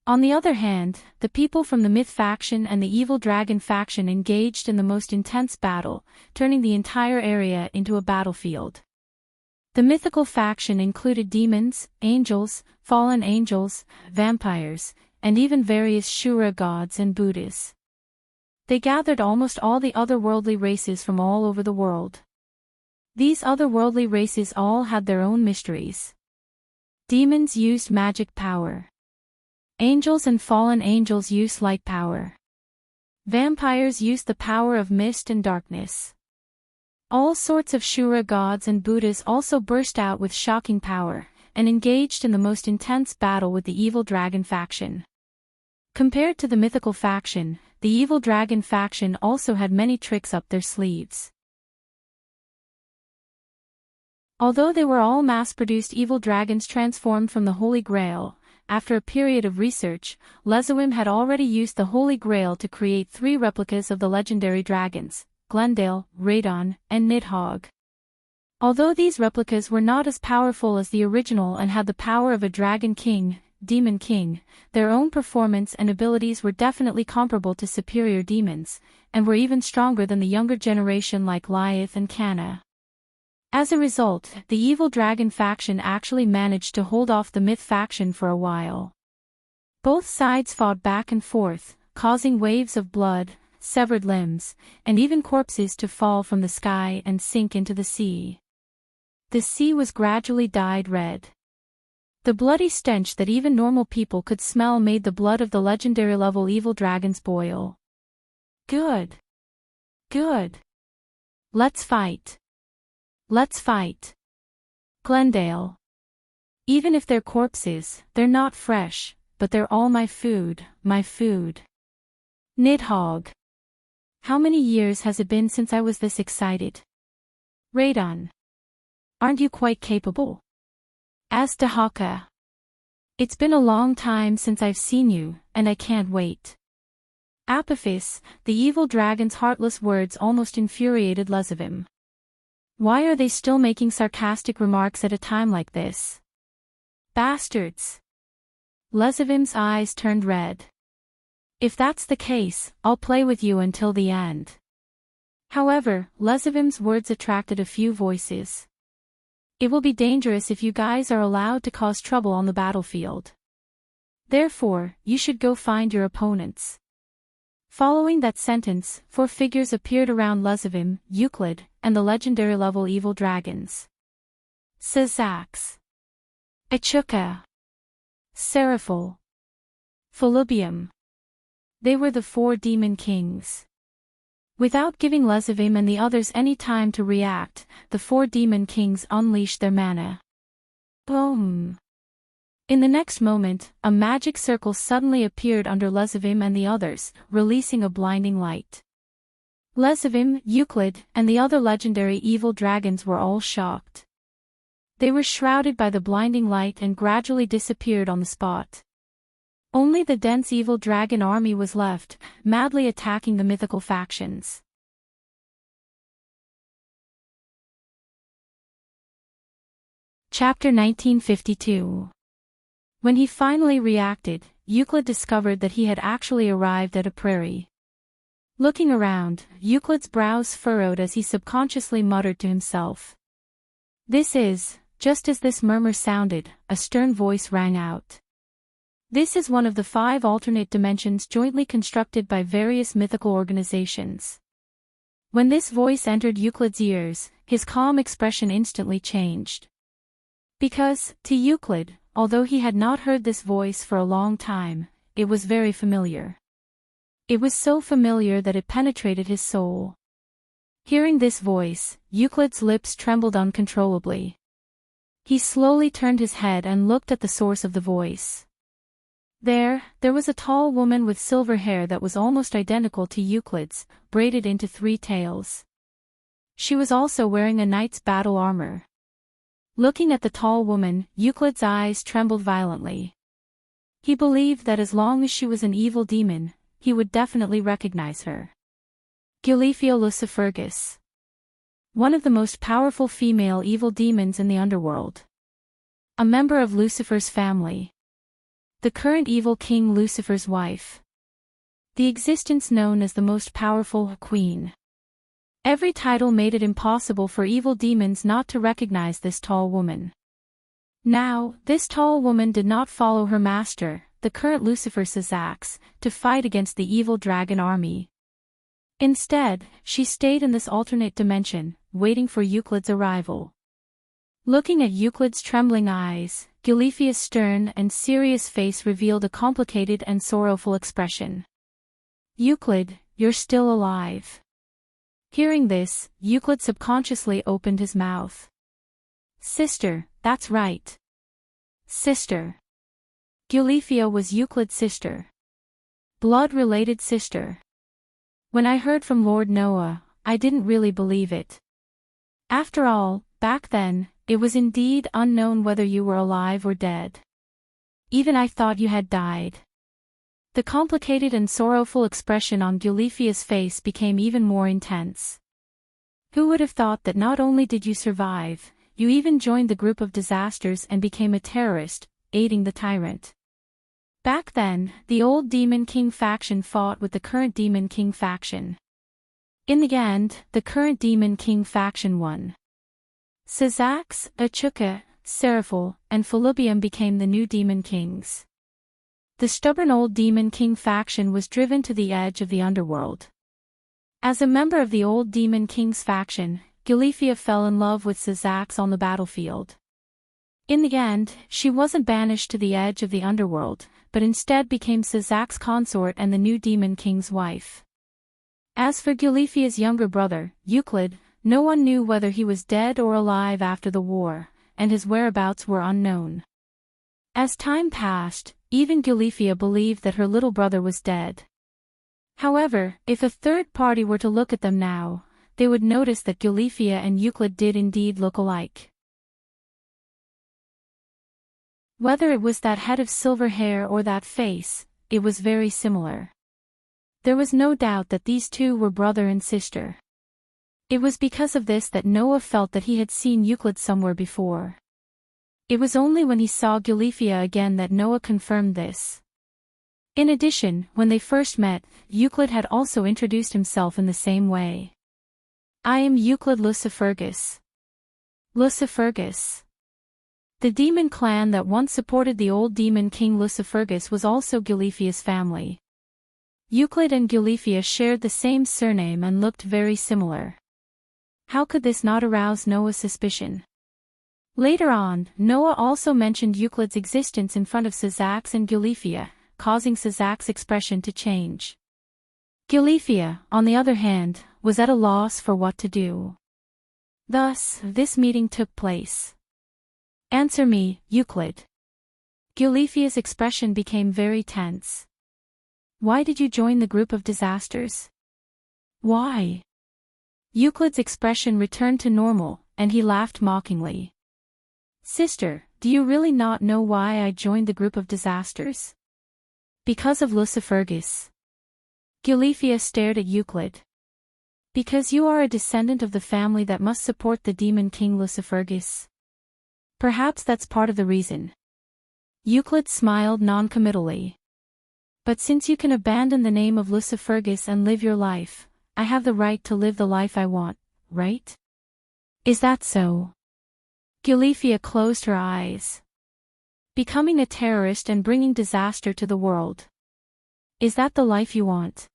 On the other hand, the people from the Myth faction and the Evil Dragon faction engaged in the most intense battle, turning the entire area into a battlefield. The mythical faction included demons, angels, fallen angels, vampires, and even various Shura gods and Buddhas. They gathered almost all the otherworldly races from all over the world. These otherworldly races all had their own mysteries. Demons used magic power. Angels and fallen angels used light power. Vampires used the power of mist and darkness. All sorts of Shura gods and Buddhas also burst out with shocking power, and engaged in the most intense battle with the evil dragon faction. Compared to the mythical faction, the evil dragon faction also had many tricks up their sleeves. Although they were all mass-produced evil dragons transformed from the Holy Grail, after a period of research, Lezawim had already used the Holy Grail to create 3 replicas of the legendary dragons, Glendale, Radon, and Nidhogg. Although these replicas were not as powerful as the original and had the power of a Dragon King, Demon King, their own performance and abilities were definitely comparable to superior demons, and were even stronger than the younger generation like Lyeth and Canna. As a result, the evil dragon faction actually managed to hold off the myth faction for a while. Both sides fought back and forth, causing waves of blood, severed limbs, and even corpses to fall from the sky and sink into the sea. The sea was gradually dyed red. The bloody stench that even normal people could smell made the blood of the legendary level evil dragons boil. Good. Good. Let's fight. Let's fight. Glendale. Even if they're corpses, they're not fresh, but they're all my food, my food. Nidhogg. How many years has it been since I was this excited? Radon. Aren't you quite capable? Asked Dahaka. It's been a long time since I've seen you, and I can't wait. Apophis, the evil dragon's heartless words almost infuriated Lezawim. Why are they still making sarcastic remarks at a time like this? Bastards! Lezawim's eyes turned red. If that's the case, I'll play with you until the end. However, Lezawim's words attracted a few voices. It will be dangerous if you guys are allowed to cause trouble on the battlefield. Therefore, you should go find your opponents. Following that sentence, 4 figures appeared around Lezawim, Euclid, and the legendary level evil dragons. Syzax. Echuka. Seraphil. Pholubium. They were the 4 demon kings. Without giving Lezawim and the others any time to react, the 4 demon kings unleashed their mana. Boom! In the next moment, a magic circle suddenly appeared under Lezawim and the others, releasing a blinding light. Lezawim, Euclid, and the other legendary evil dragons were all shocked. They were shrouded by the blinding light and gradually disappeared on the spot. Only the dense evil dragon army was left, madly attacking the mythical factions. Chapter 1952. When he finally reacted, Euclid discovered that he had actually arrived at a prairie. Looking around, Euclid's brows furrowed as he subconsciously muttered to himself. This is, just as this murmur sounded, a stern voice rang out. This is one of the 5 alternate dimensions jointly constructed by various mythical organizations. When this voice entered Euclid's ears, his calm expression instantly changed. Because, to Euclid, although he had not heard this voice for a long time, it was very familiar. It was so familiar that it penetrated his soul. Hearing this voice, Euclid's lips trembled uncontrollably. He slowly turned his head and looked at the source of the voice. There was a tall woman with silver hair that was almost identical to Euclid's, braided into 3 tails. She was also wearing a knight's battle armor. Looking at the tall woman, Euclid's eyes trembled violently. He believed that as long as she was an evil demon, he would definitely recognize her. Gilifia Lucifergus. One of the most powerful female evil demons in the underworld. A member of Lucifer's family. The current evil king Lucifer's wife. The existence known as the most powerful queen. Every title made it impossible for evil demons not to recognize this tall woman. Now, this tall woman did not follow her master, the current Lucifer Syzax, to fight against the evil dragon army. Instead, she stayed in this alternate dimension, waiting for Euclid's arrival. Looking at Euclid's trembling eyes, Gilifia's stern and serious face revealed a complicated and sorrowful expression. Euclid, you're still alive. Hearing this, Euclid subconsciously opened his mouth. Sister, that's right. Sister. Gulifia was Euclid's sister. Blood-related sister. When I heard from Lord Noah, I didn't really believe it. After all, back then, it was indeed unknown whether you were alive or dead. Even I thought you had died. The complicated and sorrowful expression on Gulifia's face became even more intense. Who would have thought that not only did you survive, you even joined the group of disasters and became a terrorist, aiding the tyrant. Back then, the old Demon King faction fought with the current Demon King faction. In the end, the current Demon King faction won. Syzax, Achuka, Seraphil, and Philibium became the new Demon Kings. The stubborn old Demon King faction was driven to the edge of the underworld. As a member of the old Demon King's faction, Gulifia fell in love with Syzax on the battlefield. In the end, she wasn't banished to the edge of the underworld, but instead became Syzax's consort and the new Demon King's wife. As for Gulifia's younger brother, Euclid, no one knew whether he was dead or alive after the war, and his whereabouts were unknown. As time passed, even Gulifia believed that her little brother was dead. However, if a third party were to look at them now, they would notice that Gulifia and Euclid did indeed look alike. Whether it was that head of silver hair or that face, it was very similar. There was no doubt that these two were brother and sister. It was because of this that Noah felt that he had seen Euclid somewhere before. It was only when he saw Gulifia again that Noah confirmed this. In addition, when they first met, Euclid had also introduced himself in the same way. I am Euclid Lucifergus. Lucifergus. The demon clan that once supported the old demon king Lucifergus was also Gulifia's family. Euclid and Gulifia shared the same surname and looked very similar. How could this not arouse Noah's suspicion? Later on, Noah also mentioned Euclid's existence in front of Syzax and Gulifia, causing Syzax's expression to change. Gulifia, on the other hand, was at a loss for what to do. Thus, this meeting took place. Answer me, Euclid. Gulifia's expression became very tense. Why did you join the group of disasters? Why? Euclid's expression returned to normal, and he laughed mockingly. Sister, do you really not know why I joined the group of disasters? Because of Lucifergus. Gulifia stared at Euclid. Because you are a descendant of the family that must support the demon king Lucifergus. Perhaps that's part of the reason. Euclid smiled non-committally. But since you can abandon the name of Lucifergus and live your life, I have the right to live the life I want, right? Is that so? Gulifia closed her eyes. Becoming a terrorist and bringing disaster to the world. Is that the life you want?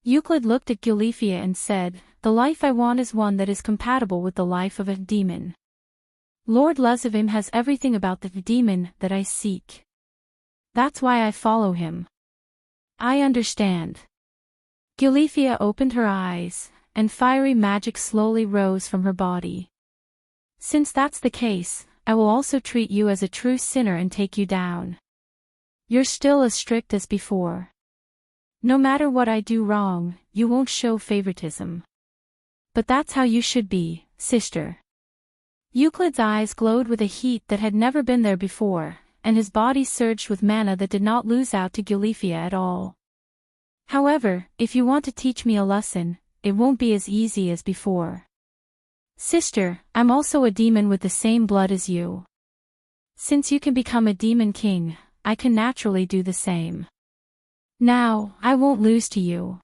Euclid looked at Gulifia and said, the life I want is one that is compatible with the life of a demon. Lord Lezavim has everything about the demon that I seek. That's why I follow him. I understand. Gulifia opened her eyes, and fiery magic slowly rose from her body. Since that's the case, I will also treat you as a true sinner and take you down. You're still as strict as before. No matter what I do wrong, you won't show favoritism. But that's how you should be, sister. Euclid's eyes glowed with a heat that had never been there before, and his body surged with mana that did not lose out to Gulifia at all. However, if you want to teach me a lesson, it won't be as easy as before. Sister, I'm also a demon with the same blood as you. Since you can become a demon king, I can naturally do the same. Now, I won't lose to you.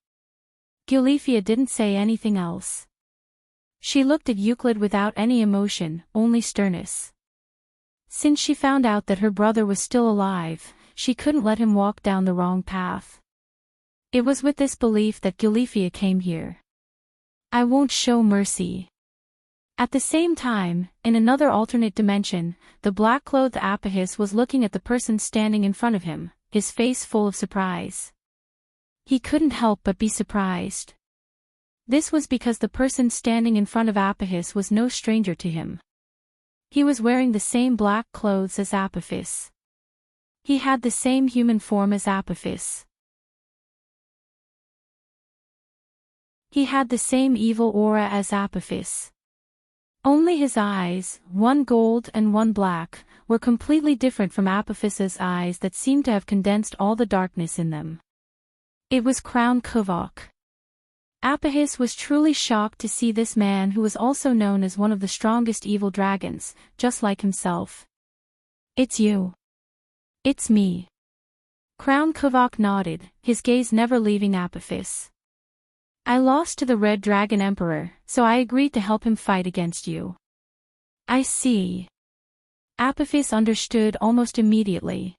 Gulifia didn't say anything else. She looked at Euclid without any emotion, only sternness. Since she found out that her brother was still alive, she couldn't let him walk down the wrong path. It was with this belief that Gulifia came here. I won't show mercy. At the same time, in another alternate dimension, the black-clothed Apahis was looking at the person standing in front of him, his face full of surprise. He couldn't help but be surprised. This was because the person standing in front of Apophis was no stranger to him. He was wearing the same black clothes as Apophis. He had the same human form as Apophis. He had the same evil aura as Apophis. Only his eyes, one gold and one black, were completely different from Apophis's eyes that seemed to have condensed all the darkness in them. It was Crown Kuvok. Apophis was truly shocked to see this man who was also known as one of the strongest evil dragons, just like himself. "It's you." "It's me." Crown Kuvok nodded, his gaze never leaving Apophis. "I lost to the Red Dragon Emperor, so I agreed to help him fight against you." "I see." Apophis understood almost immediately.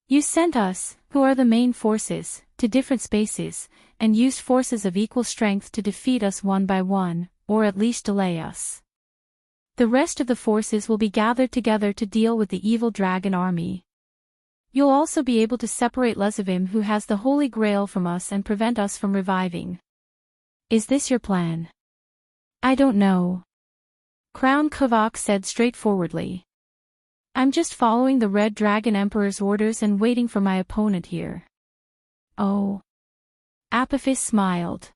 "You sent us, who are the main forces, to different spaces, and used forces of equal strength to defeat us one by one, or at least delay us. The rest of the forces will be gathered together to deal with the evil dragon army. You'll also be able to separate Lesavim who has the Holy Grail from us and prevent us from reviving. Is this your plan?" "I don't know," Crown Kuvok said straightforwardly. "I'm just following the Red Dragon Emperor's orders and waiting for my opponent here." "Oh." Apophis smiled.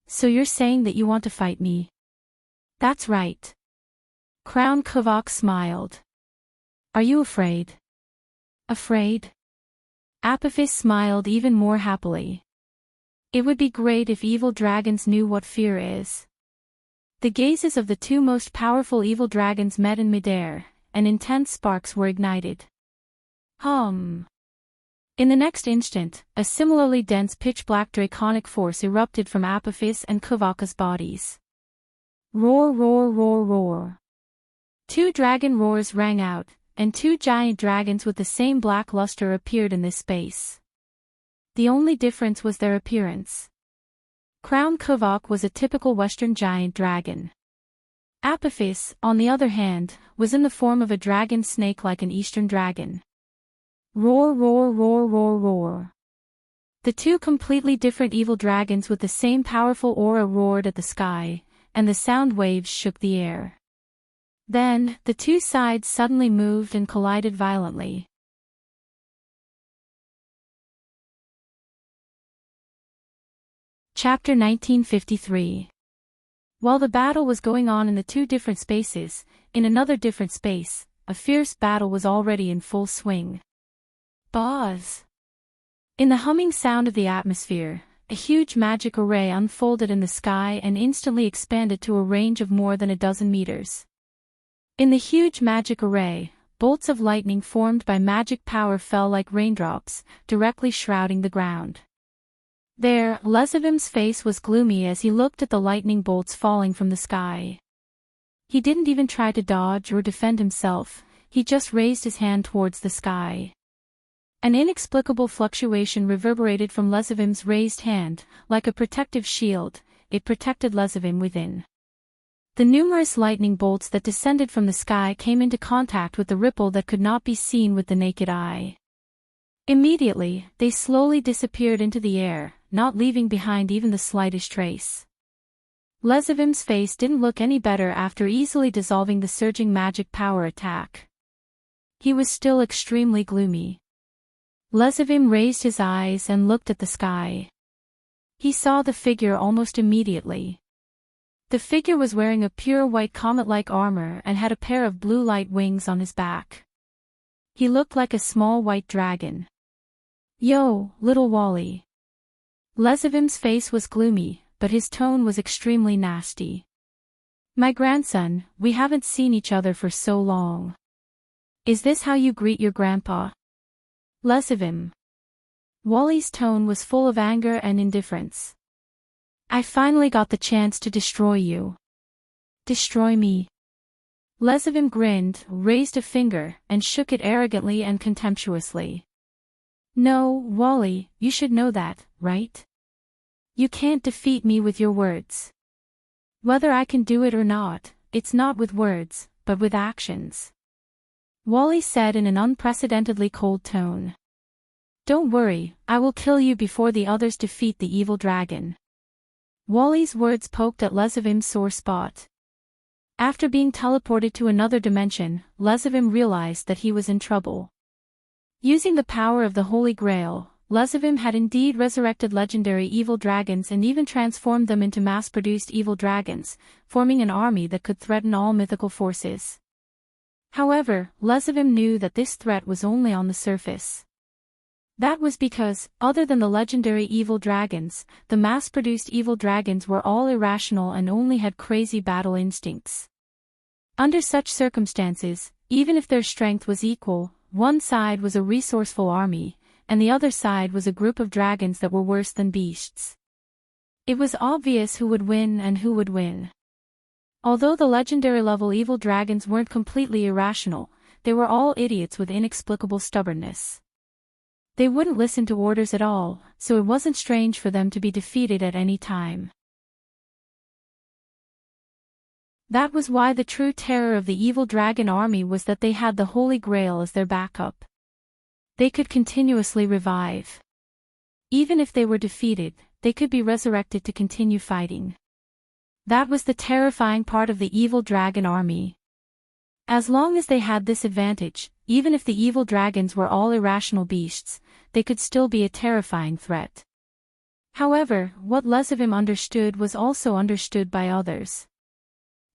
"So you're saying that you want to fight me?" "That's right." Crown Kuvok smiled. "Are you afraid?" "Afraid?" Apophis smiled even more happily. "It would be great if evil dragons knew what fear is." The gazes of the two most powerful evil dragons met in midair, and intense sparks were ignited. In the next instant, a similarly dense pitch-black draconic force erupted from Apophis and Kuvaka's bodies. Roar, roar, roar, roar. Two dragon roars rang out, and two giant dragons with the same black luster appeared in this space. The only difference was their appearance. Crown Kuvok was a typical Western giant dragon. Apophis, on the other hand, was in the form of a dragon snake like an Eastern dragon. Roar, roar, roar, roar, roar. The two completely different evil dragons with the same powerful aura roared at the sky, and the sound waves shook the air. Then, the two sides suddenly moved and collided violently. Chapter 1953. While the battle was going on in the two different spaces, in another different space, a fierce battle was already in full swing. Buzz! In the humming sound of the atmosphere, a huge magic array unfolded in the sky and instantly expanded to a range of more than a dozen meters. In the huge magic array, bolts of lightning formed by magic power fell like raindrops, directly shrouding the ground. There, Lesavim's face was gloomy as he looked at the lightning bolts falling from the sky. He didn't even try to dodge or defend himself, he just raised his hand towards the sky. An inexplicable fluctuation reverberated from Lesavim's raised hand, like a protective shield, it protected Lesavim within. The numerous lightning bolts that descended from the sky came into contact with the ripple that could not be seen with the naked eye. Immediately, they slowly disappeared into the air, not leaving behind even the slightest trace. Lesavim's face didn't look any better after easily dissolving the surging magic power attack. He was still extremely gloomy. Lesavim raised his eyes and looked at the sky. He saw the figure almost immediately. The figure was wearing a pure white comet-like armor and had a pair of blue light wings on his back. He looked like a small white dragon. "Yo, little Wally." Lesavim's face was gloomy, but his tone was extremely nasty. "My grandson, we haven't seen each other for so long. Is this how you greet your grandpa?" Lesavim. Wally's tone was full of anger and indifference. "I finally got the chance to destroy you." "Destroy me?" Lesavim grinned, raised a finger, and shook it arrogantly and contemptuously. "No, Wally, you should know that, right? You can't defeat me with your words. Whether I can do it or not, it's not with words, but with actions," Wally said in an unprecedentedly cold tone. Don't worry, I will kill you before the others defeat the evil dragon. Wally's words poked at Lezivim's sore spot. After being teleported to another dimension, Lezivim realized that he was in trouble. Using the power of the Holy Grail, Lezivim had indeed resurrected legendary evil dragons and even transformed them into mass-produced evil dragons, forming an army that could threaten all mythical forces. However, Lezivim knew that this threat was only on the surface. That was because, other than the legendary evil dragons, the mass-produced evil dragons were all irrational and only had crazy battle instincts. Under such circumstances, even if their strength was equal, one side was a resourceful army, and the other side was a group of dragons that were worse than beasts. It was obvious who would win and who would win. Although the legendary-level evil dragons weren't completely irrational, they were all idiots with inexplicable stubbornness. They wouldn't listen to orders at all, so it wasn't strange for them to be defeated at any time. That was why the true terror of the evil dragon army was that they had the Holy Grail as their backup. They could continuously revive. Even if they were defeated, they could be resurrected to continue fighting. That was the terrifying part of the evil dragon army. As long as they had this advantage, even if the evil dragons were all irrational beasts, they could still be a terrifying threat. However, what Lezivim understood was also understood by others.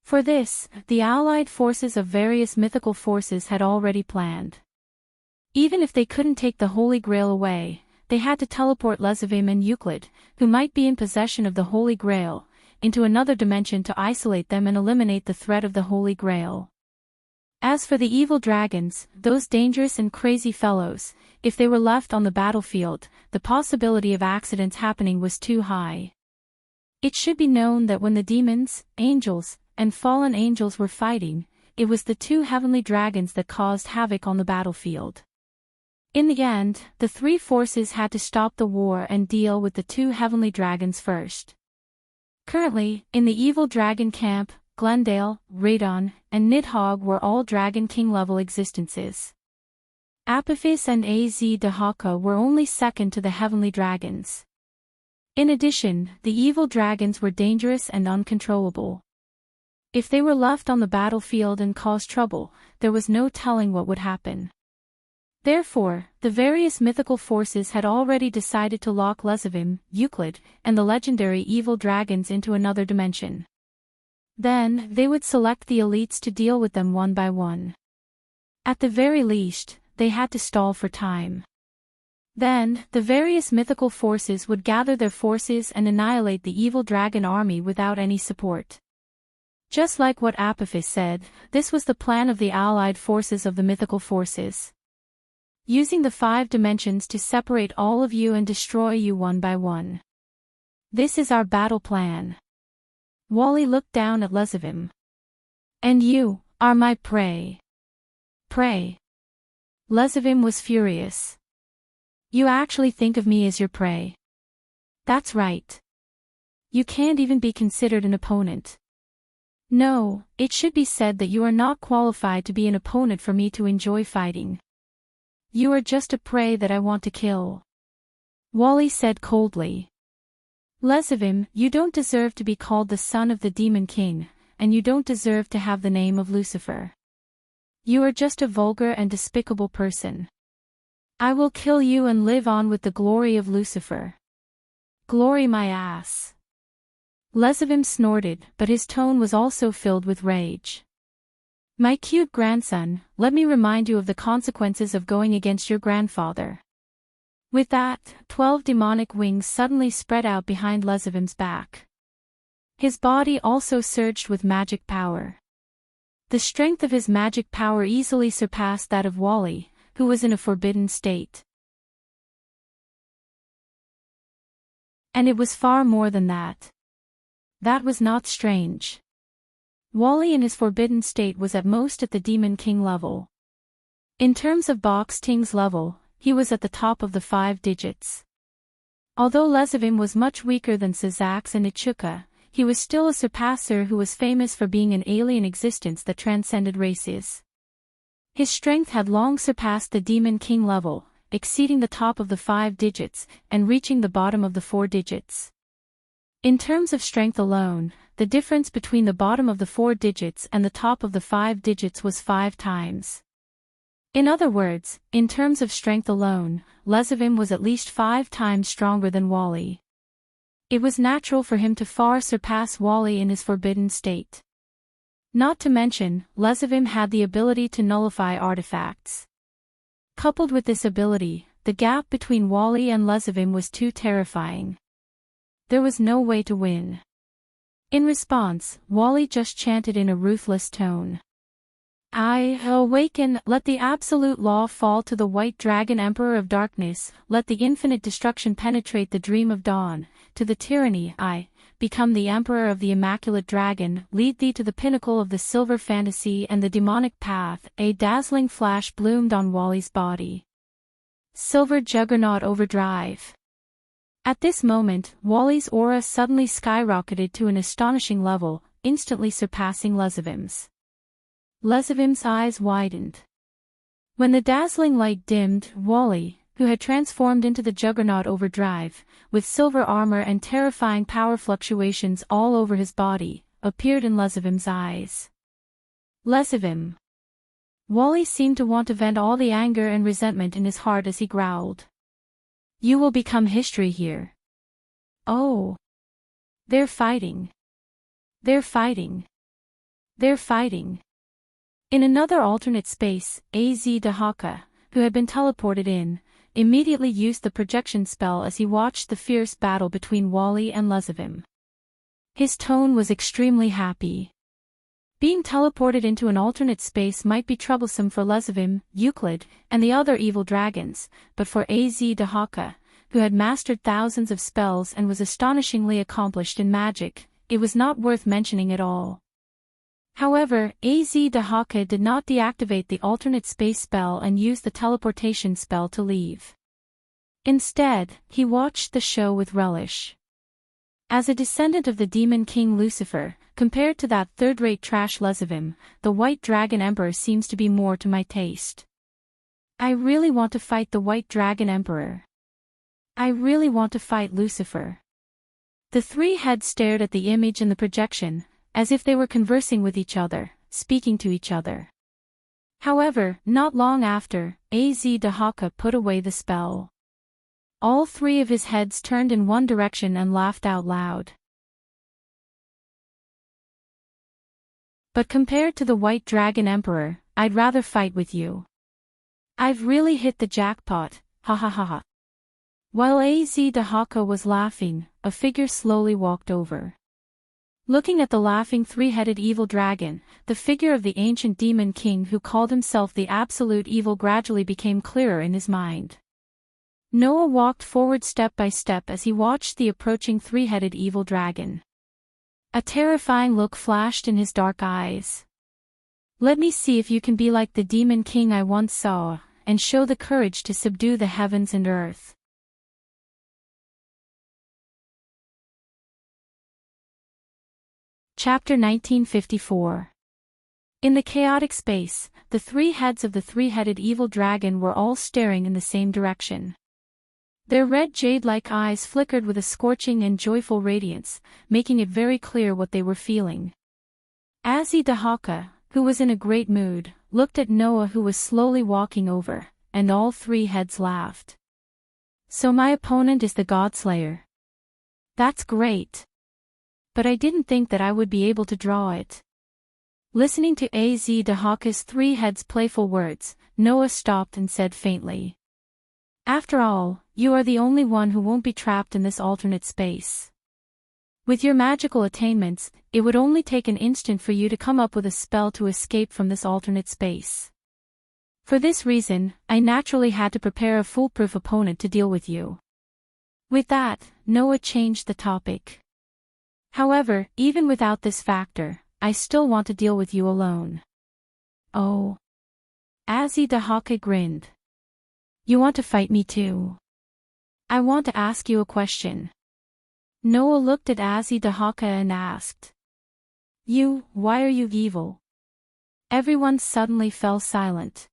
For this, the allied forces of various mythical forces had already planned. Even if they couldn't take the Holy Grail away, they had to teleport Lezivim and Euclid, who might be in possession of the Holy Grail, into another dimension to isolate them and eliminate the threat of the Holy Grail. As for the evil dragons, those dangerous and crazy fellows, if they were left on the battlefield, the possibility of accidents happening was too high. It should be known that when the demons, angels, and fallen angels were fighting, it was the two heavenly dragons that caused havoc on the battlefield. In the end, the three forces had to stop the war and deal with the two heavenly dragons first. Currently, in the evil dragon camp, Glendale, Radon, and Nidhogg were all Dragon King level existences. Apophis and Az Dahaka were only second to the heavenly dragons. In addition, the evil dragons were dangerous and uncontrollable. If they were left on the battlefield and caused trouble, there was no telling what would happen. Therefore, the various mythical forces had already decided to lock Lezivim, Euclid, and the legendary evil dragons into another dimension. Then, they would select the elites to deal with them one by one. At the very least, they had to stall for time. Then, the various mythical forces would gather their forces and annihilate the evil dragon army without any support. Just like what Apophis said, this was the plan of the allied forces of the mythical forces. Using the 5 dimensions to separate all of you and destroy you one by one. This is our battle plan. Wally looked down at Lezivim. And you are my prey. Prey. Lezivim was furious. You actually think of me as your prey. That's right. You can't even be considered an opponent. No, it should be said that you are not qualified to be an opponent for me to enjoy fighting. You are just a prey that I want to kill. Wally said coldly. Lezivim, you don't deserve to be called the son of the Demon King, and you don't deserve to have the name of Lucifer. You are just a vulgar and despicable person. I will kill you and live on with the glory of Lucifer. Glory my ass. Lezivim snorted, but his tone was also filled with rage. My cute grandson, let me remind you of the consequences of going against your grandfather. With that, 12 demonic wings suddenly spread out behind Lezivim's back. His body also surged with magic power. The strength of his magic power easily surpassed that of Wally, who was in a forbidden state. And it was far more than that. That was not strange. Wally in his forbidden state was at most at the Demon King level. In terms of Box Ting's level, he was at the top of the 5 digits. Although Lezivim was much weaker than Sazax and Ichuka, he was still a surpasser who was famous for being an alien existence that transcended races. His strength had long surpassed the Demon King level, exceeding the top of the 5 digits, and reaching the bottom of the 4 digits. In terms of strength alone, the difference between the bottom of the 4 digits and the top of the 5 digits was 5 times. In other words, in terms of strength alone, Lezavim was at least 5 times stronger than Wally. It was natural for him to far surpass Wally in his forbidden state. Not to mention, Lezavim had the ability to nullify artifacts. Coupled with this ability, the gap between Wally and Lezavim was too terrifying. There was no way to win. In response, Wally just chanted in a ruthless tone. I awaken, let the absolute law fall to the white dragon emperor of darkness, let the infinite destruction penetrate the dream of dawn, to the tyranny I, become the emperor of the immaculate dragon, lead thee to the pinnacle of the silver fantasy and the demonic path. A dazzling flash bloomed on Wally's body. Silver Juggernaut Overdrive. At this moment, Wally's aura suddenly skyrocketed to an astonishing level, instantly surpassing Lezavim's. Lezavim's eyes widened. When the dazzling light dimmed, Wally, who had transformed into the Juggernaut Overdrive, with silver armor and terrifying power fluctuations all over his body, appeared in Lezavim's eyes. Lezavim. Wally seemed to want to vent all the anger and resentment in his heart as he growled. You will become history here. Oh. They're fighting. They're fighting. They're fighting. In another alternate space, Az Dahaka, who had been teleported in, immediately used the projection spell as he watched the fierce battle between Wally and Lezavim. His tone was extremely happy. Being teleported into an alternate space might be troublesome for Lezavim, Euclid, and the other evil dragons, but for Az Dahaka, who had mastered thousands of spells and was astonishingly accomplished in magic, it was not worth mentioning at all. However, Az Dahaka did not deactivate the alternate space spell and use the teleportation spell to leave. Instead, he watched the show with relish. As a descendant of the demon king Lucifer, compared to that third-rate trash Lezavim, the White Dragon Emperor seems to be more to my taste. I really want to fight the White Dragon Emperor. I really want to fight Lucifer. The three heads stared at the image in the projection, as if they were conversing with each other, speaking to each other. However, not long after, Az Dahaka put away the spell. All three of his heads turned in one direction and laughed out loud. But compared to the White Dragon Emperor, I'd rather fight with you. I've really hit the jackpot, ha ha ha ha. While Az Dahaka was laughing, a figure slowly walked over. Looking at the laughing three-headed evil dragon, the figure of the ancient demon king who called himself the absolute evil gradually became clearer in his mind. Noah walked forward step by step as he watched the approaching three-headed evil dragon. A terrifying look flashed in his dark eyes. Let me see if you can be like the demon king I once saw, and show the courage to subdue the heavens and earth. Chapter 1954. In the chaotic space, the three heads of the three-headed evil dragon were all staring in the same direction. Their red jade-like eyes flickered with a scorching and joyful radiance, making it very clear what they were feeling. Az Dahaka, who was in a great mood, looked at Noah who was slowly walking over, and all three heads laughed. So my opponent is the Godslayer. That's great. But I didn't think that I would be able to draw it. Listening to Az Dahaka's three heads' playful words, Noah stopped and said faintly. After all, you are the only one who won't be trapped in this alternate space. With your magical attainments, it would only take an instant for you to come up with a spell to escape from this alternate space. For this reason, I naturally had to prepare a foolproof opponent to deal with you. With that, Noah changed the topic. However, even without this factor, I still want to deal with you alone. Oh. Az Dahaka grinned. You want to fight me too? I want to ask you a question. Noah looked at Az Dahaka and asked. Why are you evil? Everyone suddenly fell silent.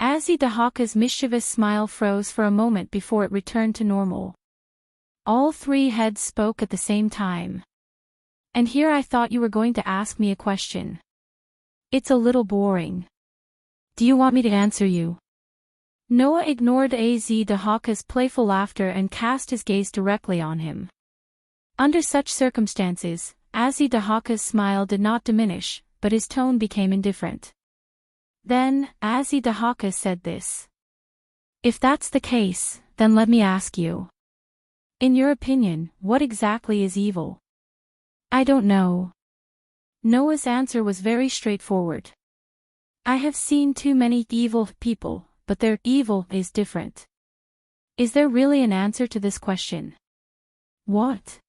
Azidahaka's mischievous smile froze for a moment before it returned to normal. All three heads spoke at the same time. And here I thought you were going to ask me a question. It's a little boring. Do you want me to answer you? Noah ignored Azidahaka's playful laughter and cast his gaze directly on him. Under such circumstances, Azidahaka's smile did not diminish, but his tone became indifferent. Then, Azidahaka said this. If that's the case, then let me ask you. In your opinion, what exactly is evil? I don't know. Noah's answer was very straightforward. I have seen too many evil people, but their evil is different. Is there really an answer to this question? What?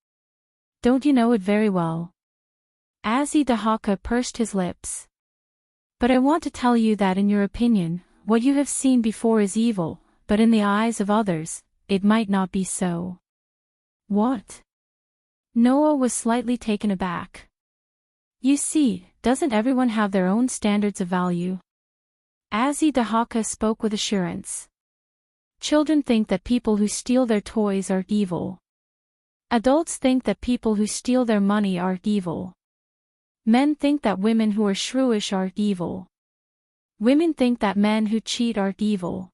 Don't you know it very well? Azidahaka pursed his lips. But I want to tell you that in your opinion, what you have seen before is evil, but in the eyes of others, it might not be so. What? Noah was slightly taken aback. You see, doesn't everyone have their own standards of value? Azidahaka spoke with assurance. Children think that people who steal their toys are evil. Adults think that people who steal their money are evil. Men think that women who are shrewish are evil. Women think that men who cheat are evil.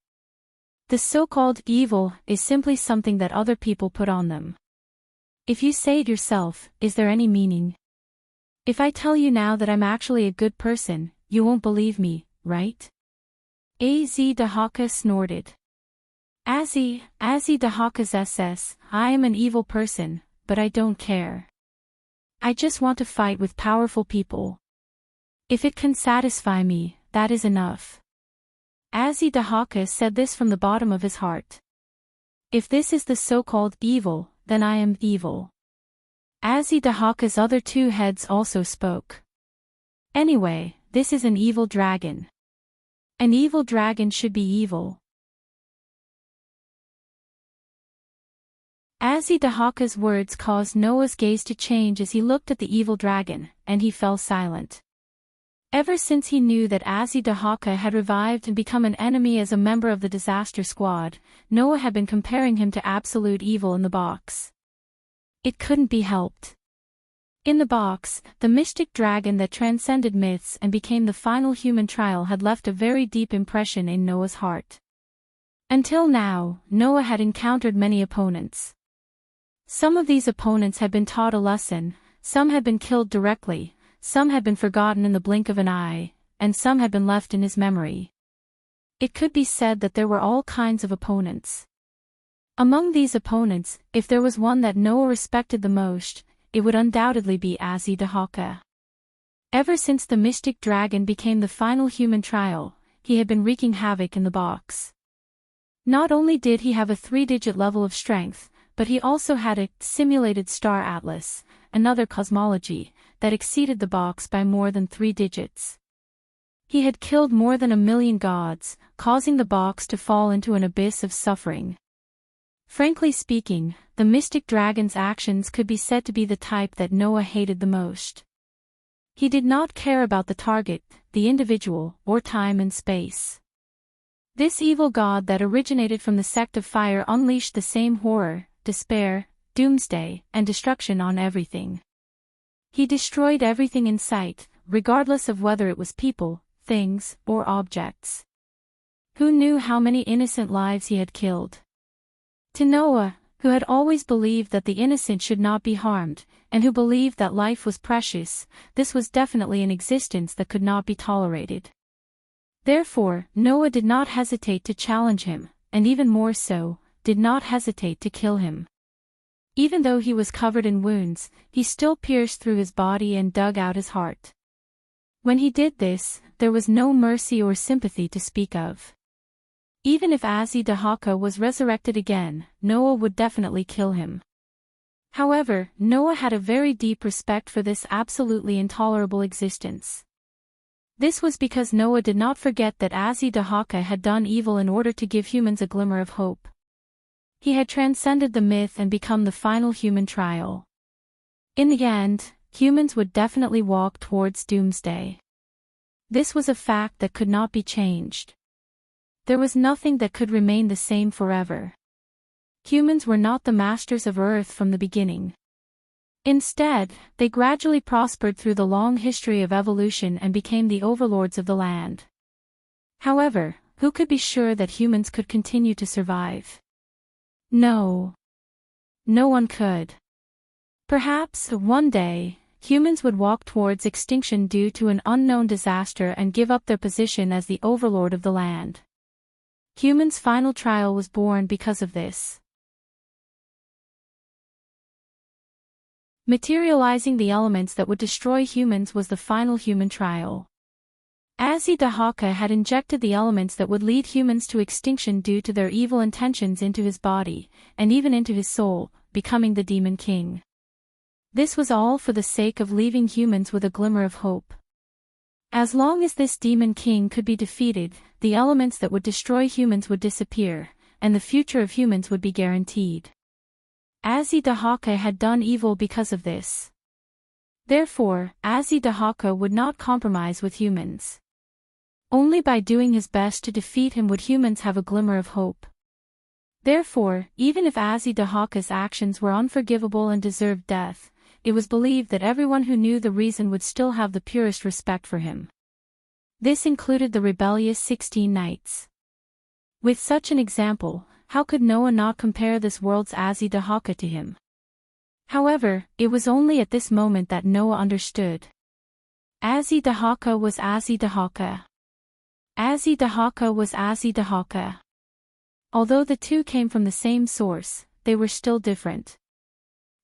The so-called evil is simply something that other people put on them. If you say it yourself, is there any meaning? If I tell you now that I'm actually a good person, you won't believe me, right? Azidahaka snorted. Azidahaka's SS, I am an evil person, but I don't care. I just want to fight with powerful people. If it can satisfy me, that is enough. Azidahaka said this from the bottom of his heart. If this is the so-called evil, then I am evil. Azidahaka's other two heads also spoke. Anyway, this is an evil dragon. An evil dragon should be evil. Azidahaka's words caused Noah's gaze to change as he looked at the evil dragon, and he fell silent. Ever since he knew that Azidahaka had revived and become an enemy as a member of the disaster squad, Noah had been comparing him to absolute evil in the box. It couldn't be helped. In the box, the mystic dragon that transcended myths and became the final human trial had left a very deep impression in Noah's heart. Until now, Noah had encountered many opponents. Some of these opponents had been taught a lesson, some had been killed directly, some had been forgotten in the blink of an eye, and some had been left in his memory. It could be said that there were all kinds of opponents. Among these opponents, if there was one that Noah respected the most, it would undoubtedly be Azidahaka. Ever since the mystic dragon became the final human trial, he had been wreaking havoc in the box. Not only did he have a 3-digit level of strength, but he also had a simulated star atlas, another cosmology, that exceeded the box by more than 3 digits. He had killed more than 1 million gods, causing the box to fall into an abyss of suffering. Frankly speaking, the mystic dragon's actions could be said to be the type that Noah hated the most. He did not care about the target, the individual, or time and space. This evil god that originated from the sect of fire unleashed the same horror, despair, doomsday, and destruction on everything. He destroyed everything in sight, regardless of whether it was people, things, or objects. Who knew how many innocent lives he had killed? To Noah, who had always believed that the innocent should not be harmed, and who believed that life was precious, this was definitely an existence that could not be tolerated. Therefore, Noah did not hesitate to challenge him, and even more so, did not hesitate to kill him. Even though he was covered in wounds, he still pierced through his body and dug out his heart. When he did this, there was no mercy or sympathy to speak of. Even if Azidahaka was resurrected again, Noah would definitely kill him. However, Noah had a very deep respect for this absolutely intolerable existence. This was because Noah did not forget that Azidahaka had done evil in order to give humans a glimmer of hope. He had transcended the myth and become the final human trial. In the end, humans would definitely walk towards doomsday. This was a fact that could not be changed. There was nothing that could remain the same forever. Humans were not the masters of Earth from the beginning. Instead, they gradually prospered through the long history of evolution and became the overlords of the land. However, who could be sure that humans could continue to survive? No. No one could. Perhaps, one day, humans would walk towards extinction due to an unknown disaster and give up their position as the overlord of the land. Humans' final trial was born because of this. Materializing the elements that would destroy humans was the final human trial. Azidahaka had injected the elements that would lead humans to extinction due to their evil intentions into his body, and even into his soul, becoming the Demon King. This was all for the sake of leaving humans with a glimmer of hope. As long as this Demon King could be defeated, the elements that would destroy humans would disappear, and the future of humans would be guaranteed. Azidahaka had done evil because of this. Therefore, Azidahaka would not compromise with humans. Only by doing his best to defeat him would humans have a glimmer of hope. Therefore, even if Azidahaka's actions were unforgivable and deserved death, it was believed that everyone who knew the reason would still have the purest respect for him. This included the rebellious 16 knights. With such an example, how could Noah not compare this world's Azidahaka to him? However, it was only at this moment that Noah understood. Azidahaka was Azidahaka. Azidahaka was Azidahaka. Although the two came from the same source, they were still different.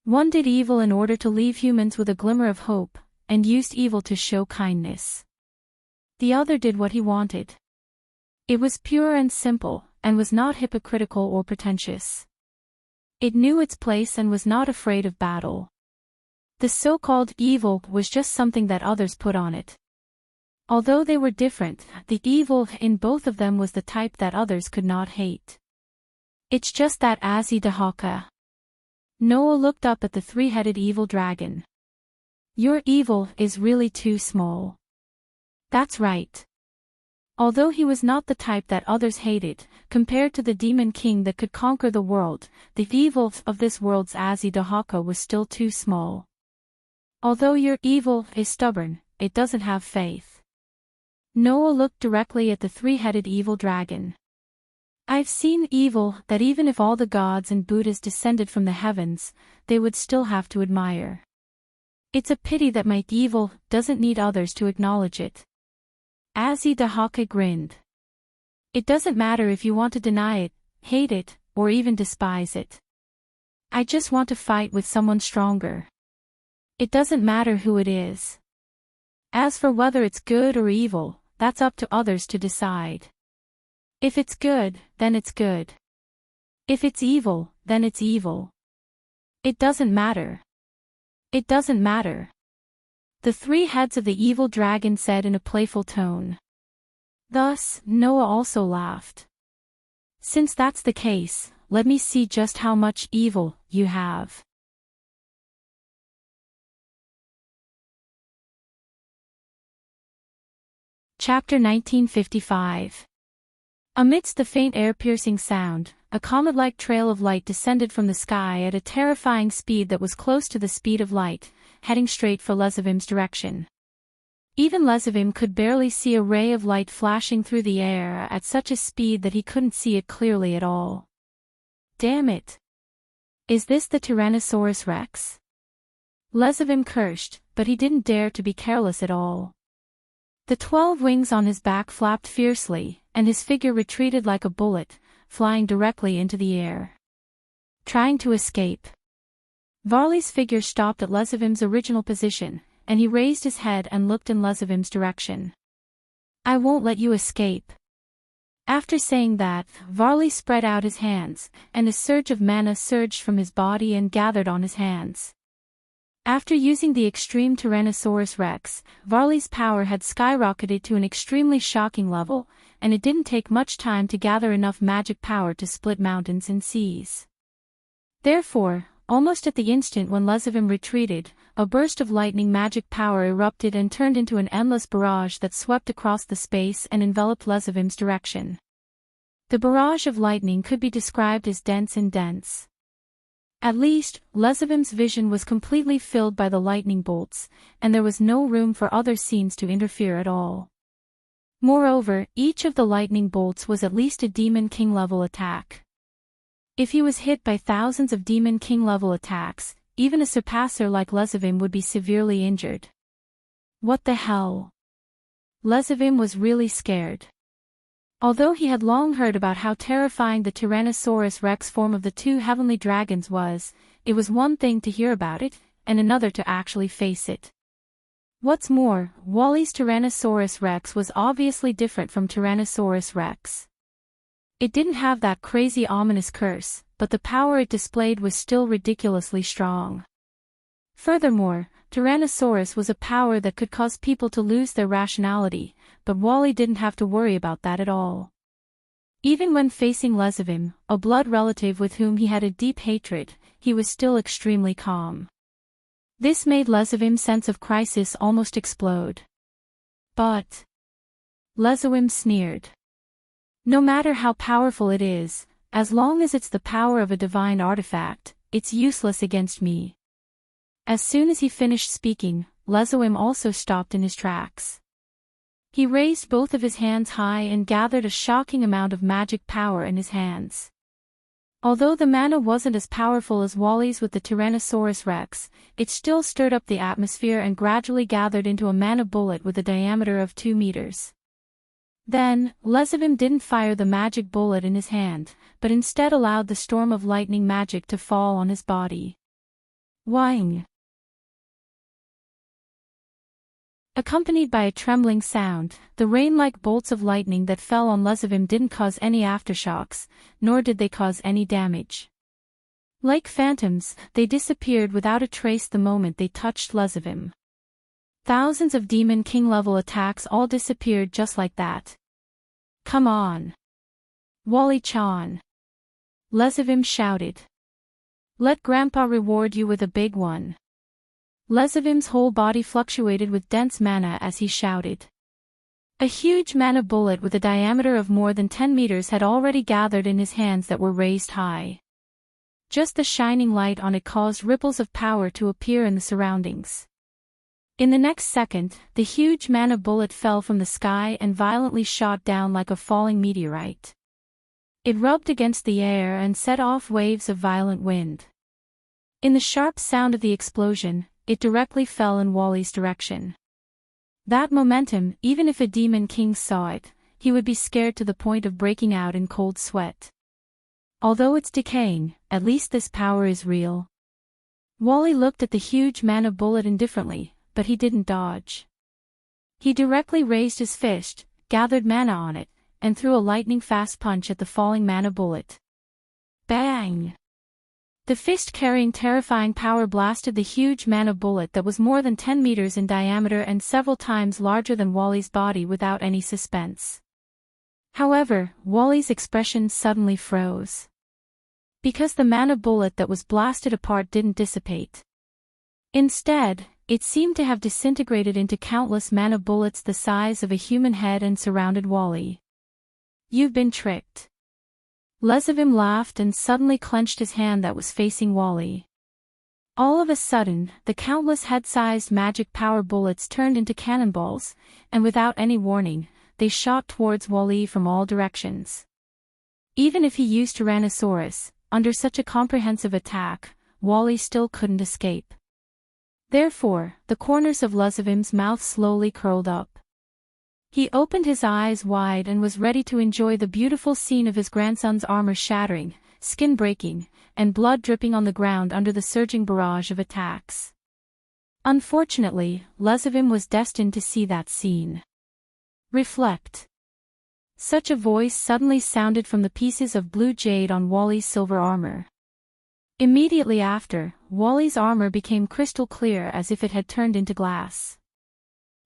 One did evil in order to leave humans with a glimmer of hope, and used evil to show kindness. The other did what he wanted. It was pure and simple, and was not hypocritical or pretentious. It knew its place and was not afraid of battle. The so-called evil was just something that others put on it. Although they were different, the evil in both of them was the type that others could not hate. It's just that Azidahaka. Noah looked up at the three-headed evil dragon. Your evil is really too small. That's right. Although he was not the type that others hated, compared to the Demon King that could conquer the world, the evil of this world's Azidahaka was still too small. Although your evil is stubborn, it doesn't have faith. Noah looked directly at the three-headed evil dragon. I've seen evil that even if all the gods and Buddhas descended from the heavens, they would still have to admire. It's a pity that my evil doesn't need others to acknowledge it. Azidahaka grinned. It doesn't matter if you want to deny it, hate it, or even despise it. I just want to fight with someone stronger. It doesn't matter who it is. As for whether it's good or evil, that's up to others to decide. If it's good, then it's good. If it's evil, then it's evil. It doesn't matter. It doesn't matter. The three heads of the evil dragon said in a playful tone. Thus, Noah also laughed. Since that's the case, let me see just how much evil you have. Chapter 1955. Amidst the faint air-piercing sound, a comet-like trail of light descended from the sky at a terrifying speed that was close to the speed of light, heading straight for Lezavim's direction. Even Lezavim could barely see a ray of light flashing through the air at such a speed that he couldn't see it clearly at all. Damn it! Is this the Tyrannosaurus Rex? Lezavim cursed, but he didn't dare to be careless at all. The 12 wings on his back flapped fiercely, and his figure retreated like a bullet, flying directly into the air. Trying to escape. Varley's figure stopped at Lezavim's original position, and he raised his head and looked in Lezavim's direction. I won't let you escape. After saying that, Varley spread out his hands, and a surge of mana surged from his body and gathered on his hands. After using the extreme Tyrannosaurus Rex, Varley's power had skyrocketed to an extremely shocking level, and it didn't take much time to gather enough magic power to split mountains and seas. Therefore, almost at the instant when Lezavim retreated, a burst of lightning magic power erupted and turned into an endless barrage that swept across the space and enveloped Lezavim's direction. The barrage of lightning could be described as dense and dense. At least, Lezevim's vision was completely filled by the lightning bolts, and there was no room for other scenes to interfere at all. Moreover, each of the lightning bolts was at least a Demon King level attack. If he was hit by thousands of Demon King level attacks, even a surpasser like Lezevim would be severely injured. What the hell? Lezevim was really scared. Although he had long heard about how terrifying the Tyrannosaurus Rex form of the two heavenly dragons was, it was one thing to hear about it, and another to actually face it. What's more, Wally's Tyrannosaurus Rex was obviously different from Tyrannosaurus Rex. It didn't have that crazy ominous curse, but the power it displayed was still ridiculously strong. Furthermore, Tyrannosaurus was a power that could cause people to lose their rationality, but Wally didn't have to worry about that at all. Even when facing Lezevim, a blood relative with whom he had a deep hatred, he was still extremely calm. This made Lezevim's sense of crisis almost explode. But Lezevim sneered. No matter how powerful it is, as long as it's the power of a divine artifact, it's useless against me. As soon as he finished speaking, Lezevim also stopped in his tracks. He raised both of his hands high and gathered a shocking amount of magic power in his hands. Although the mana wasn't as powerful as Wally's with the Tyrannosaurus Rex, it still stirred up the atmosphere and gradually gathered into a mana bullet with a diameter of 2 meters. Then, Lezevim didn't fire the magic bullet in his hand, but instead allowed the storm of lightning magic to fall on his body. Whing! Accompanied by a trembling sound, the rain-like bolts of lightning that fell on Lezevim didn't cause any aftershocks, nor did they cause any damage. Like phantoms, they disappeared without a trace the moment they touched Lezevim. Thousands of Demon King-level attacks all disappeared just like that. Come on! Wally-chan! Lezevim shouted. Let Grandpa reward you with a big one. Lezevim's whole body fluctuated with dense mana as he shouted. A huge mana bullet with a diameter of more than 10 meters had already gathered in his hands that were raised high. Just the shining light on it caused ripples of power to appear in the surroundings. In the next second, the huge mana bullet fell from the sky and violently shot down like a falling meteorite. It rubbed against the air and set off waves of violent wind. In the sharp sound of the explosion, it directly fell in Wally's direction. That momentum, even if a Demon King saw it, he would be scared to the point of breaking out in cold sweat. Although it's decaying, at least this power is real. Wally looked at the huge mana bullet indifferently, but he didn't dodge. He directly raised his fist, gathered mana on it, and threw a lightning-fast punch at the falling mana bullet. Bang! The fist carrying terrifying power blasted the huge mana bullet that was more than 10 meters in diameter and several times larger than Wally's body without any suspense. However, Wally's expression suddenly froze. Because the mana bullet that was blasted apart didn't dissipate. Instead, it seemed to have disintegrated into countless mana bullets the size of a human head and surrounded Wally. You've been tricked. Lezevim laughed and suddenly clenched his hand that was facing Wally. All of a sudden, the countless head-sized magic power bullets turned into cannonballs, and without any warning, they shot towards Wally from all directions. Even if he used Tyrannosaurus, under such a comprehensive attack, Wally still couldn't escape. Therefore, the corners of Lezevim's mouth slowly curled up. He opened his eyes wide and was ready to enjoy the beautiful scene of his grandson's armor shattering, skin breaking, and blood dripping on the ground under the surging barrage of attacks. Unfortunately, Lezevim was destined to see that scene. Reflect. Such a voice suddenly sounded from the pieces of blue jade on Wally's silver armor. Immediately after, Wally's armor became crystal clear as if it had turned into glass.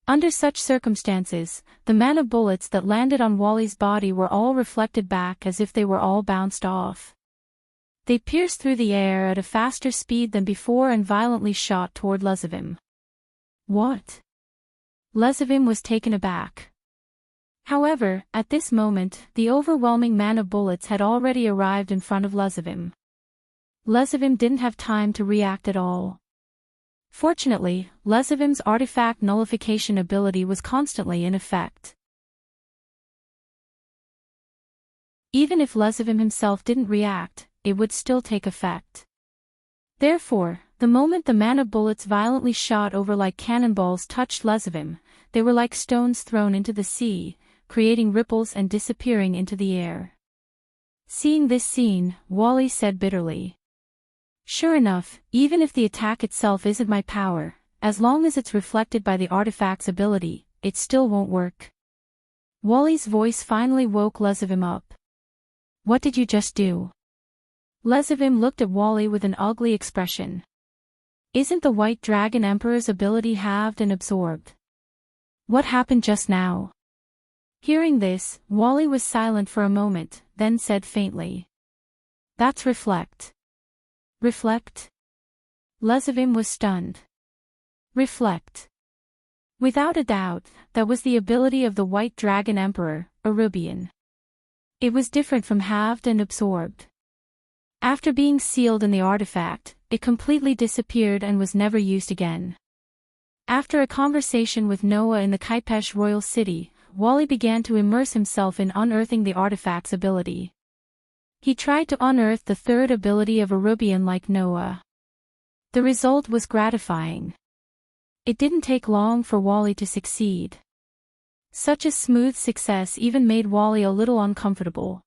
Under such circumstances, the mana bullets that landed on Wally's body were all reflected back as if they were all bounced off. They pierced through the air at a faster speed than before and violently shot toward Lezevim. What? Lezevim was taken aback. However, at this moment, the overwhelming man of bullets had already arrived in front of Lezavim. Lezavim didn't have time to react at all. Fortunately, Lezavim's artifact nullification ability was constantly in effect. Even if Lezavim himself didn't react, it would still take effect. Therefore, the moment the man of bullets violently shot over like cannonballs touched Lezavim, they were like stones thrown into the sea, creating ripples and disappearing into the air. Seeing this scene, Wally said bitterly, "Sure enough, even if the attack itself isn't my power, as long as it's reflected by the artifact's ability, it still won't work." Wally's voice finally woke Lezavim up. "What did you just do?" Lezavim looked at Wally with an ugly expression. "Isn't the White Dragon Emperor's ability halved and absorbed? What happened just now?" Hearing this, Wally was silent for a moment, then said faintly, "That's reflect." "Reflect?" Lezavim was stunned. Reflect. Without a doubt, that was the ability of the White Dragon Emperor, Arubian. It was different from halved and absorbed. After being sealed in the artifact, it completely disappeared and was never used again. After a conversation with Noah in the Kaipesh royal city, Wally began to immerse himself in unearthing the artifact's ability. He tried to unearth the third ability of Arubian like Noah. The result was gratifying. It didn't take long for Wally to succeed. Such a smooth success even made Wally a little uncomfortable.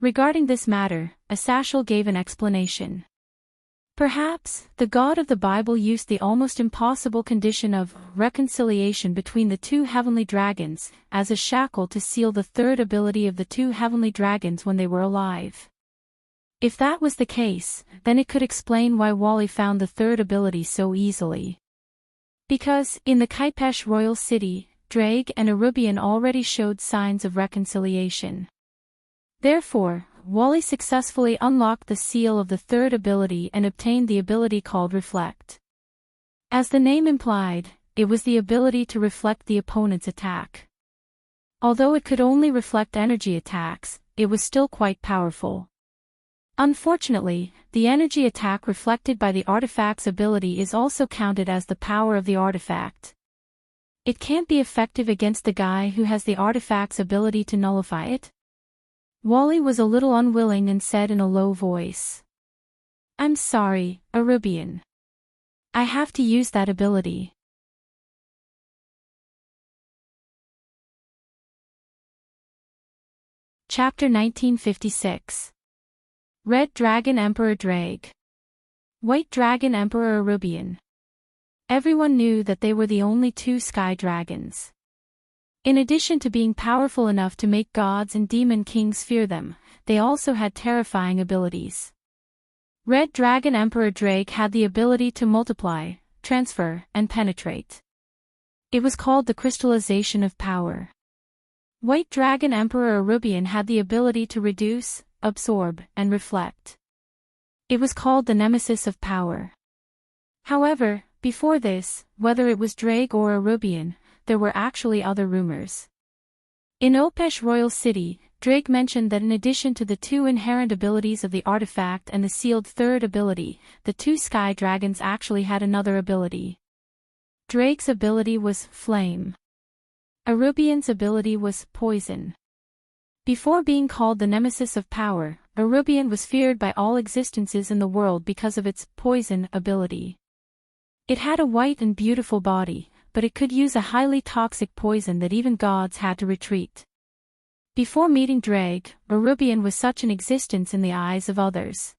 Regarding this matter, Asashel gave an explanation. Perhaps, the God of the Bible used the almost impossible condition of reconciliation between the two heavenly dragons as a shackle to seal the third ability of the two heavenly dragons when they were alive. If that was the case, then it could explain why Wally found the third ability so easily. Because, in the Kaipesh royal city, Drake and Arubian already showed signs of reconciliation. Therefore, Wally successfully unlocked the seal of the third ability and obtained the ability called Reflect. As the name implied, it was the ability to reflect the opponent's attack. Although it could only reflect energy attacks, it was still quite powerful. Unfortunately, the energy attack reflected by the artifact's ability is also counted as the power of the artifact. It can't be effective against the guy who has the artifact's ability to nullify it. Wally was a little unwilling and said in a low voice, "I'm sorry, Arubian. I have to use that ability." Chapter 1956. Red Dragon Emperor Drake. White Dragon Emperor Arubian. Everyone knew that they were the only two sky dragons. In addition to being powerful enough to make gods and demon kings fear them, they also had terrifying abilities. Red Dragon Emperor Drake had the ability to multiply, transfer, and penetrate. It was called the crystallization of power. White Dragon Emperor Arubian had the ability to reduce, absorb, and reflect. It was called the nemesis of power. However, before this, whether it was Drake or Arubian, there were actually other rumors. In Opesh Royal City, Drake mentioned that in addition to the two inherent abilities of the artifact and the sealed third ability, the two sky dragons actually had another ability. Drake's ability was Flame. Arubian's ability was Poison. Before being called the nemesis of power, Arubian was feared by all existences in the world because of its Poison ability. It had a white and beautiful body, but it could use a highly toxic poison that even gods had to retreat. Before meeting Drake, Arubian was such an existence in the eyes of others.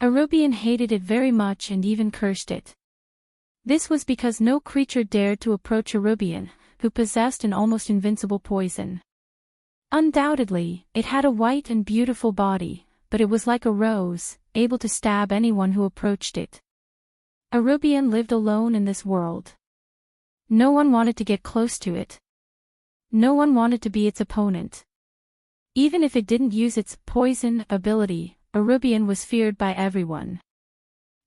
Arubian hated it very much and even cursed it. This was because no creature dared to approach Arubian, who possessed an almost invincible poison. Undoubtedly, it had a white and beautiful body, but it was like a rose, able to stab anyone who approached it. Arubian lived alone in this world. No one wanted to get close to it. No one wanted to be its opponent. Even if it didn't use its poison ability, Arubian was feared by everyone.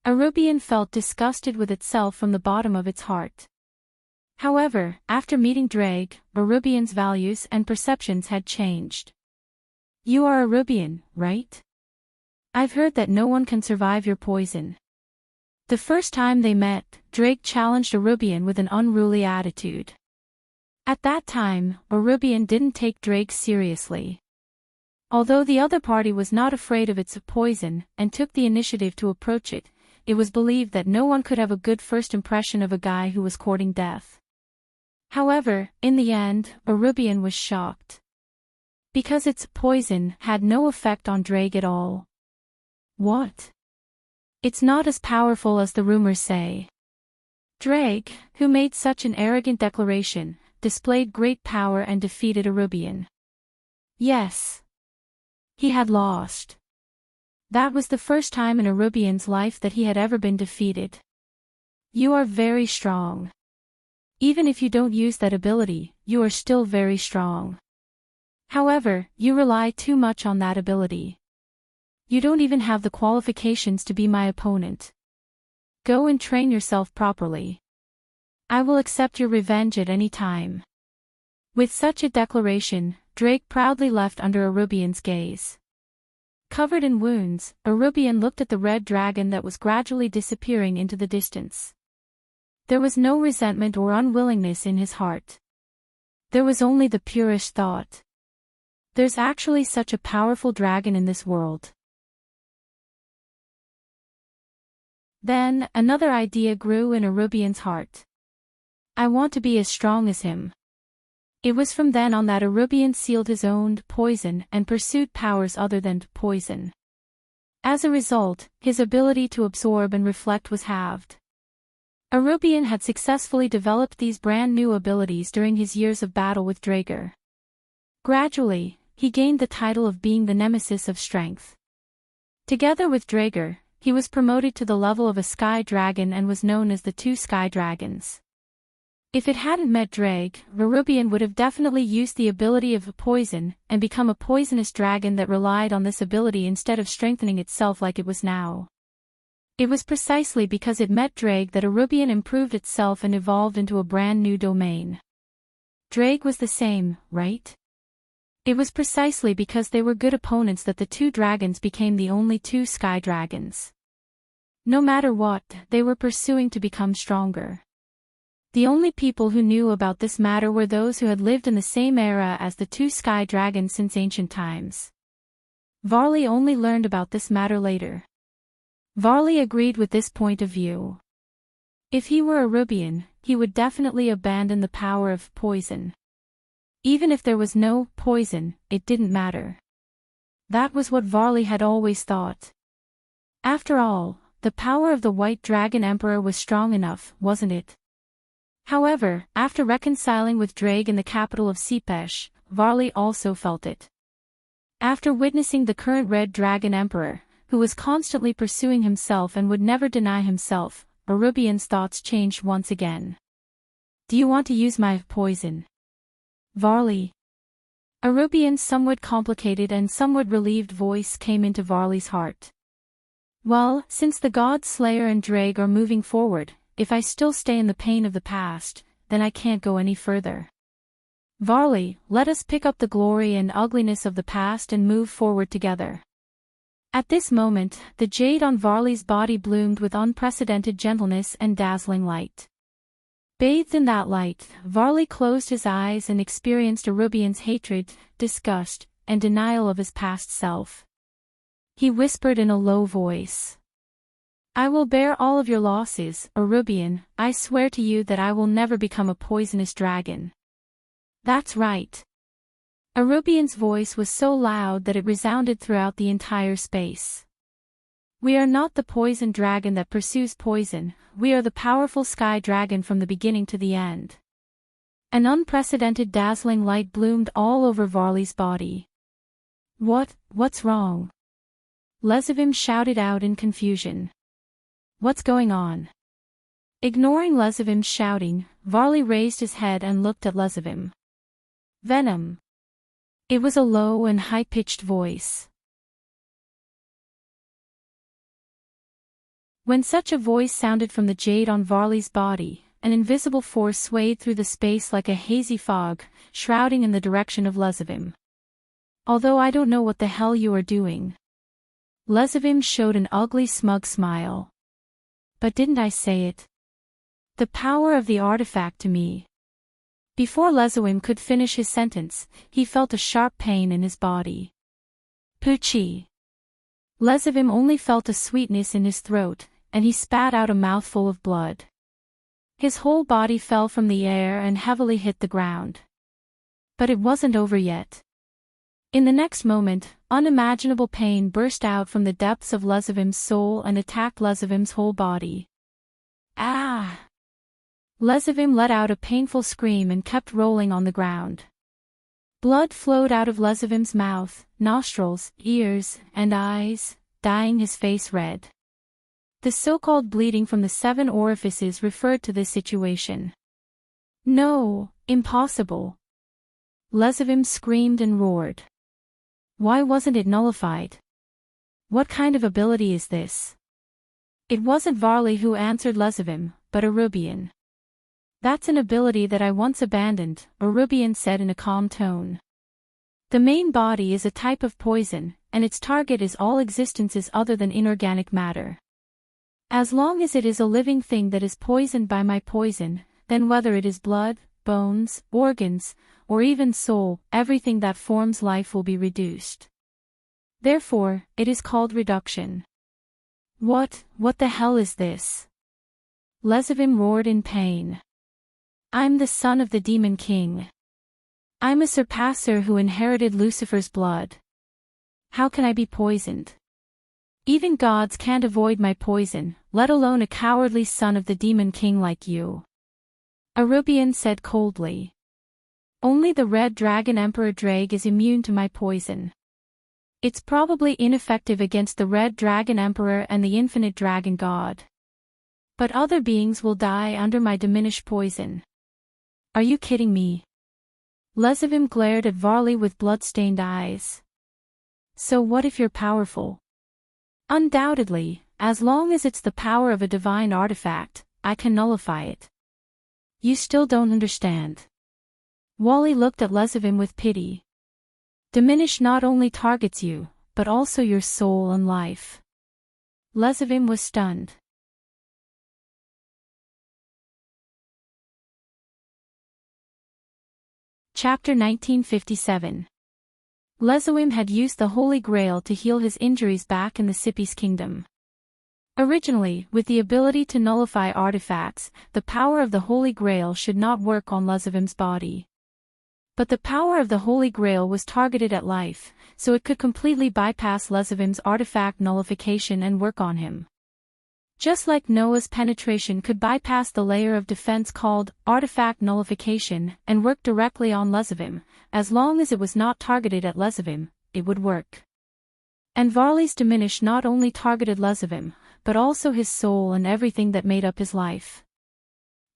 Arubian felt disgusted with itself from the bottom of its heart. However, after meeting Drake, Arubian's values and perceptions had changed. You are Arubian, right? I've heard that no one can survive your poison. The first time they met, Drake challenged Arubian with an unruly attitude. At that time, Arubian didn't take Drake seriously. Although the other party was not afraid of its poison and took the initiative to approach it, it was believed that no one could have a good first impression of a guy who was courting death. However, in the end, Arubian was shocked. Because its poison had no effect on Drake at all. What? It's not as powerful as the rumors say. Drake, who made such an arrogant declaration, displayed great power and defeated Arubian. Yes. He had lost. That was the first time in Arubian's life that he had ever been defeated. You are very strong. Even if you don't use that ability, you are still very strong. However, you rely too much on that ability. You don't even have the qualifications to be my opponent. Go and train yourself properly. I will accept your revenge at any time. With such a declaration, Drake proudly left under Arubian's gaze. Covered in wounds, Arubian looked at the red dragon that was gradually disappearing into the distance. There was no resentment or unwillingness in his heart. There was only the purest thought. There's actually such a powerful dragon in this world. Then, another idea grew in Arubian's heart. I want to be as strong as him. It was from then on that Arubian sealed his own poison and pursued powers other than poison. As a result, his ability to absorb and reflect was halved. Arubian had successfully developed these brand new abilities during his years of battle with Drager. Gradually, he gained the title of being the nemesis of strength. Together with Drager, he was promoted to the level of a sky dragon and was known as the Two Sky Dragons. If it hadn't met Drake, Arubian would have definitely used the ability of poison and become a poisonous dragon that relied on this ability instead of strengthening itself like it was now. It was precisely because it met Drake that Arubian improved itself and evolved into a brand new domain. Drake was the same, right? It was precisely because they were good opponents that the two dragons became the only two sky dragons. No matter what, they were pursuing to become stronger. The only people who knew about this matter were those who had lived in the same era as the two sky dragons since ancient times. Varley only learned about this matter later. Varley agreed with this point of view. If he were Arubian, he would definitely abandon the power of poison. Even if there was no poison, it didn't matter. That was what Varley had always thought. After all, the power of the White Dragon Emperor was strong enough, wasn't it? However, after reconciling with Drake in the capital of Sepesh, Varley also felt it. After witnessing the current Red Dragon Emperor, who was constantly pursuing himself and would never deny himself, Arubian's thoughts changed once again. Do you want to use my poison? Varley. Arubian's somewhat complicated and somewhat relieved voice came into Varley's heart. Well, since the God Slayer and Drake are moving forward, if I still stay in the pain of the past, then I can't go any further. Varley, let us pick up the glory and ugliness of the past and move forward together. At this moment, the jade on Varley's body bloomed with unprecedented gentleness and dazzling light. Bathed in that light, Varley closed his eyes and experienced Arubian's hatred, disgust, and denial of his past self. He whispered in a low voice. I will bear all of your losses, Arubian. I swear to you that I will never become a poisonous dragon. That's right. Arubian's voice was so loud that it resounded throughout the entire space. We are not the poison dragon that pursues poison, we are the powerful sky dragon from the beginning to the end. An unprecedented dazzling light bloomed all over Varley's body. What's wrong? Lezivim shouted out in confusion. What's going on? Ignoring Lezivim's shouting, Varley raised his head and looked at Lezivim. Venom. It was a low and high-pitched voice. When such a voice sounded from the jade on Varley's body, an invisible force swayed through the space like a hazy fog, shrouding in the direction of Lezavim. Although I don't know what the hell you are doing. Lezavim showed an ugly smug smile. But didn't I say it? The power of the artifact to me. Before Lezavim could finish his sentence, he felt a sharp pain in his body. Poochie. Lezavim only felt a sweetness in his throat, and he spat out a mouthful of blood. His whole body fell from the air and heavily hit the ground. But it wasn't over yet. In the next moment, unimaginable pain burst out from the depths of Lezavim's soul and attacked Lezavim's whole body. Ah! Lezavim let out a painful scream and kept rolling on the ground. Blood flowed out of Lezavim's mouth, nostrils, ears, and eyes, dyeing his face red. The so-called bleeding from the 7 orifices referred to this situation. No, impossible. Lezavim screamed and roared. Why wasn't it nullified? What kind of ability is this? It wasn't Varley who answered Lezavim, but Arubian. That's an ability that I once abandoned, Arubian said in a calm tone. The main body is a type of poison, and its target is all existences other than inorganic matter. As long as it is a living thing that is poisoned by my poison, then whether it is blood, bones, organs, or even soul, everything that forms life will be reduced. Therefore, it is called reduction. What the hell is this? Lezavim roared in pain. I'm the son of the Demon King. I'm a surpasser who inherited Lucifer's blood. How can I be poisoned? Even gods can't avoid my poison, let alone a cowardly son of the Demon King like you. Arubian said coldly. Only the Red Dragon Emperor Drag is immune to my poison. It's probably ineffective against the Red Dragon Emperor and the Infinite Dragon God. But other beings will die under my diminished poison. Are you kidding me? Lezavim glared at Varley with blood-stained eyes. So what if you're powerful? Undoubtedly, as long as it's the power of a divine artifact, I can nullify it. You still don't understand. Wally looked at Lezavim with pity. Diminish not only targets you, but also your soul and life. Lezavim was stunned. Chapter 1957. Lezavim had used the Holy Grail to heal his injuries back in the Sipis kingdom. Originally, with the ability to nullify artifacts, the power of the Holy Grail should not work on Lezavim's body. But the power of the Holy Grail was targeted at life, so it could completely bypass Lezavim's artifact nullification and work on him. Just like Noah's penetration could bypass the layer of defense called artifact nullification and work directly on Lezavim, as long as it was not targeted at Lezavim, it would work. And Varley's diminish not only targeted Lezavim, but also his soul and everything that made up his life.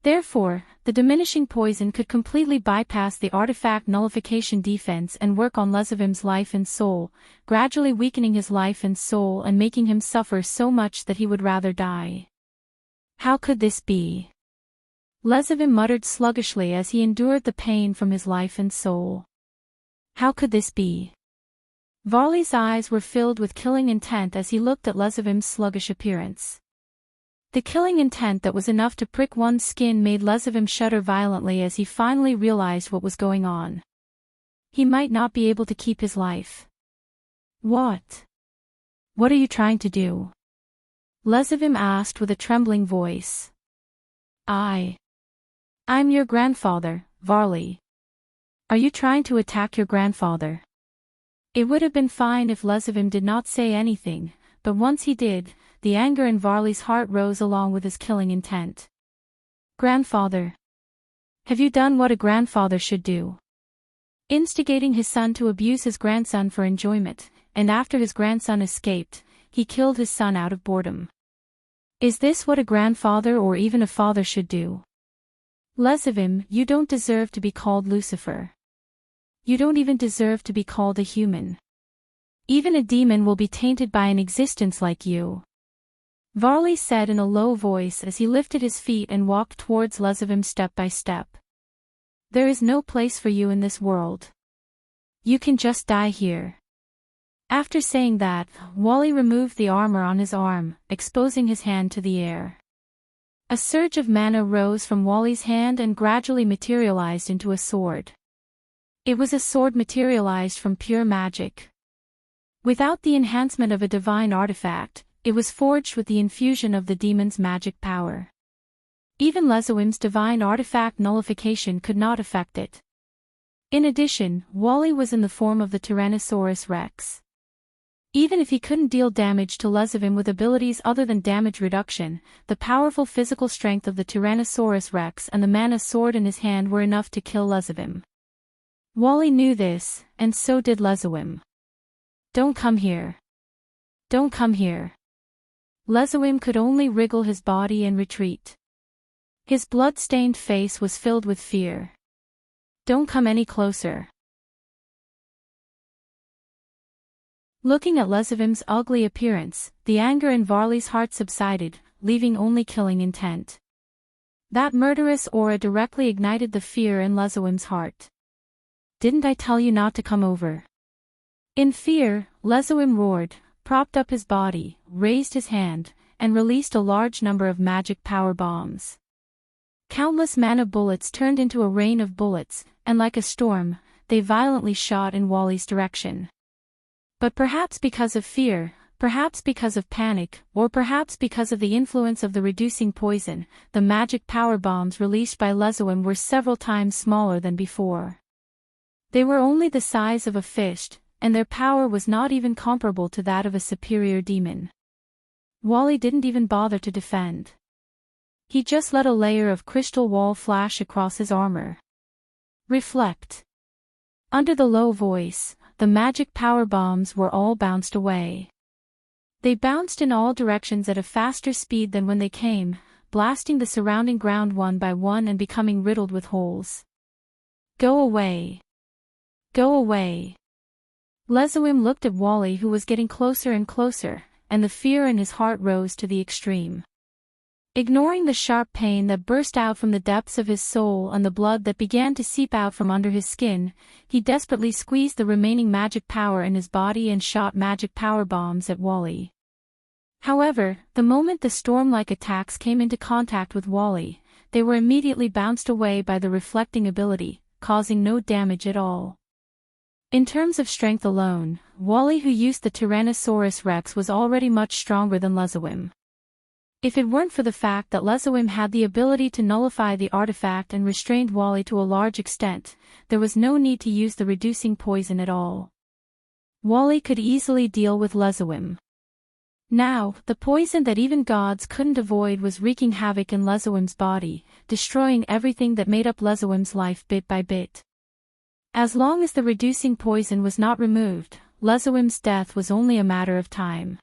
Therefore, the diminishing poison could completely bypass the artifact nullification defense and work on Lezavim's life and soul, gradually weakening his life and soul and making him suffer so much that he would rather die. How could this be? Lezavim muttered sluggishly as he endured the pain from his life and soul. How could this be? Varley's eyes were filled with killing intent as he looked at Lezavim's sluggish appearance. The killing intent that was enough to prick one's skin made Lezavim shudder violently as he finally realized what was going on. He might not be able to keep his life. What? What are you trying to do? Lezavim asked with a trembling voice. I'm your grandfather, Varley. Are you trying to attack your grandfather? It would have been fine if Lezavim did not say anything, but once he did, the anger in Varley's heart rose along with his killing intent. Grandfather. Have you done what a grandfather should do? Instigating his son to abuse his grandson for enjoyment, and after his grandson escaped, he killed his son out of boredom. Is this what a grandfather or even a father should do? Lezavim, you don't deserve to be called Lucifer. You don't even deserve to be called a human. Even a demon will be tainted by an existence like you. Varley said in a low voice as he lifted his feet and walked towards Lezavim step by step. There is no place for you in this world. You can just die here. After saying that, Wally removed the armor on his arm, exposing his hand to the air. A surge of mana rose from Wally's hand and gradually materialized into a sword. It was a sword materialized from pure magic. Without the enhancement of a divine artifact, it was forged with the infusion of the demon's magic power. Even Lezawim's divine artifact nullification could not affect it. In addition, Wally was in the form of the Tyrannosaurus Rex. Even if he couldn't deal damage to Lezavim with abilities other than damage reduction, the powerful physical strength of the Tyrannosaurus Rex and the mana sword in his hand were enough to kill Lezavim. Wally knew this, and so did Lezawim. Don't come here. Don't come here. Lezawim could only wriggle his body and retreat. His blood-stained face was filled with fear. Don't come any closer. Looking at Lezavim's ugly appearance, the anger in Varley's heart subsided, leaving only killing intent. That murderous aura directly ignited the fear in Lezawim's heart. Didn't I tell you not to come over? In fear, Lezawim roared, propped up his body, raised his hand, and released a large number of magic power bombs. Countless mana bullets turned into a rain of bullets, and like a storm, they violently shot in Wally's direction. But perhaps because of fear, perhaps because of panic, or perhaps because of the influence of the reducing poison, the magic power bombs released by Lezawim were several times smaller than before. They were only the size of a fist, and their power was not even comparable to that of a superior demon. Wally didn't even bother to defend. He just let a layer of crystal wall flash across his armor. Reflect. Under the low voice, the magic power bombs were all bounced away. They bounced in all directions at a faster speed than when they came, blasting the surrounding ground one by one and becoming riddled with holes. Go away. Go away. Lezawim looked at Wally, who was getting closer and closer, and the fear in his heart rose to the extreme. Ignoring the sharp pain that burst out from the depths of his soul and the blood that began to seep out from under his skin, he desperately squeezed the remaining magic power in his body and shot magic power bombs at Wally. However, the moment the storm-like attacks came into contact with Wally, they were immediately bounced away by the reflecting ability, causing no damage at all. In terms of strength alone, Wally, who used the Tyrannosaurus Rex, was already much stronger than Lezawim. If it weren't for the fact that Lezawim had the ability to nullify the artifact and restrained Wally to a large extent, there was no need to use the reducing poison at all. Wally could easily deal with Lezawim. Now, the poison that even gods couldn't avoid was wreaking havoc in Lezawim's body, destroying everything that made up Lezawim's life bit by bit. As long as the reducing poison was not removed, Lezawim's death was only a matter of time.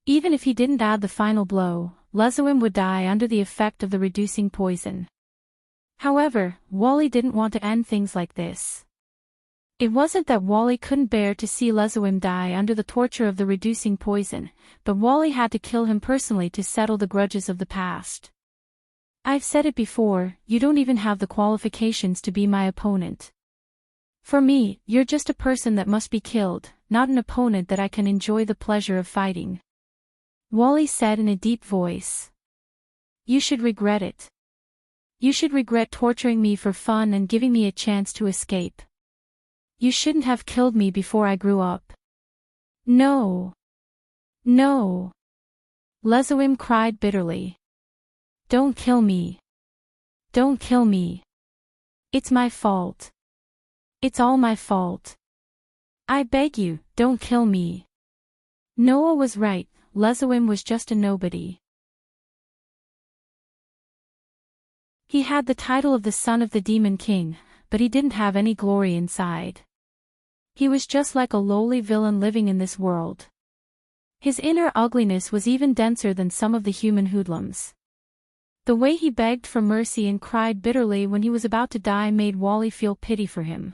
Even if he didn't add the final blow, Lezawim would die under the effect of the reducing poison. However, Wally didn't want to end things like this. It wasn't that Wally couldn't bear to see Lezawim die under the torture of the reducing poison, but Wally had to kill him personally to settle the grudges of the past. I've said it before, you don't even have the qualifications to be my opponent. For me, you're just a person that must be killed, not an opponent that I can enjoy the pleasure of fighting. Wally said in a deep voice. You should regret it. You should regret torturing me for fun and giving me a chance to escape. You shouldn't have killed me before I grew up. No. No. Lezawim cried bitterly. Don't kill me. Don't kill me. It's my fault. It's all my fault. I beg you, don't kill me. Noah was right. Lezawim was just a nobody. He had the title of the son of the Demon King, but he didn't have any glory inside. He was just like a lowly villain living in this world. His inner ugliness was even denser than some of the human hoodlums. The way he begged for mercy and cried bitterly when he was about to die made Wally feel pity for him.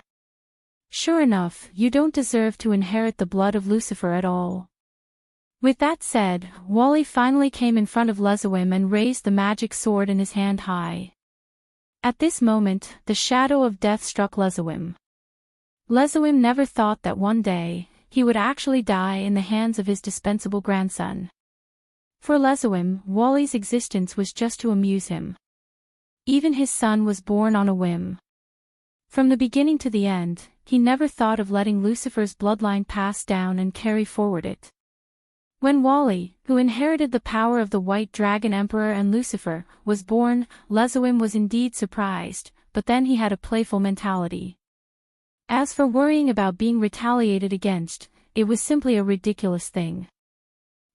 Sure enough, you don't deserve to inherit the blood of Lucifer at all. With that said, Wally finally came in front of Lezawim and raised the magic sword in his hand high. At this moment, the shadow of death struck Lezawim. Lezawim never thought that one day, he would actually die in the hands of his dispensable grandson. For Lezawim, Wally's existence was just to amuse him. Even his son was born on a whim. From the beginning to the end, he never thought of letting Lucifer's bloodline pass down and carry forward it. When Wally, who inherited the power of the White Dragon Emperor and Lucifer, was born, Lezawim was indeed surprised, but then he had a playful mentality. As for worrying about being retaliated against, it was simply a ridiculous thing.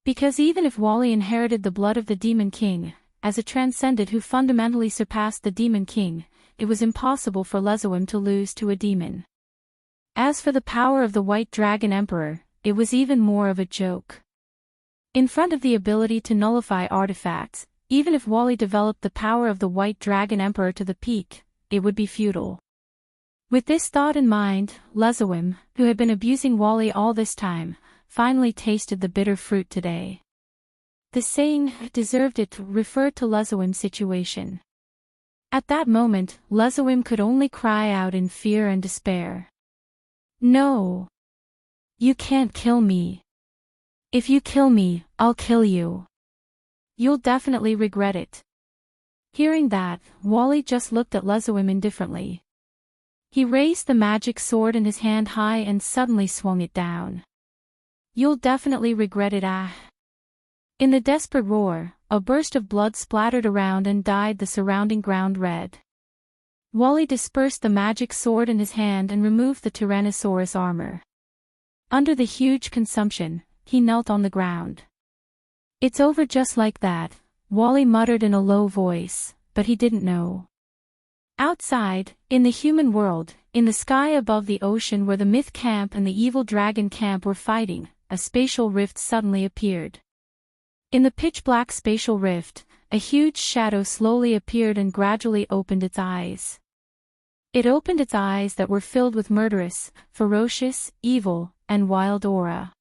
Because even if Wally inherited the blood of the Demon King, as a transcendent who fundamentally surpassed the Demon King, it was impossible for Lezawim to lose to a demon. As for the power of the White Dragon Emperor, it was even more of a joke. In front of the ability to nullify artifacts, even if Wally developed the power of the White Dragon Emperor to the peak, it would be futile. With this thought in mind, Lezawim, who had been abusing Wally all this time, finally tasted the bitter fruit today. The saying, "deserved it," referred to Lezawim's situation. At that moment, Lezawim could only cry out in fear and despair. "No! You can't kill me. If you kill me, I'll kill you. You'll definitely regret it." Hearing that, Wally just looked at Lezawim indifferently. He raised the magic sword in his hand high and suddenly swung it down. "You'll definitely regret it, ah." In the desperate roar, a burst of blood splattered around and dyed the surrounding ground red. Wally dispersed the magic sword in his hand and removed the Tyrannosaurus armor. Under the huge consumption, he knelt on the ground. "It's over just like that," Wally muttered in a low voice, but he didn't know. Outside, in the human world, in the sky above the ocean where the Myth Camp and the Evil Dragon Camp were fighting, a spatial rift suddenly appeared. In the pitch-black spatial rift, a huge shadow slowly appeared and gradually opened its eyes. It opened its eyes that were filled with murderous, ferocious, evil, and wild aura.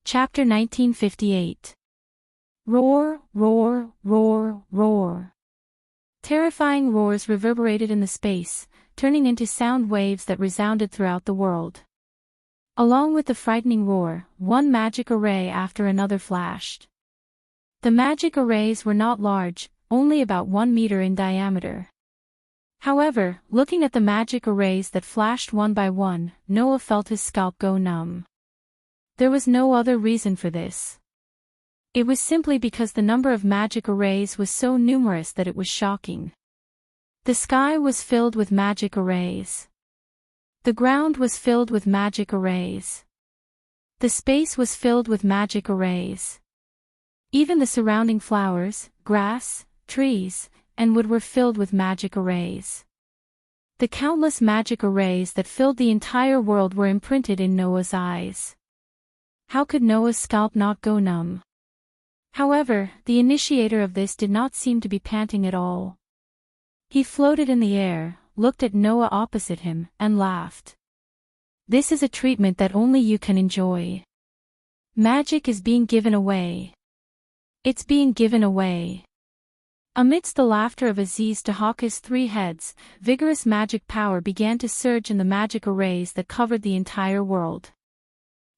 Chapter 1958. Roar, roar, roar, roar. Terrifying roars reverberated in the space, turning into sound waves that resounded throughout the world. Along with the frightening roar, one magic array after another flashed. The magic arrays were not large, only about 1 meter in diameter. However, looking at the magic arrays that flashed one by one, Noah felt his scalp go numb. There was no other reason for this. It was simply because the number of magic arrays was so numerous that it was shocking. The sky was filled with magic arrays. The ground was filled with magic arrays. The space was filled with magic arrays. Even the surrounding flowers, grass, trees, and wood were filled with magic arrays. The countless magic arrays that filled the entire world were imprinted in Noah's eyes. How could Noah's scalp not go numb? However, the initiator of this did not seem to be panting at all. He floated in the air, looked at Noah opposite him, and laughed. "This is a treatment that only you can enjoy. Magic is being given away. It's being given away." Amidst the laughter of Aziz Dahaka's 3 heads, vigorous magic power began to surge in the magic arrays that covered the entire world.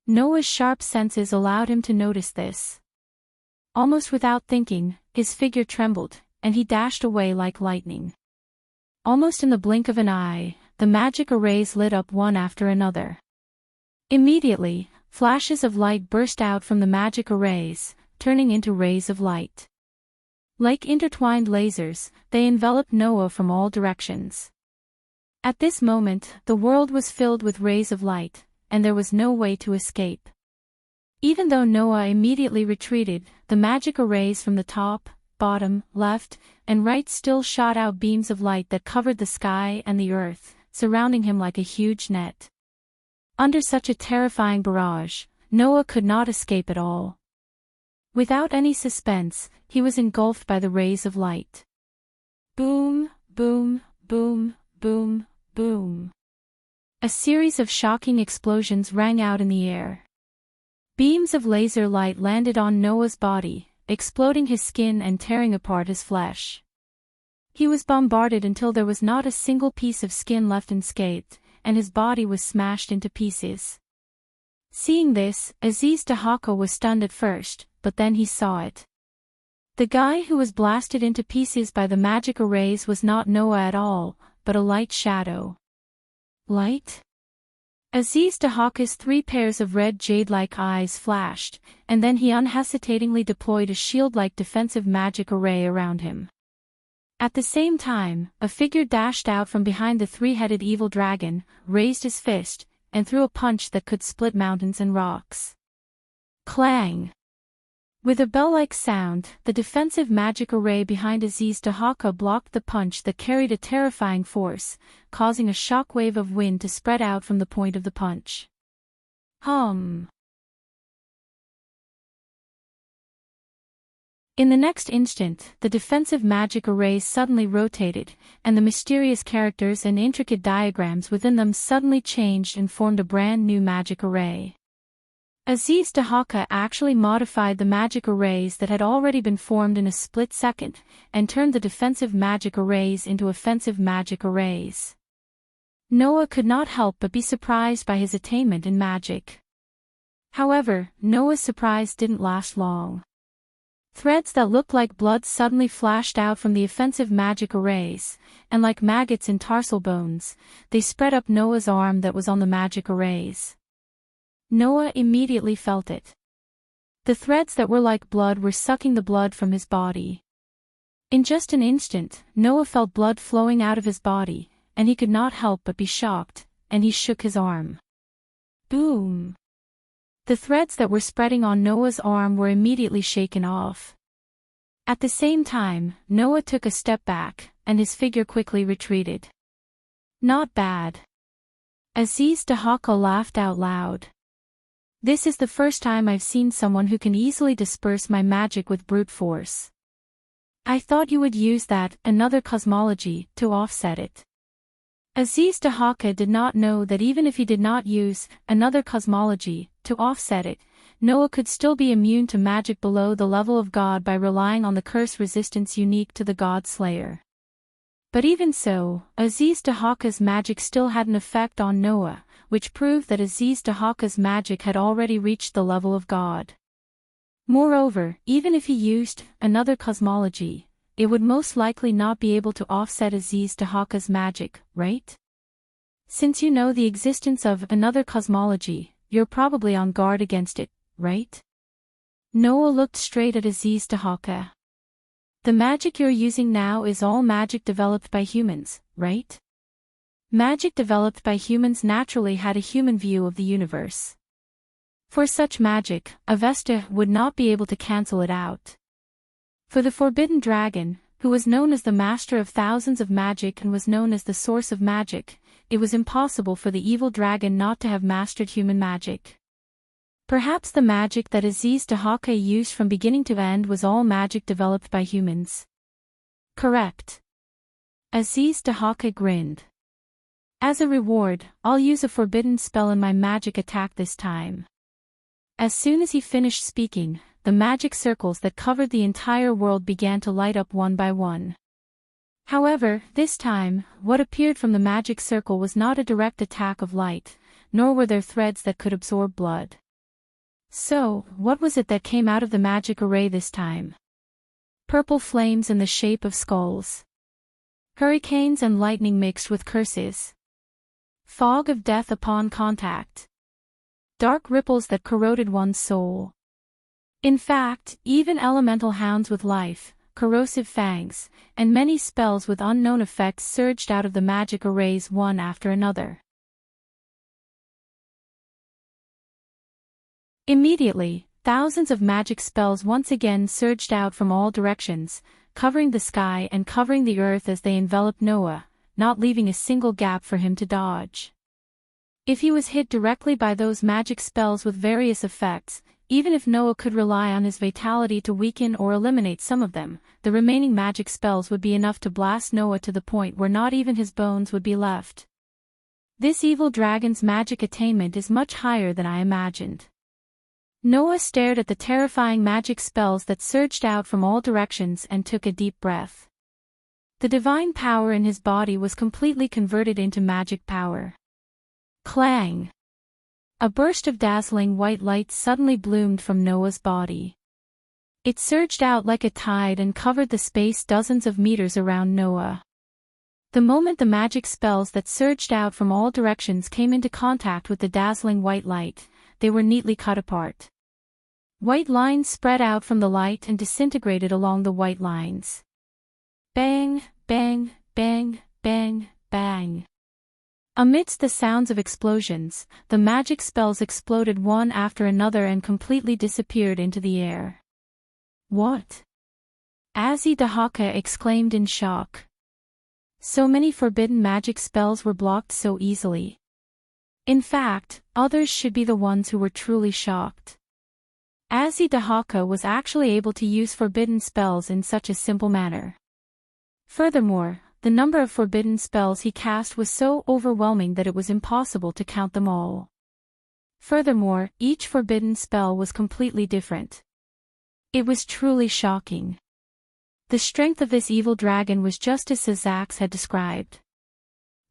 Noah's sharp senses allowed him to notice this. Almost without thinking, his figure trembled, and he dashed away like lightning. Almost in the blink of an eye, the magic arrays lit up one after another. Immediately, flashes of light burst out from the magic arrays, turning into rays of light. Like intertwined lasers, they enveloped Noah from all directions. At this moment, the world was filled with rays of light, and there was no way to escape. Even though Noah immediately retreated, the magic arrays from the top, bottom, left, and right still shot out beams of light that covered the sky and the earth, surrounding him like a huge net. Under such a terrifying barrage, Noah could not escape at all. Without any suspense, he was engulfed by the rays of light. Boom, boom, boom, boom, boom. A series of shocking explosions rang out in the air. Beams of laser light landed on Noah's body, exploding his skin and tearing apart his flesh. He was bombarded until there was not a single piece of skin left unscathed, and his body was smashed into pieces. Seeing this, Aziz Dahaka was stunned at first, but then he saw it. The guy who was blasted into pieces by the magic arrays was not Noah at all, but a light shadow. Light? Aziz Dahaka's 3 pairs of red jade-like eyes flashed, and then he unhesitatingly deployed a shield-like defensive magic array around him. At the same time, a figure dashed out from behind the 3-headed evil dragon, raised his fist, and threw a punch that could split mountains and rocks. Clang! With a bell-like sound, the defensive magic array behind Aziz Dahaka blocked the punch that carried a terrifying force, causing a shockwave of wind to spread out from the point of the punch. Hum! In the next instant, the defensive magic arrays suddenly rotated, and the mysterious characters and intricate diagrams within them suddenly changed and formed a brand new magic array. Aziz Dahaka actually modified the magic arrays that had already been formed in a split second, and turned the defensive magic arrays into offensive magic arrays. Noah could not help but be surprised by his attainment in magic. However, Noah's surprise didn't last long. Threads that looked like blood suddenly flashed out from the offensive magic arrays, and like maggots in tarsal bones, they spread up Noah's arm that was on the magic arrays. Noah immediately felt it. The threads that were like blood were sucking the blood from his body. In just an instant, Noah felt blood flowing out of his body, and he could not help but be shocked, and he shook his arm. Boom! The threads that were spreading on Noah's arm were immediately shaken off. At the same time, Noah took a step back, and his figure quickly retreated. Not bad. Aziz Dahaka laughed out loud. This is the first time I've seen someone who can easily disperse my magic with brute force. I thought you would use that, another cosmology, to offset it. Aziz Dahaka did not know that even if he did not use another cosmology to offset it, Noah could still be immune to magic below the level of God by relying on the curse resistance unique to the God Slayer. But even so, Aziz Dahaka's magic still had an effect on Noah, which proved that Aziz Dahaka's magic had already reached the level of God. Moreover, even if he used another cosmology, it would most likely not be able to offset Aziz Dahaka's magic, right? Since you know the existence of another cosmology, you're probably on guard against it, right? Noah looked straight at Aziz Dahaka. The magic you're using now is all magic developed by humans, right? Magic developed by humans naturally had a human view of the universe. For such magic, Avesta would not be able to cancel it out. For the Forbidden Dragon, who was known as the master of thousands of magic and was known as the source of magic, it was impossible for the evil dragon not to have mastered human magic. Perhaps the magic that Aziz Dahaka used from beginning to end was all magic developed by humans. Correct. Aziz Dahaka grinned. As a reward, I'll use a forbidden spell in my magic attack this time. As soon as he finished speaking, the magic circles that covered the entire world began to light up one by one. However, this time, what appeared from the magic circle was not a direct attack of light, nor were there threads that could absorb blood. So, what was it that came out of the magic array this time? Purple flames in the shape of skulls. Hurricanes and lightning mixed with curses. Fog of death upon contact. Dark ripples that corroded one's soul. In fact, even elemental hounds with life, corrosive fangs, and many spells with unknown effects surged out of the magic arrays one after another. Immediately, thousands of magic spells once again surged out from all directions, covering the sky and covering the earth as they enveloped Noah, not leaving a single gap for him to dodge. If he was hit directly by those magic spells with various effects, even if Noah could rely on his vitality to weaken or eliminate some of them, the remaining magic spells would be enough to blast Noah to the point where not even his bones would be left. This evil dragon's magic attainment is much higher than I imagined. Noah stared at the terrifying magic spells that surged out from all directions and took a deep breath. The divine power in his body was completely converted into magic power. Clang! A burst of dazzling white light suddenly bloomed from Noah's body. It surged out like a tide and covered the space dozens of meters around Noah. The moment the magic spells that surged out from all directions came into contact with the dazzling white light, they were neatly cut apart. White lines spread out from the light and disintegrated along the white lines. Bang, bang, bang, bang, bang. Amidst the sounds of explosions, the magic spells exploded one after another and completely disappeared into the air. What? Azidahaka exclaimed in shock. So many forbidden magic spells were blocked so easily. In fact, others should be the ones who were truly shocked. Azidahaka was actually able to use forbidden spells in such a simple manner. Furthermore, the number of forbidden spells he cast was so overwhelming that it was impossible to count them all. Furthermore, each forbidden spell was completely different. It was truly shocking. The strength of this evil dragon was just as Sazax had described.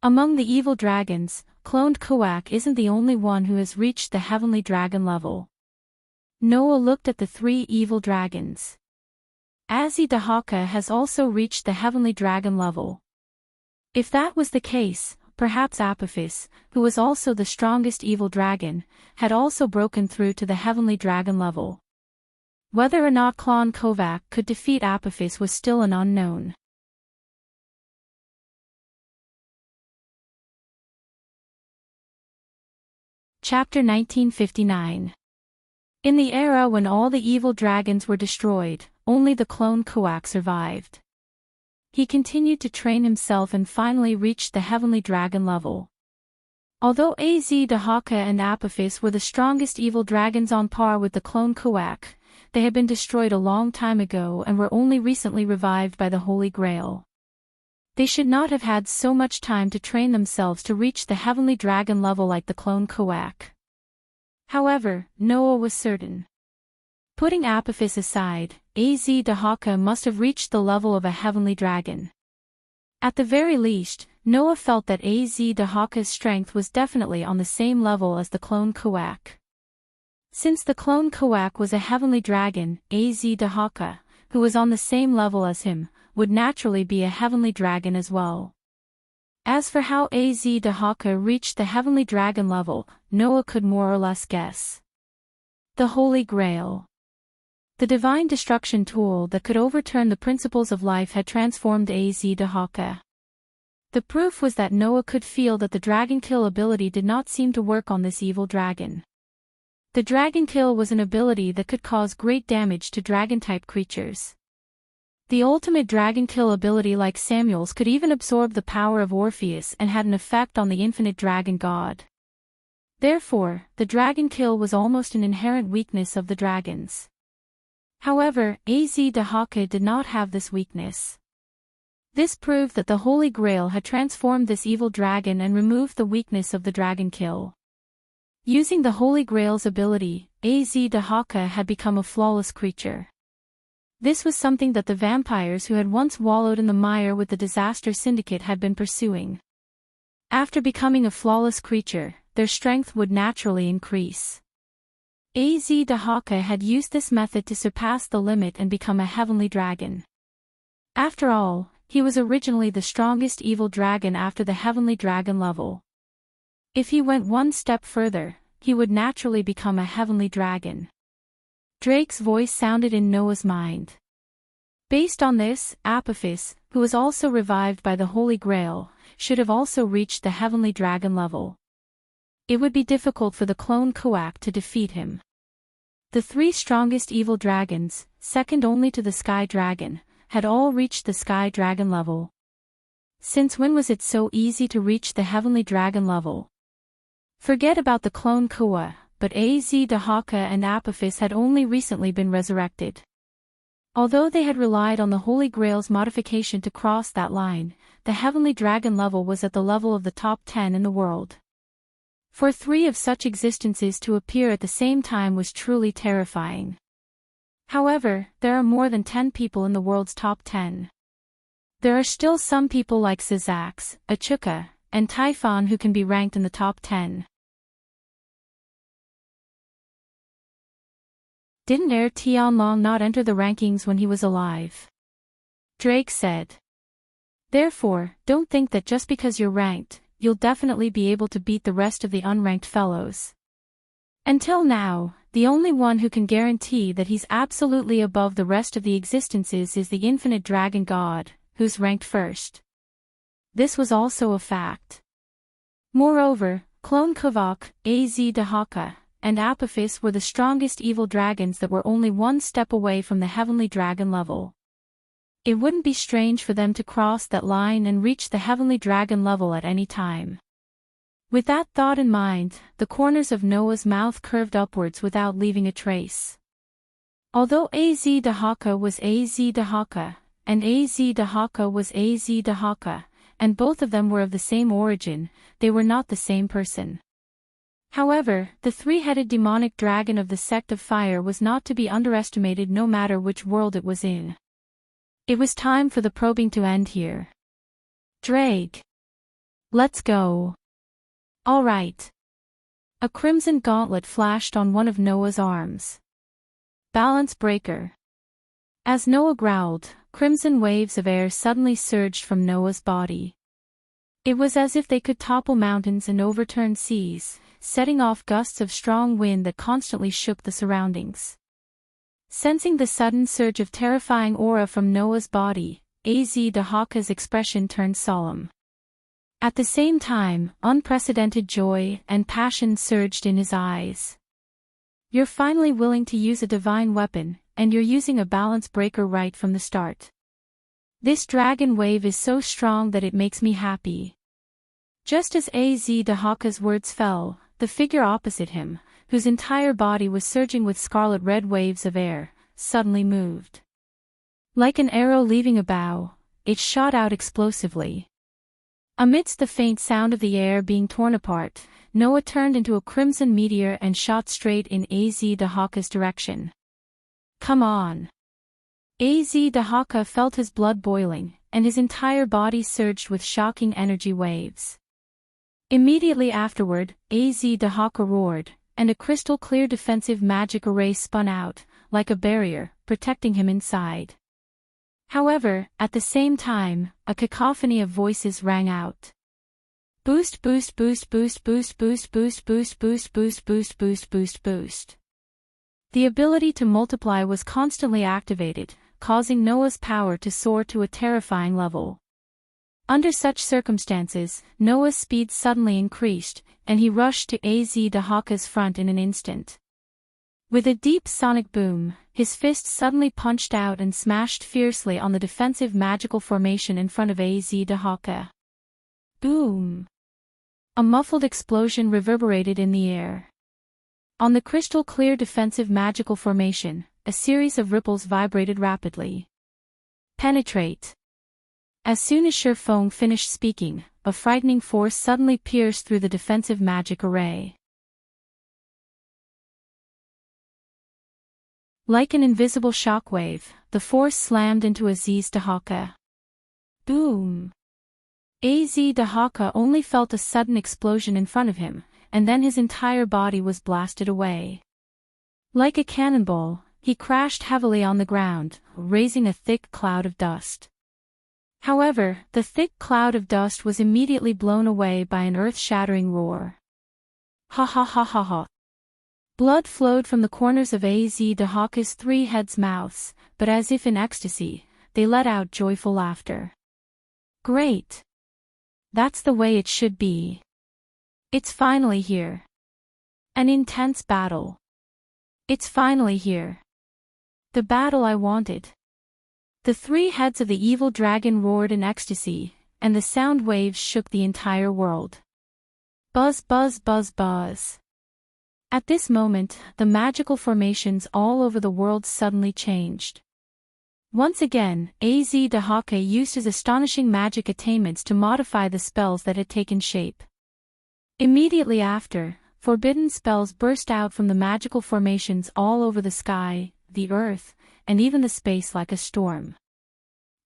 Among the evil dragons, cloned Koak isn't the only one who has reached the heavenly dragon level. Noah looked at the three evil dragons. Azidahaka has also reached the heavenly dragon level. If that was the case, perhaps Apophis, who was also the strongest evil dragon, had also broken through to the heavenly dragon level. Whether or not Clon Kovac could defeat Apophis was still an unknown. Chapter 1959. In the era when all the evil dragons were destroyed, only the clone Koak survived. He continued to train himself and finally reached the heavenly dragon level. Although Azidahaka and Apophis were the strongest evil dragons on par with the clone Koak, they had been destroyed a long time ago and were only recently revived by the Holy Grail. They should not have had so much time to train themselves to reach the heavenly dragon level like the clone Koak. However, Noah was certain. Putting Apophis aside, Azidahaka must have reached the level of a heavenly dragon. At the very least, Noah felt that Azidahaka's strength was definitely on the same level as the clone Koak. Since the clone Koak was a heavenly dragon, Azidahaka, who was on the same level as him, would naturally be a heavenly dragon as well. As for how Azidahaka reached the heavenly dragon level, Noah could more or less guess. The Holy Grail. The divine destruction tool that could overturn the principles of life had transformed Azidahaka. The proof was that Noah could feel that the dragon kill ability did not seem to work on this evil dragon. The dragon kill was an ability that could cause great damage to dragon-type creatures. The ultimate dragon kill ability like Samuel's could even absorb the power of Orpheus and had an effect on the infinite dragon god. Therefore, the dragon kill was almost an inherent weakness of the dragons. However, Azidahaka did not have this weakness. This proved that the Holy Grail had transformed this evil dragon and removed the weakness of the dragon kill. Using the Holy Grail's ability, Azidahaka had become a flawless creature. This was something that the vampires who had once wallowed in the mire with the Disaster Syndicate had been pursuing. After becoming a flawless creature, their strength would naturally increase. Azidahaka had used this method to surpass the limit and become a heavenly dragon. After all, he was originally the strongest evil dragon after the heavenly dragon level. If he went one step further, he would naturally become a heavenly dragon. Drake's voice sounded in Noah's mind. Based on this, Apophis, who was also revived by the Holy Grail, should have also reached the heavenly dragon level. It would be difficult for the clone Koak to defeat him. The three strongest evil dragons, second only to the Sky Dragon, had all reached the Sky Dragon level. Since when was it so easy to reach the heavenly dragon level? Forget about the clone Koa, but Azidahaka and Apophis had only recently been resurrected. Although they had relied on the Holy Grail's modification to cross that line, the heavenly dragon level was at the level of the top 10 in the world. For 3 of such existences to appear at the same time was truly terrifying. However, there are more than 10 people in the world's top 10. There are still some people like Zazax, Achuka, and Typhon who can be ranked in the top 10. Didn't Tianlong not enter the rankings when he was alive? Drake said. Therefore, don't think that just because you're ranked, you'll definitely be able to beat the rest of the unranked fellows. Until now, the only one who can guarantee that he's absolutely above the rest of the existences is the infinite dragon god, who's ranked first. This was also a fact. Moreover, Clone Kavak, Az Dahaka, and Apophis were the strongest evil dragons that were only one step away from the heavenly dragon level. It wouldn't be strange for them to cross that line and reach the heavenly dragon level at any time. With that thought in mind, the corners of Noah's mouth curved upwards without leaving a trace. Although Az Dahaka was Az Dahaka, and Az Dahaka was Az Dahaka, and both of them were of the same origin, they were not the same person. However, the 3-headed demonic dragon of the sect of fire was not to be underestimated no matter which world it was in. It was time for the probing to end here. Drake. Let's go. All right. A crimson gauntlet flashed on one of Noah's arms. Balance breaker. As Noah growled, crimson waves of air suddenly surged from Noah's body. It was as if they could topple mountains and overturn seas, setting off gusts of strong wind that constantly shook the surroundings. Sensing the sudden surge of terrifying aura from Noah's body, Az Dahaka's expression turned solemn. At the same time, unprecedented joy and passion surged in his eyes. You're finally willing to use a divine weapon, and you're using a balance breaker right from the start. This dragon wave is so strong that it makes me happy. Just as Az Dahaka's words fell, the figure opposite him, whose entire body was surging with scarlet-red waves of air, suddenly moved. Like an arrow leaving a bow, it shot out explosively. Amidst the faint sound of the air being torn apart, Noah turned into a crimson meteor and shot straight in Az Dahaka's direction. Come on! Az Dahaka felt his blood boiling, and his entire body surged with shocking energy waves. Immediately afterward, Az Dahaka roared, and a crystal-clear defensive magic array spun out, like a barrier, protecting him inside. However, at the same time, a cacophony of voices rang out. Boost boost boost boost boost boost boost boost boost boost boost boost boost boost. The ability to multiply was constantly activated, causing Noah's power to soar to a terrifying level. Under such circumstances, Noah's speed suddenly increased, and he rushed to Az Dahaka's front in an instant. With a deep sonic boom, his fist suddenly punched out and smashed fiercely on the defensive magical formation in front of Az Dahaka. Boom! A muffled explosion reverberated in the air. On the crystal-clear defensive magical formation, a series of ripples vibrated rapidly. Penetrate. As soon as Shurfeng finished speaking, a frightening force suddenly pierced through the defensive magic array. Like an invisible shockwave, the force slammed into Az Dahaka. Boom! Az Dahaka only felt a sudden explosion in front of him, and then his entire body was blasted away. Like a cannonball, he crashed heavily on the ground, raising a thick cloud of dust. However, the thick cloud of dust was immediately blown away by an earth-shattering roar. Ha ha ha ha ha. Blood flowed from the corners of Az Dahaka's 3 heads' mouths, but as if in ecstasy, they let out joyful laughter. Great! That's the way it should be. It's finally here. An intense battle. It's finally here. The battle I wanted. The 3 heads of the evil dragon roared in ecstasy, and the sound waves shook the entire world. Buzz buzz buzz buzz. At this moment, the magical formations all over the world suddenly changed. Once again, Az Dahaka used his astonishing magic attainments to modify the spells that had taken shape. Immediately after, forbidden spells burst out from the magical formations all over the sky, the earth, and even the space like a storm.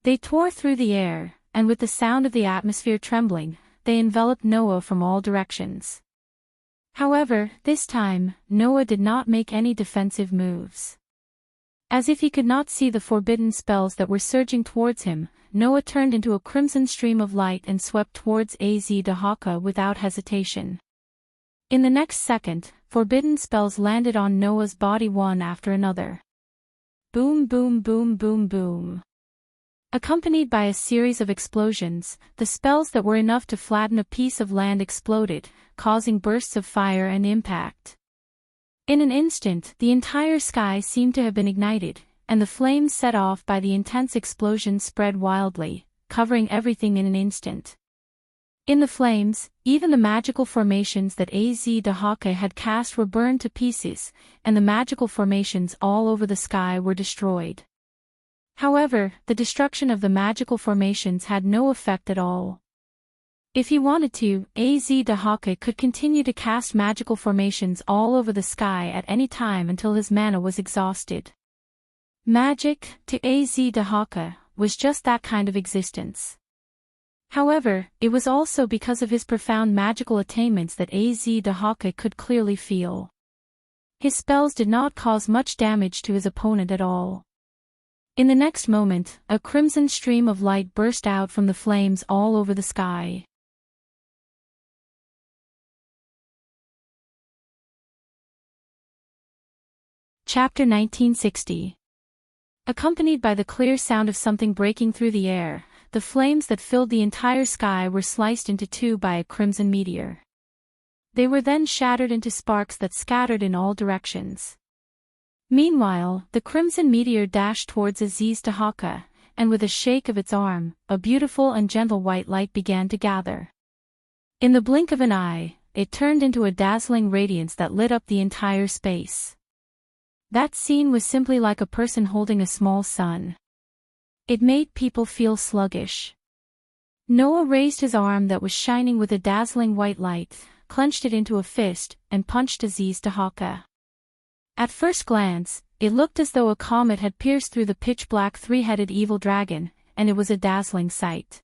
They tore through the air, and with the sound of the atmosphere trembling, they enveloped Noah from all directions. However, this time, Noah did not make any defensive moves. As if he could not see the forbidden spells that were surging towards him, Noah turned into a crimson stream of light and swept towards Az Dahaka without hesitation. In the next second, forbidden spells landed on Noah's body one after another. Boom, boom, boom, boom, boom. Accompanied by a series of explosions, the spells that were enough to flatten a piece of land exploded, causing bursts of fire and impact. In an instant, the entire sky seemed to have been ignited, and the flames set off by the intense explosion spread wildly, covering everything in an instant. In the flames, even the magical formations that Az Dahaka had cast were burned to pieces, and the magical formations all over the sky were destroyed. However, the destruction of the magical formations had no effect at all. If he wanted to, Az Dahaka could continue to cast magical formations all over the sky at any time until his mana was exhausted. Magic, to Az Dahaka, was just that kind of existence. However, it was also because of his profound magical attainments that Az Dahaka could clearly feel. His spells did not cause much damage to his opponent at all. In the next moment, a crimson stream of light burst out from the flames all over the sky. Chapter 1960. Accompanied by the clear sound of something breaking through the air, the flames that filled the entire sky were sliced into two by a crimson meteor. They were then shattered into sparks that scattered in all directions. Meanwhile, the crimson meteor dashed towards Az Dahaka, and with a shake of its arm, a beautiful and gentle white light began to gather. In the blink of an eye, it turned into a dazzling radiance that lit up the entire space. That scene was simply like a person holding a small sun. It made people feel sluggish. Noah raised his arm that was shining with a dazzling white light, clenched it into a fist, and punched Az Dahaka. At first glance, it looked as though a comet had pierced through the pitch-black three-headed evil dragon, and it was a dazzling sight.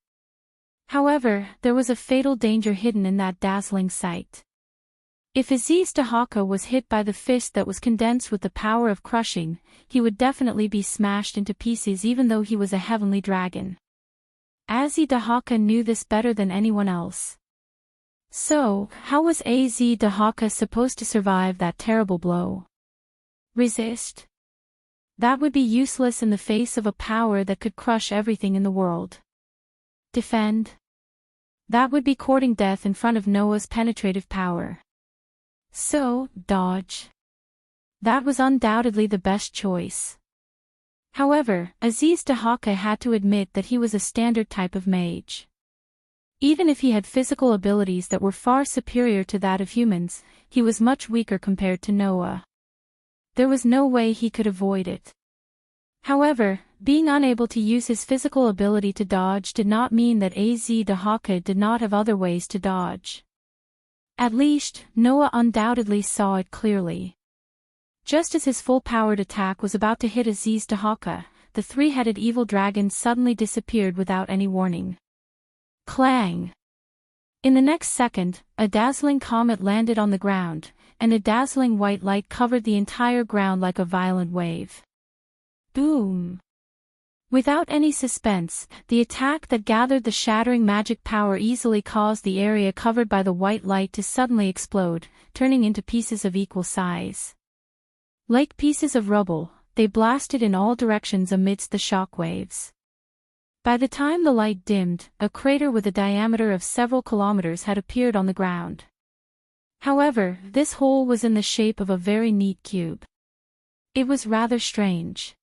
However, there was a fatal danger hidden in that dazzling sight. If Az Dahaka was hit by the fist that was condensed with the power of crushing, he would definitely be smashed into pieces even though he was a heavenly dragon. Az Dahaka knew this better than anyone else. So, how was Az Dahaka supposed to survive that terrible blow? Resist? That would be useless in the face of a power that could crush everything in the world. Defend? That would be courting death in front of Noah's penetrative power. So, dodge. That was undoubtedly the best choice. However, Az Dahaka had to admit that he was a standard type of mage. Even if he had physical abilities that were far superior to that of humans, he was much weaker compared to Noah. There was no way he could avoid it. However, being unable to use his physical ability to dodge did not mean that Az Dahaka did not have other ways to dodge. At least, Noah undoubtedly saw it clearly. Just as his full-powered attack was about to hit Az Dahaka, the three-headed evil dragon suddenly disappeared without any warning. Clang! In the next second, a dazzling comet landed on the ground, and a dazzling white light covered the entire ground like a violent wave. Boom! Without any suspense, the attack that gathered the shattering magic power easily caused the area covered by the white light to suddenly explode, turning into pieces of equal size. Like pieces of rubble, they blasted in all directions amidst the shock waves. By the time the light dimmed, a crater with a diameter of several kilometers had appeared on the ground. However, this hole was in the shape of a very neat cube. It was rather strange.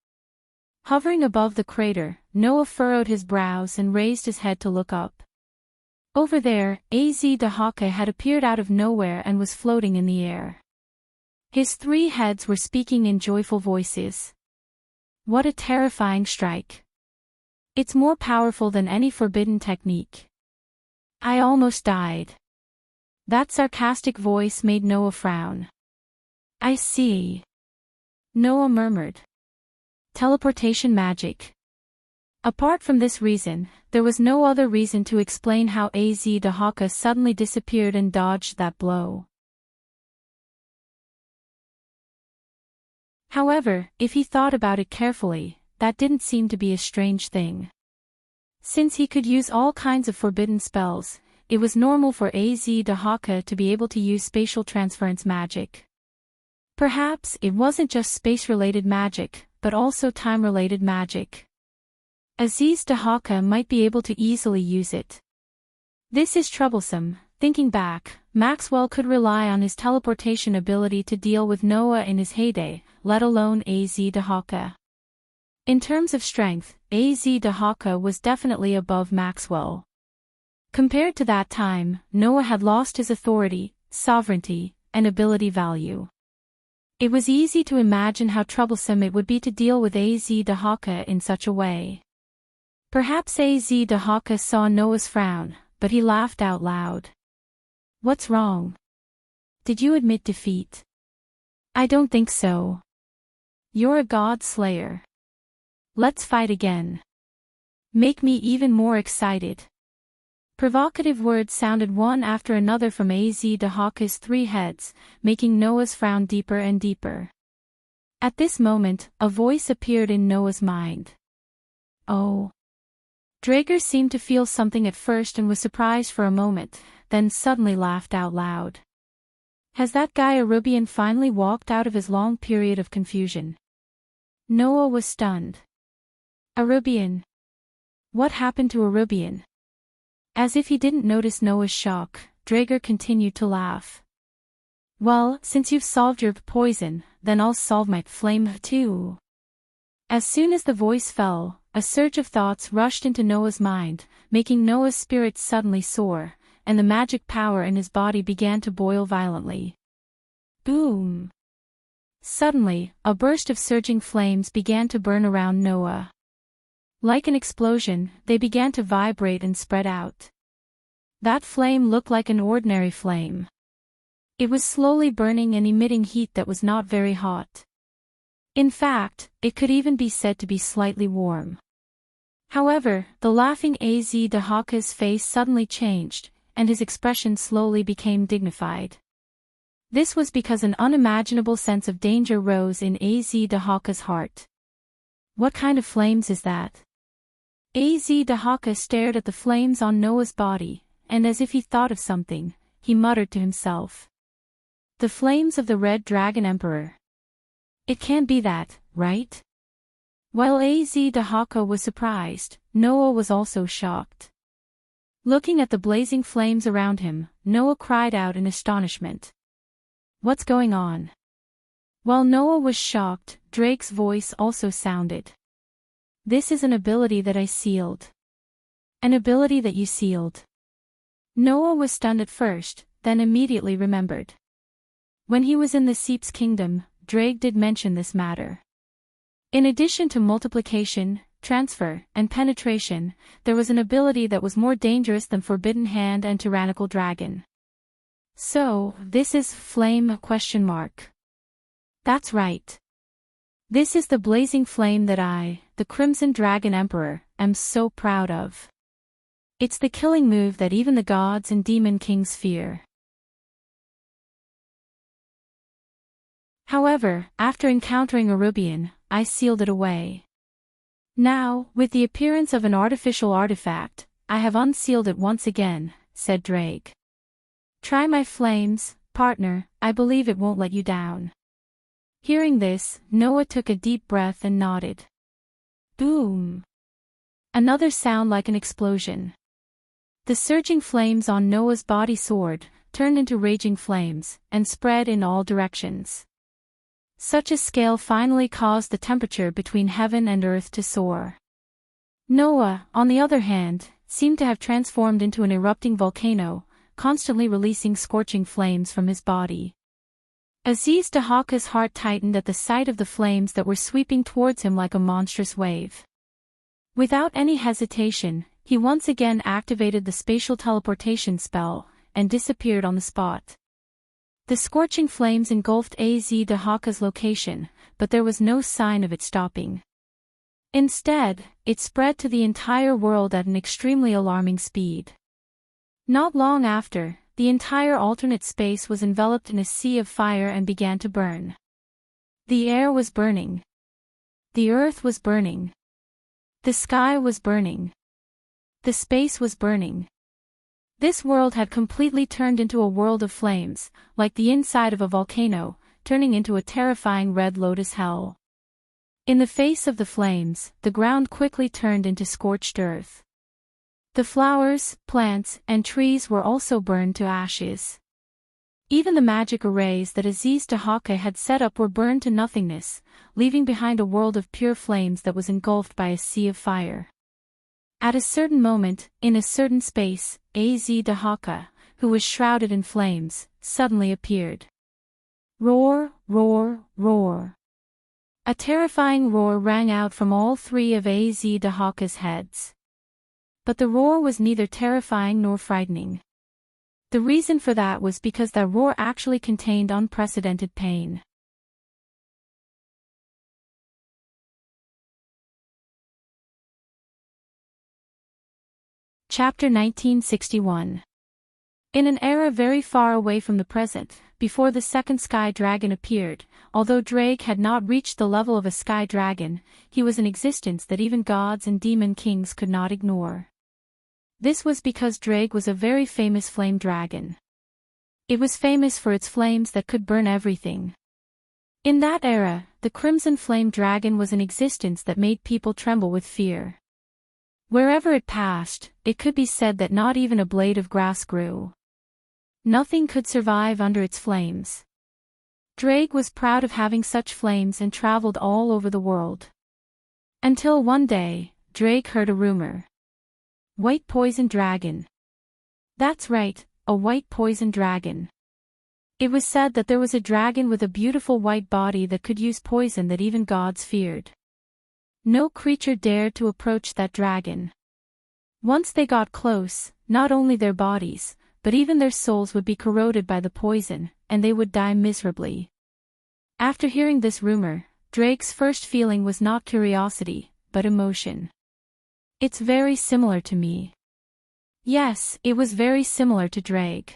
Hovering above the crater, Noah furrowed his brows and raised his head to look up. Over there, Az Dahaka had appeared out of nowhere and was floating in the air. His three heads were speaking in joyful voices. What a terrifying strike. It's more powerful than any forbidden technique. I almost died. That sarcastic voice made Noah frown. I see. Noah murmured. Teleportation magic. Apart from this reason, there was no other reason to explain how Dahaka suddenly disappeared and dodged that blow. However, if he thought about it carefully, that didn't seem to be a strange thing. Since he could use all kinds of forbidden spells, it was normal for Dahaka to be able to use spatial transference magic. Perhaps it wasn't just space-related magic, but also time-related magic. Dahaka might be able to easily use it. This is troublesome. Thinking back, Maxwell could rely on his teleportation ability to deal with Noah in his heyday, let alone Dahaka. In terms of strength, Dahaka was definitely above Maxwell. Compared to that time, Noah had lost his authority, sovereignty, and ability value. It was easy to imagine how troublesome it would be to deal with Dahaka in such a way. Perhaps Dahaka saw Noah's frown, but he laughed out loud. What's wrong? Did you admit defeat? I don't think so. You're a god slayer. Let's fight again. Make me even more excited. Provocative words sounded one after another from Dahaka's three heads, making Noah's frown deeper and deeper. At this moment, a voice appeared in Noah's mind. Oh. Drager seemed to feel something at first and was surprised for a moment, then suddenly laughed out loud. Has that guy Arubian finally walked out of his long period of confusion? Noah was stunned. Arubian? What happened to Arubian? As if he didn't notice Noah's shock, Drager continued to laugh. Well, since you've solved your poison, then I'll solve my flame too. As soon as the voice fell, a surge of thoughts rushed into Noah's mind, making Noah's spirit suddenly soar, and the magic power in his body began to boil violently. Boom! Suddenly, a burst of surging flames began to burn around Noah. Like an explosion, they began to vibrate and spread out. That flame looked like an ordinary flame. It was slowly burning and emitting heat that was not very hot. In fact, it could even be said to be slightly warm. However, the laughing Dahaka's face suddenly changed, and his expression slowly became dignified. This was because an unimaginable sense of danger rose in Dahaka's heart. What kind of flames is that? Dahaka stared at the flames on Noah's body, and as if he thought of something, he muttered to himself. The flames of the Red Dragon Emperor. It can't be that, right? While Dahaka was surprised, Noah was also shocked. Looking at the blazing flames around him, Noah cried out in astonishment. What's going on? While Noah was shocked, Drake's voice also sounded. This is an ability that I sealed. An ability that you sealed. Noah was stunned at first, then immediately remembered. When he was in the Seep's kingdom, Drake did mention this matter. In addition to multiplication, transfer, and penetration, there was an ability that was more dangerous than Forbidden Hand and Tyrannical Dragon. So, this is flame ? That's right. This is the blazing flame that I, the Crimson Dragon Emperor, am so proud of. It's the killing move that even the gods and demon kings fear. However, after encountering Arubian, I sealed it away. Now, with the appearance of an artificial artifact, I have unsealed it once again, said Drake. Try my flames, partner, I believe it won't let you down. Hearing this, Noah took a deep breath and nodded. Boom! Another sound like an explosion. The surging flames on Noah's body soared, turned into raging flames, and spread in all directions. Such a scale finally caused the temperature between heaven and earth to soar. Noah, on the other hand, seemed to have transformed into an erupting volcano, constantly releasing scorching flames from his body. Aziz Dahaka's heart tightened at the sight of the flames that were sweeping towards him like a monstrous wave. Without any hesitation, he once again activated the spatial teleportation spell, and disappeared on the spot. The scorching flames engulfed Az Dahaka's location, but there was no sign of it stopping. Instead, it spread to the entire world at an extremely alarming speed. Not long after, the entire alternate space was enveloped in a sea of fire and began to burn. The air was burning. The earth was burning. The sky was burning. The space was burning. This world had completely turned into a world of flames, like the inside of a volcano, turning into a terrifying red lotus hell. In the face of the flames, the ground quickly turned into scorched earth. The flowers, plants, and trees were also burned to ashes. Even the magic arrays that Aziz Dahaka had set up were burned to nothingness, leaving behind a world of pure flames that was engulfed by a sea of fire. At a certain moment, in a certain space, Az Dahaka, who was shrouded in flames, suddenly appeared. Roar, roar, roar. A terrifying roar rang out from all three of Az Dahaka's heads. But the roar was neither terrifying nor frightening. The reason for that was because that roar actually contained unprecedented pain. Chapter 1961. In an era very far away from the present, before the second sky dragon appeared, although Drake had not reached the level of a sky dragon, he was an existence that even gods and demon kings could not ignore. This was because Drake was a very famous flame dragon. It was famous for its flames that could burn everything. In that era, the Crimson Flame Dragon was an existence that made people tremble with fear. Wherever it passed, it could be said that not even a blade of grass grew. Nothing could survive under its flames. Drake was proud of having such flames and traveled all over the world. Until one day, Drake heard a rumor. White poison dragon. That's right, a white poison dragon. It was said that there was a dragon with a beautiful white body that could use poison that even gods feared. No creature dared to approach that dragon. Once they got close, not only their bodies, but even their souls would be corroded by the poison, and they would die miserably. After hearing this rumor, Drake's first feeling was not curiosity, but emotion. It's very similar to me. Yes, it was very similar to Drake.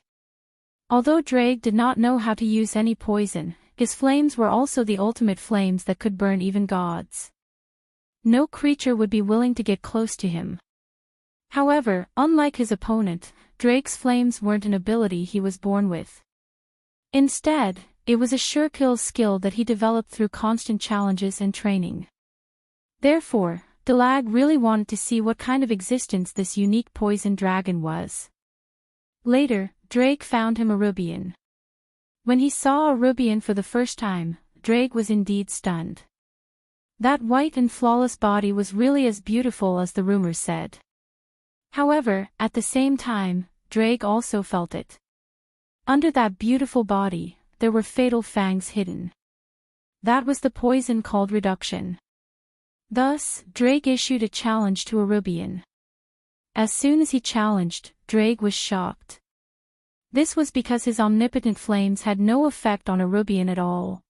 Although Drake did not know how to use any poison, his flames were also the ultimate flames that could burn even gods. No creature would be willing to get close to him. However, unlike his opponent, Drake's flames weren't an ability he was born with. Instead, it was a sure-kill skill that he developed through constant challenges and training. Therefore, Dalag really wanted to see what kind of existence this unique poison dragon was. Later, Drake found him a Rubian. When he saw a Rubian for the first time, Drake was indeed stunned. That white and flawless body was really as beautiful as the rumors said. However, at the same time, Drake also felt it. Under that beautiful body, there were fatal fangs hidden. That was the poison called reduction. Thus, Drake issued a challenge to a Rubian. As soon as he challenged, Drake was shocked. This was because his omnipotent flames had no effect on a Rubian at all.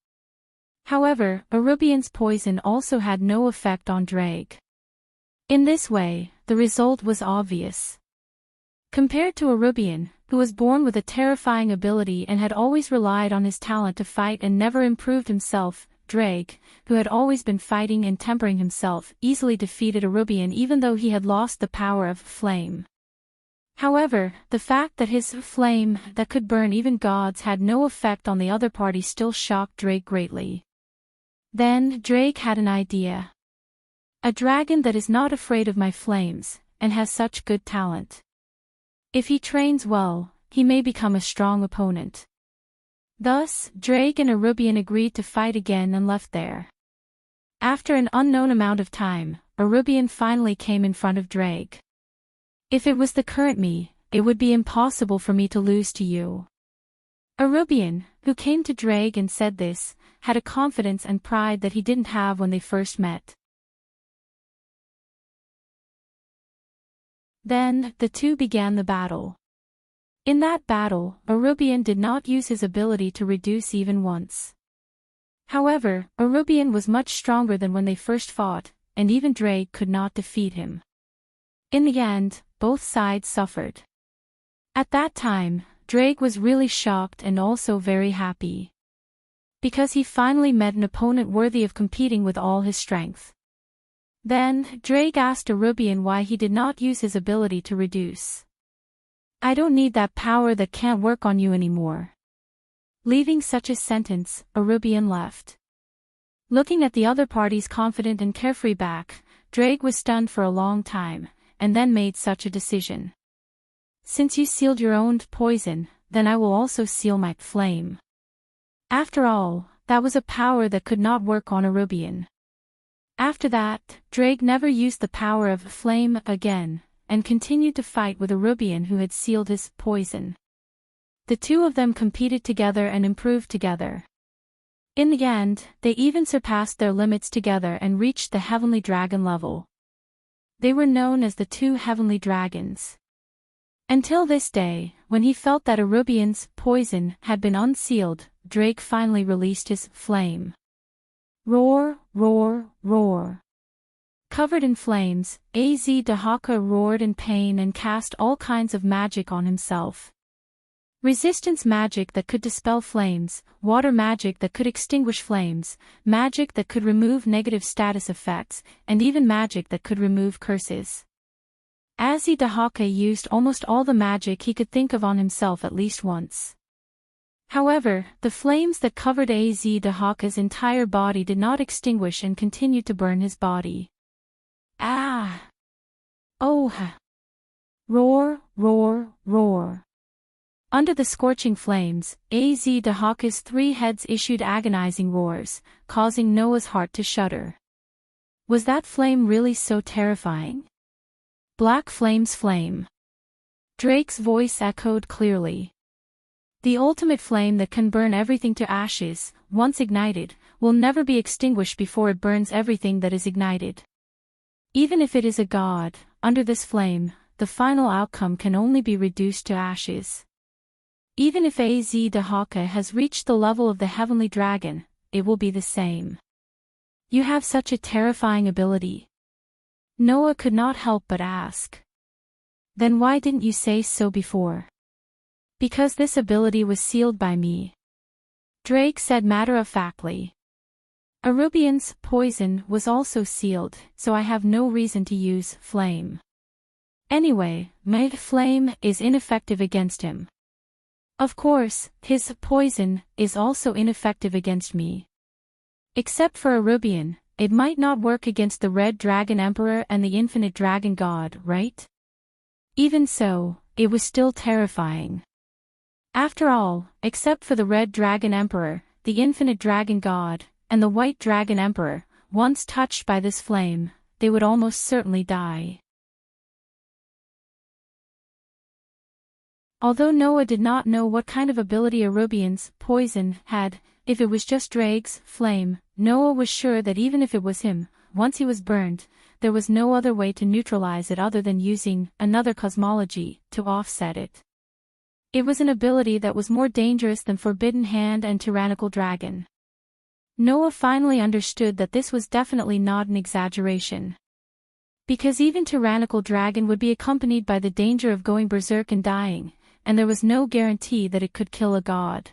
However, a Rubian's poison also had no effect on Drake. In this way, the result was obvious. Compared to a Rubian, who was born with a terrifying ability and had always relied on his talent to fight and never improved himself, Drake, who had always been fighting and tempering himself, easily defeated a Rubian even though he had lost the power of flame. However, the fact that his flame that could burn even gods had no effect on the other party still shocked Drake greatly. Then Drake had an idea. A dragon that is not afraid of my flames, and has such good talent. If he trains well, he may become a strong opponent. Thus, Drake and a Rubian agreed to fight again and left there. After an unknown amount of time, a Rubian finally came in front of Drake. If it was the current me, it would be impossible for me to lose to you. Arubian, who came to Drake and said this, had a confidence and pride that he didn't have when they first met. Then, the two began the battle. In that battle, Arubian did not use his ability to reduce even once. However, Arubian was much stronger than when they first fought, and even Drake could not defeat him. In the end, both sides suffered. At that time, Drake was really shocked and also very happy. Because he finally met an opponent worthy of competing with all his strength. Then, Drake asked Arubian why he did not use his ability to reduce. "I don't need that power that can't work on you anymore." Leaving such a sentence, Arubian left. Looking at the other party's confident and carefree back, Drake was stunned for a long time, and then made such a decision. "Since you sealed your own poison, then I will also seal my flame." After all, that was a power that could not work on Arubian. After that, Drake never used the power of flame again, and continued to fight with Arubian who had sealed his poison. The two of them competed together and improved together. In the end, they even surpassed their limits together and reached the heavenly dragon level. They were known as the two heavenly dragons. Until this day, when he felt that Arubian's poison had been unsealed, Drake finally released his flame. Roar, roar, roar. Covered in flames, Az Dahaka roared in pain and cast all kinds of magic on himself. Resistance magic that could dispel flames, water magic that could extinguish flames, magic that could remove negative status effects, and even magic that could remove curses. Az Dahaka used almost all the magic he could think of on himself at least once. However, the flames that covered Az Dahaka's entire body did not extinguish and continued to burn his body. Ah! Oh! Roar, roar, roar. Under the scorching flames, Az Dahaka's three heads issued agonizing roars, causing Noah's heart to shudder. Was that flame really so terrifying? Black flame's flame. Drake's voice echoed clearly. The ultimate flame that can burn everything to ashes, once ignited, will never be extinguished before it burns everything that is ignited. Even if it is a god, under this flame, the final outcome can only be reduced to ashes. Even if Az Dahaka has reached the level of the heavenly dragon, it will be the same. You have such a terrifying ability. Noah could not help but ask. Then why didn't you say so before? Because this ability was sealed by me. Drake said matter-of-factly. Arubian's poison was also sealed, so I have no reason to use flame. Anyway, my flame is ineffective against him. Of course, his poison is also ineffective against me. Except for Arubian, it might not work against the Red Dragon Emperor and the Infinite Dragon God, right? Even so, it was still terrifying. After all, except for the Red Dragon Emperor, the Infinite Dragon God, and the White Dragon Emperor, once touched by this flame, they would almost certainly die. Although Noah did not know what kind of ability Arubian's poison had, if it was just Drake's flame, Noah was sure that even if it was him, once he was burned, there was no other way to neutralize it other than using another cosmology to offset it. It was an ability that was more dangerous than Forbidden Hand and Tyrannical Dragon. Noah finally understood that this was definitely not an exaggeration. Because even Tyrannical Dragon would be accompanied by the danger of going berserk and dying, and there was no guarantee that it could kill a god.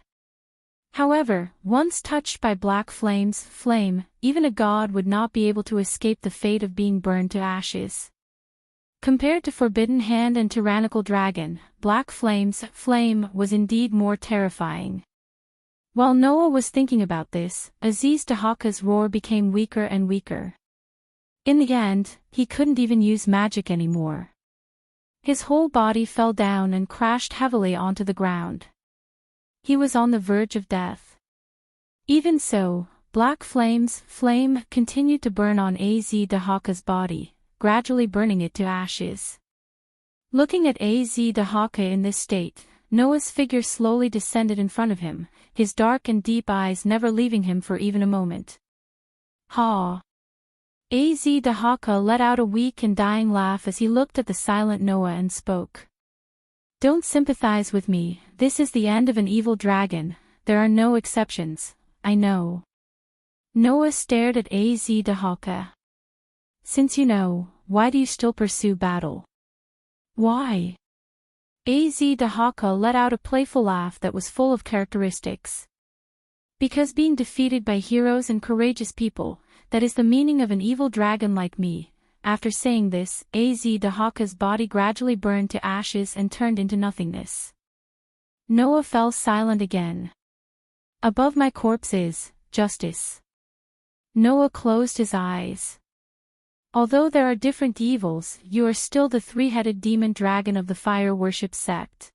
However, once touched by Black Flame's flame, even a god would not be able to escape the fate of being burned to ashes. Compared to Forbidden Hand and Tyrannical Dragon, Black Flame's flame was indeed more terrifying. While Noah was thinking about this, Aziz Dahaka's roar became weaker and weaker. In the end, he couldn't even use magic anymore. His whole body fell down and crashed heavily onto the ground. He was on the verge of death. Even so, Black Flame's flame continued to burn on Az Dahaka's body, gradually burning it to ashes. Looking at Az Dahaka in this state, Noah's figure slowly descended in front of him, his dark and deep eyes never leaving him for even a moment. Ha! Dahaka let out a weak and dying laugh as he looked at the silent Noah and spoke. Don't sympathize with me, this is the end of an evil dragon, there are no exceptions, I know. Noah stared at Dahaka. Since you know, why do you still pursue battle? Why? Dahaka let out a playful laugh that was full of characteristics. Because being defeated by heroes and courageous people, that is the meaning of an evil dragon like me. After saying this, Dahaka's body gradually burned to ashes and turned into nothingness. Noah fell silent again. Above my corpse is justice. Noah closed his eyes. Although there are different evils, you are still the three-headed demon dragon of the fire worship sect.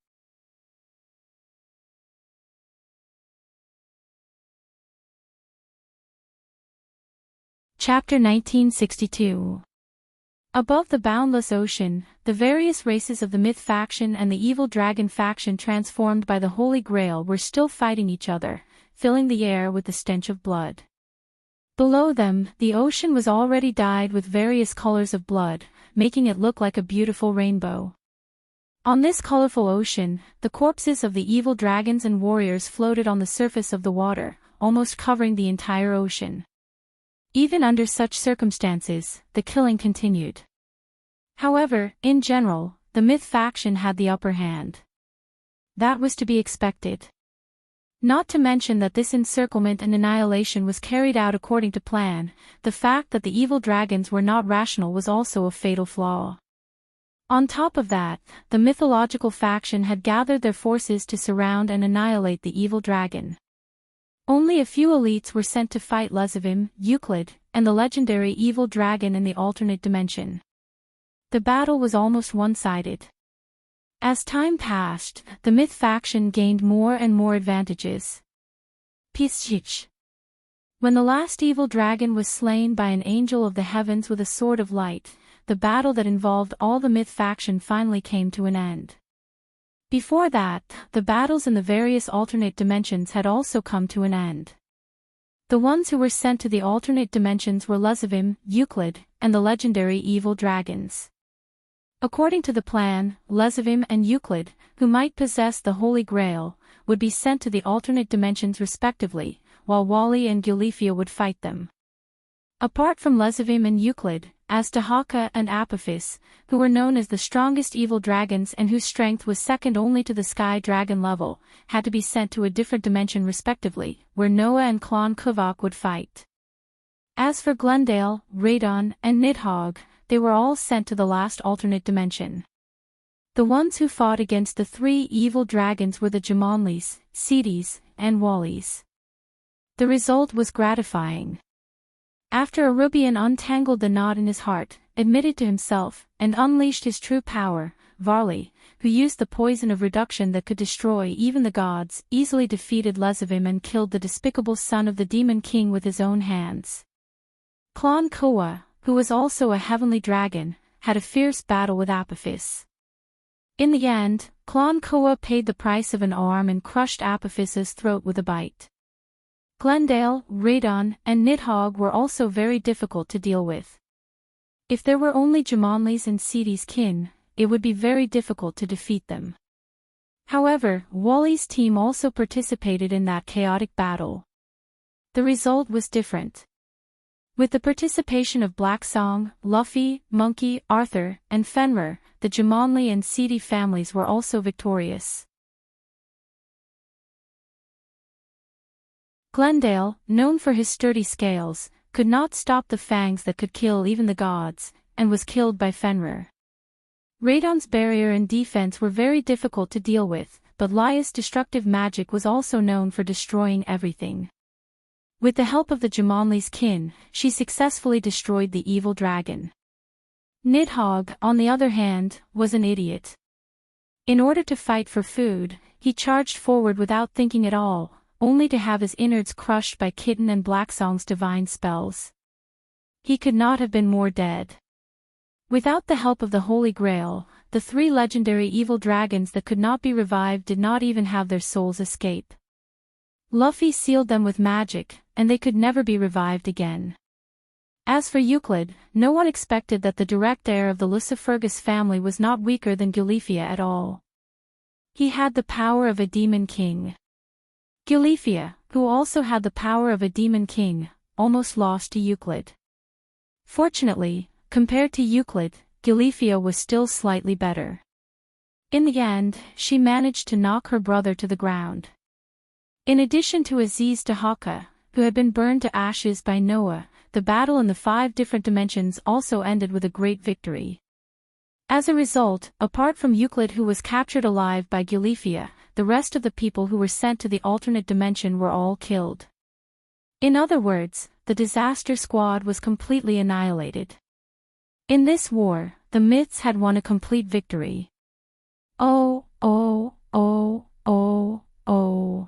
Chapter 1962. Above the boundless ocean, the various races of the myth faction and the evil dragon faction transformed by the Holy Grail were still fighting each other, filling the air with the stench of blood. Below them, the ocean was already dyed with various colors of blood, making it look like a beautiful rainbow. On this colorful ocean, the corpses of the evil dragons and warriors floated on the surface of the water, almost covering the entire ocean. Even under such circumstances, the killing continued. However, in general, the myth faction had the upper hand. That was to be expected. Not to mention that this encirclement and annihilation was carried out according to plan, the fact that the evil dragons were not rational was also a fatal flaw. On top of that, the mythological faction had gathered their forces to surround and annihilate the evil dragon. Only a few elites were sent to fight Lezavim, Euclid, and the legendary evil dragon in the alternate dimension. The battle was almost one-sided. As time passed, the myth faction gained more and more advantages. Piszczich. When the last evil dragon was slain by an angel of the heavens with a sword of light, the battle that involved all the myth faction finally came to an end. Before that, the battles in the various alternate dimensions had also come to an end. The ones who were sent to the alternate dimensions were Lezavim, Euclid, and the legendary evil dragons. According to the plan, Lezavim and Euclid, who might possess the Holy Grail, would be sent to the alternate dimensions respectively, while Wally and Gulifia would fight them. Apart from Lezavim and Euclid, Dahaka and Apophis, who were known as the strongest evil dragons and whose strength was second only to the sky dragon level, had to be sent to a different dimension respectively, where Noah and Clon Kuvok would fight. As for Glendale, Radon, and Nidhogg, they were all sent to the last alternate dimension. The ones who fought against the three evil dragons were the Jamonlis, Sidis, and Wallis. The result was gratifying. After Arubian untangled the knot in his heart, admitted to himself, and unleashed his true power, Varley, who used the poison of reduction that could destroy even the gods, easily defeated Lezavim and killed the despicable son of the Demon King with his own hands. Clon Koa, who was also a heavenly dragon, had a fierce battle with Apophis. In the end, Clon Koa paid the price of an arm and crushed Apophis's throat with a bite. Glendale, Radon, and Nidhogg were also very difficult to deal with. If there were only Jamonlis and Sidis kin, it would be very difficult to defeat them. However, Wally's team also participated in that chaotic battle. The result was different. With the participation of Black Song, Luffy, Monkey, Arthur, and Fenrir, the Jamonli and Sidi families were also victorious. Glendale, known for his sturdy scales, could not stop the fangs that could kill even the gods, and was killed by Fenrir. Radon's barrier and defense were very difficult to deal with, but Laia's destructive magic was also known for destroying everything. With the help of the Jamonli's kin, she successfully destroyed the evil dragon. Nidhogg, on the other hand, was an idiot. In order to fight for food, he charged forward without thinking at all, only to have his innards crushed by Kitten and Blacksong's divine spells. He could not have been more dead. Without the help of the Holy Grail, the 3 legendary evil dragons that could not be revived did not even have their souls escape. Luffy sealed them with magic, and they could never be revived again. As for Euclid, no one expected that the direct heir of the Lucifergus family was not weaker than Gulifia at all. He had the power of a demon king. Gulifia, who also had the power of a demon king, almost lost to Euclid. Fortunately, compared to Euclid, Gulifia was still slightly better. In the end, she managed to knock her brother to the ground. In addition to Aziz Dahaka, who had been burned to ashes by Noah, the battle in the 5 different dimensions also ended with a great victory. As a result, apart from Euclid who was captured alive by Gulifia, the rest of the people who were sent to the alternate dimension were all killed. In other words, the disaster squad was completely annihilated. In this war, the myths had won a complete victory. Oh, oh, oh, oh, oh.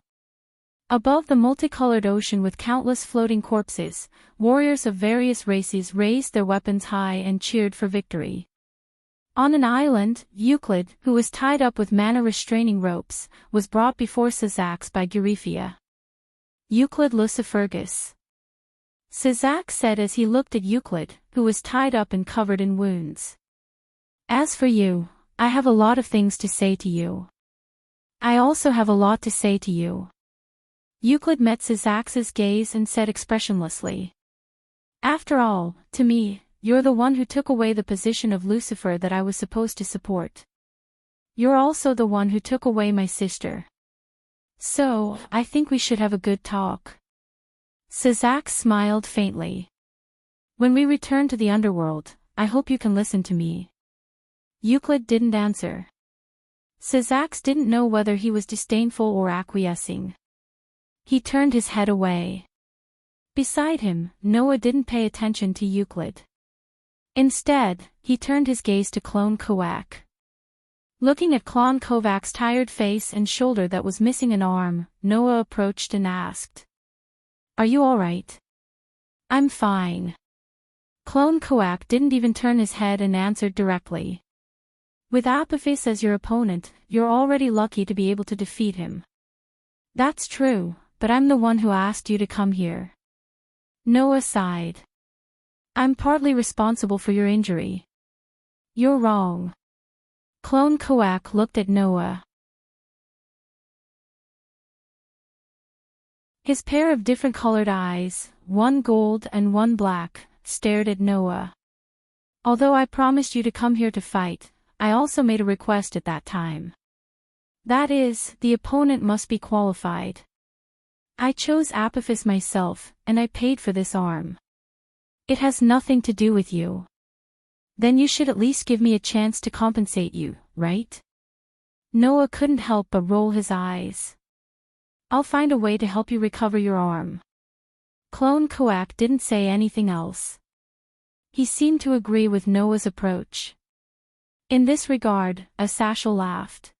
Above the multicolored ocean with countless floating corpses, warriors of various races raised their weapons high and cheered for victory. On an island, Euclid, who was tied up with mana-restraining ropes, was brought before Syzax by Gulifia. Euclid Lucifergus. Syzax said as he looked at Euclid, who was tied up and covered in wounds. As for you, I have a lot of things to say to you. I also have a lot to say to you. Euclid met Syzax's gaze and said expressionlessly. After all, to me, you're the one who took away the position of Lucifer that I was supposed to support. You're also the one who took away my sister. So, I think we should have a good talk. Syzax smiled faintly. When we return to the underworld, I hope you can listen to me. Euclid didn't answer. Syzax didn't know whether he was disdainful or acquiescing. He turned his head away. Beside him, Noah didn't pay attention to Euclid. Instead, he turned his gaze to Clone Koak. Looking at Clone Kovac's tired face and shoulder that was missing an arm, Noah approached and asked. Are you alright? I'm fine. Clone Koak didn't even turn his head and answered directly. With Apophis as your opponent, you're already lucky to be able to defeat him. That's true, but I'm the one who asked you to come here. Noah sighed. I'm partly responsible for your injury. You're wrong. Clone Koak looked at Noah. His pair of different colored eyes, one gold and one black, stared at Noah. Although I promised you to come here to fight, I also made a request at that time. That is, the opponent must be qualified. I chose Apophis myself, and I paid for this arm. It has nothing to do with you. Then you should at least give me a chance to compensate you, right? Noah couldn't help but roll his eyes. I'll find a way to help you recover your arm. Clone Koak didn't say anything else. He seemed to agree with Noah's approach. In this regard, Asashel laughed.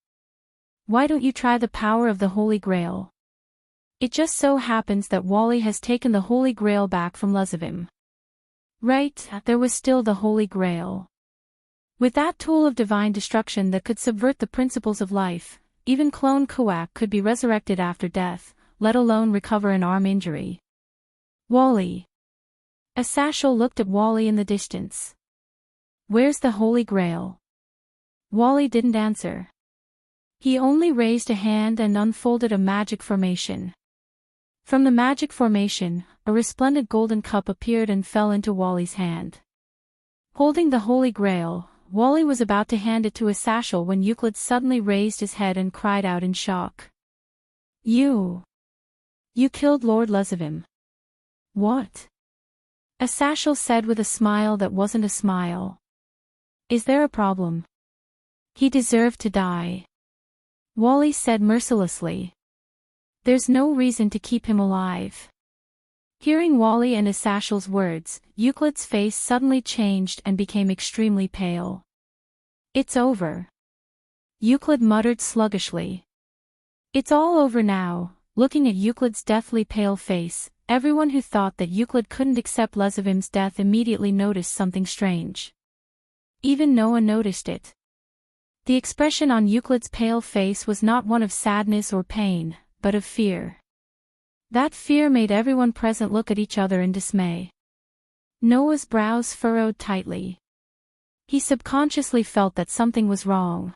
Why don't you try the power of the Holy Grail? It just so happens that Wally has taken the Holy Grail back from Lezavim. Right, there was still the Holy Grail. With that tool of divine destruction that could subvert the principles of life, even Clone Koak could be resurrected after death, let alone recover an arm injury. Wally. Asashel looked at Wally in the distance. Where's the Holy Grail? Wally didn't answer. He only raised a hand and unfolded a magic formation. From the magic formation, a resplendent golden cup appeared and fell into Wally's hand. Holding the Holy Grail, Wally was about to hand it to Asashel when Euclid suddenly raised his head and cried out in shock. You killed Lord Lezavim. What? Asashel said with a smile that wasn't a smile. Is there a problem? He deserved to die. Wally said mercilessly. There's no reason to keep him alive. Hearing Wally and Asashel's words, Euclid's face suddenly changed and became extremely pale. It's over. Euclid muttered sluggishly. It's all over now. Looking at Euclid's deathly pale face, everyone who thought that Euclid couldn't accept Lezavim's death immediately noticed something strange. Even Noah noticed it. The expression on Euclid's pale face was not one of sadness or pain, but of fear. That fear made everyone present look at each other in dismay. Noah's brows furrowed tightly. He subconsciously felt that something was wrong.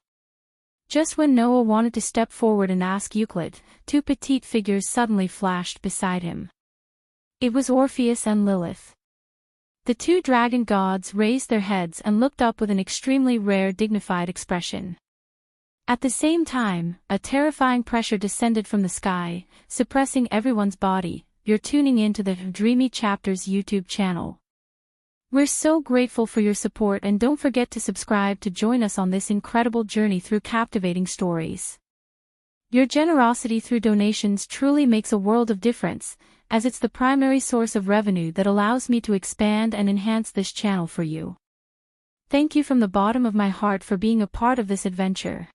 Just when Noah wanted to step forward and ask Euclid, two petite figures suddenly flashed beside him. It was Orpheus and Lilith. The two dragon gods raised their heads and looked up with an extremely rare dignified expression. At the same time, a terrifying pressure descended from the sky, suppressing everyone's body. You're tuning in to the Dreamy Chapters YouTube channel. We're so grateful for your support, and don't forget to subscribe to join us on this incredible journey through captivating stories. Your generosity through donations truly makes a world of difference, as it's the primary source of revenue that allows me to expand and enhance this channel for you. Thank you from the bottom of my heart for being a part of this adventure.